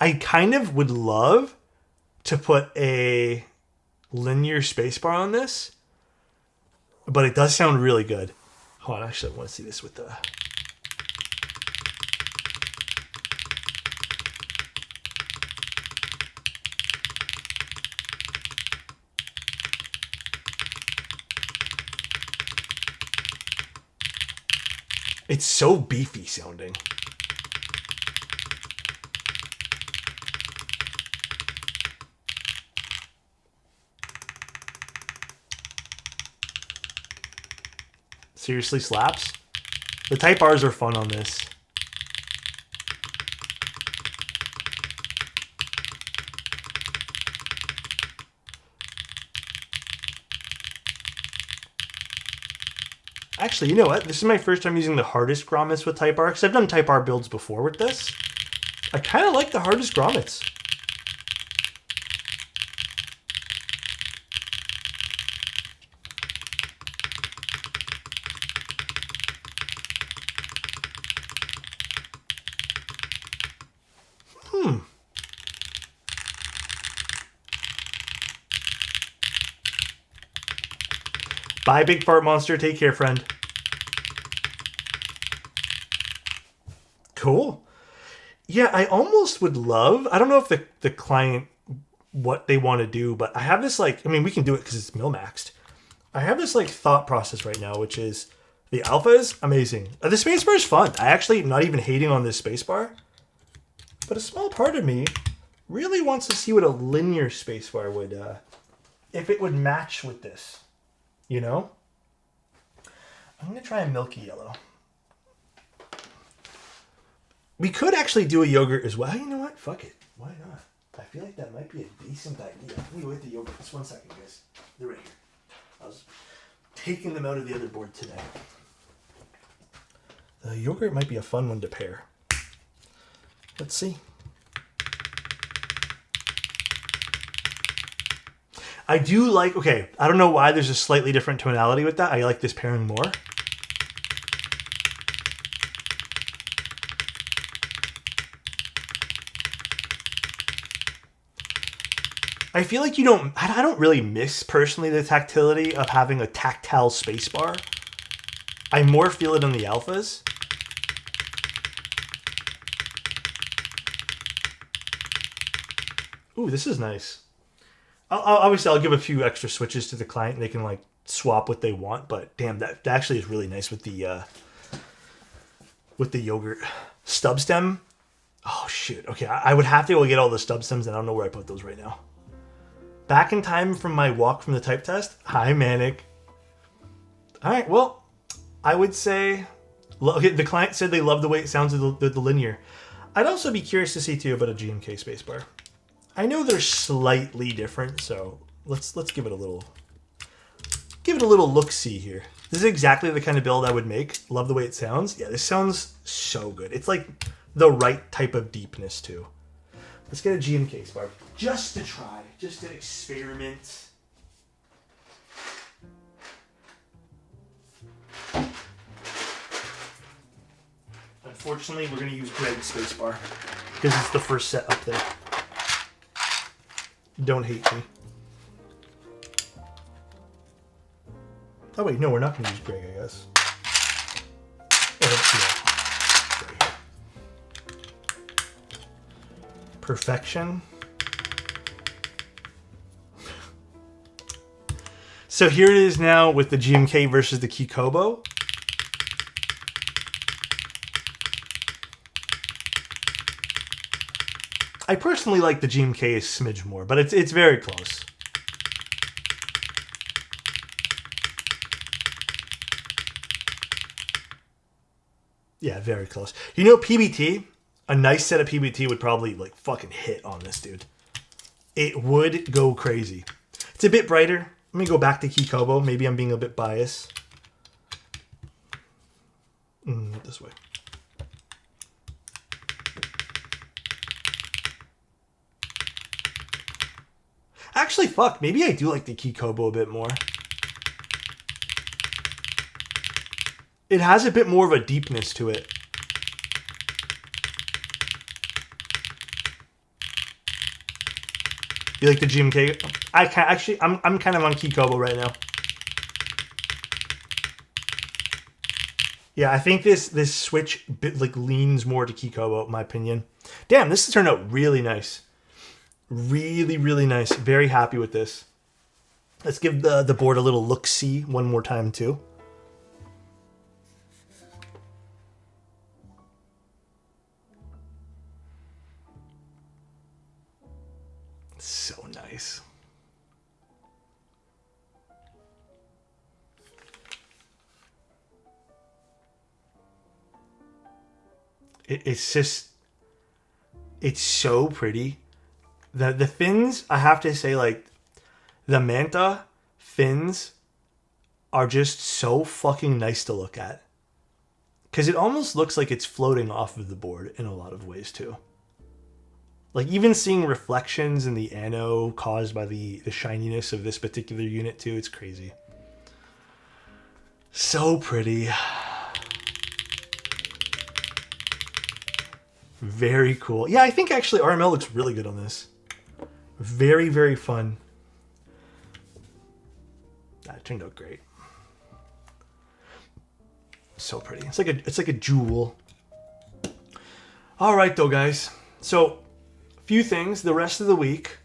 I kind of would love to put a linear spacebar on this, but it does sound really good. Hold on, actually I want to see this with the... It's so beefy sounding. Seriously slaps. The Type R's are fun on this. Actually, you know what? This is my first time using the hardest grommets with Type R, because I've done Type R builds before with this. I kind of like the hardest grommets. Bye, Big Fart Monster. Take care, friend. Cool. Yeah, I almost would love... I don't know if the client, what they want to do, but I have this, like... I mean, we can do it because it's mil-maxed. I have this, like, thought process right now, which is... The alpha is amazing. The spacebar is fun. I actually am not even hating on this spacebar. But a small part of me really wants to see what a linear spacebar would... if it would match with this. You know? I'm going to try a milky yellow. We could actually do a yogurt as well. You know what? Fuck it. Why not? I feel like that might be a decent idea. Let me wait the yogurt. Just 1 second, guys. They're right here. I was taking them out of the other board today. The yogurt might be a fun one to pair. Let's see. I do like, okay, I don't know why there's a slightly different tonality with that. I like this pairing more. I feel like I don't really miss personally the tactility of having a tactile spacebar. I more feel it on the alphas. Ooh, this is nice. Obviously, I'll give a few extra switches to the client, and they can like swap what they want. But damn, that actually is really nice with the yogurt stub stem. Oh shit. Okay, I would have to go get all the stub stems, and I don't know where I put those right now. Back in time from my walk from the type test. Hi, Manic. All right. Well, I would say, okay, the client said they love the way it sounds with the linear. I'd also be curious to see too about a GMK spacebar. I know they're slightly different, so let's give it a little look-see here. This is exactly the kind of build I would make. Love the way it sounds. Yeah, this sounds so good. It's like the right type of deepness too. Let's get a GMK spacebar just to try, just to experiment. Unfortunately, we're going to use Greg's spacebar because it's the first set up there. Don't hate me. Oh wait, no, we're not going to use Greg, I guess. Yeah. Perfection. So here it is now with the GMK versus the Kikobo. I personally like the GMK a smidge more, but it's very close. Yeah, very close. You know, PBT, a nice set of PBT would probably like fucking hit on this dude. It would go crazy. It's a bit brighter. Let me go back to Kikobo. Maybe I'm being a bit biased. This way. Actually, fuck. Maybe I do like the Kikobo a bit more. It has a bit more of a deepness to it. You like the GMK? I can't actually. I'm kind of on Kikobo right now. Yeah, I think this switch bit like leans more to Kikobo, in my opinion. Damn, this has turned out really nice. Really, really nice. Very happy with this. Let's give the board a little look-see one more time too. So nice. It's just, it's so pretty. The fins, I have to say, like, the Manta fins are just so fucking nice to look at. Because it almost looks like it's floating off of the board in a lot of ways, too. Like, even seeing reflections in the anode caused by the shininess of this particular unit, too, it's crazy. So pretty. Very cool. Yeah, I think actually RML looks really good on this. Very, very fun. That turned out great. So pretty. It's like a jewel. All right, though, guys. So, a few things. The rest of the week,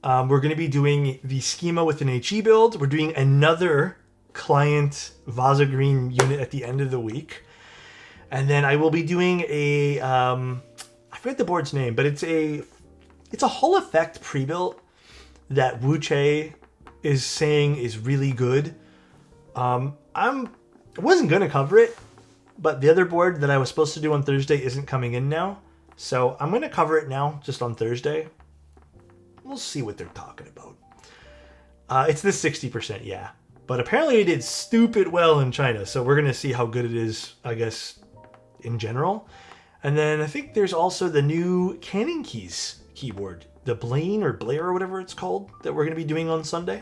we're going to be doing the schema with an HE build. We're doing another client Vaza Green unit at the end of the week. And then I will be doing a, I forget the board's name, but it's a Hull Effect pre-built that Wuche is saying is really good. I wasn't going to cover it, but the other board that I was supposed to do on Thursday isn't coming in now. So I'm going to cover it now, just on Thursday. We'll see what they're talking about. It's the 60%, yeah. But apparently it did stupid well in China, so we're going to see how good it is, I guess, in general. And then I think there's also the new Cannon Keys keyboard, the Blaine or Blair or whatever it's called, that we're going to be doing on Sunday.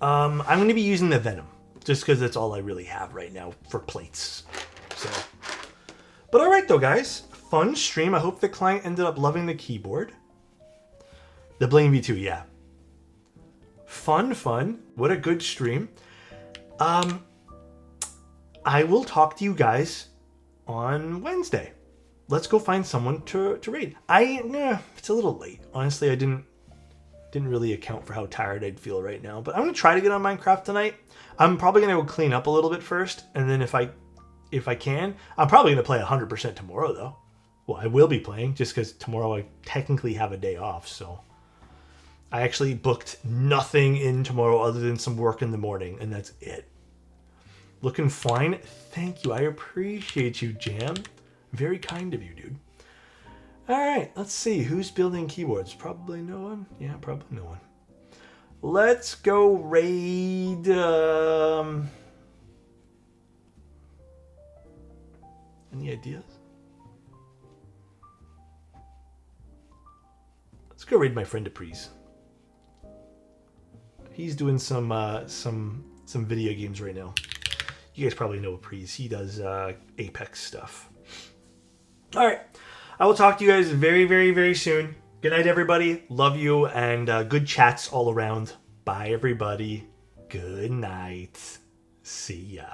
I'm going to be using the Venom, just because that's all I really have right now for plates. So, but all right though, guys, fun stream. I hope the client ended up loving the keyboard. The Blaine V2, yeah. Fun. What a good stream. I will talk to you guys on Wednesday. let's go find someone to raid. It's a little late. Honestly, I didn't really account for how tired I'd feel right now. But I'm gonna try to get on Minecraft tonight. I'm probably gonna go clean up a little bit first, and then if I can, I'm probably gonna play 100% tomorrow though. Well, I will be playing just because tomorrow I technically have a day off. So I actually booked nothing in tomorrow other than some work in the morning, and that's it. Looking fine. Thank you. I appreciate you, Jam. Very kind of you, dude. All right, let's see. Who's building keyboards? Probably no one. Yeah, probably no one. Let's go raid... Any ideas? Let's go raid my friend Apries. He's doing some video games right now. You guys probably know Apries. He does Apex stuff. All right. I will talk to you guys very, very, very soon. Good night, everybody. Love you, and good chats all around. Bye, everybody. Good night. See ya.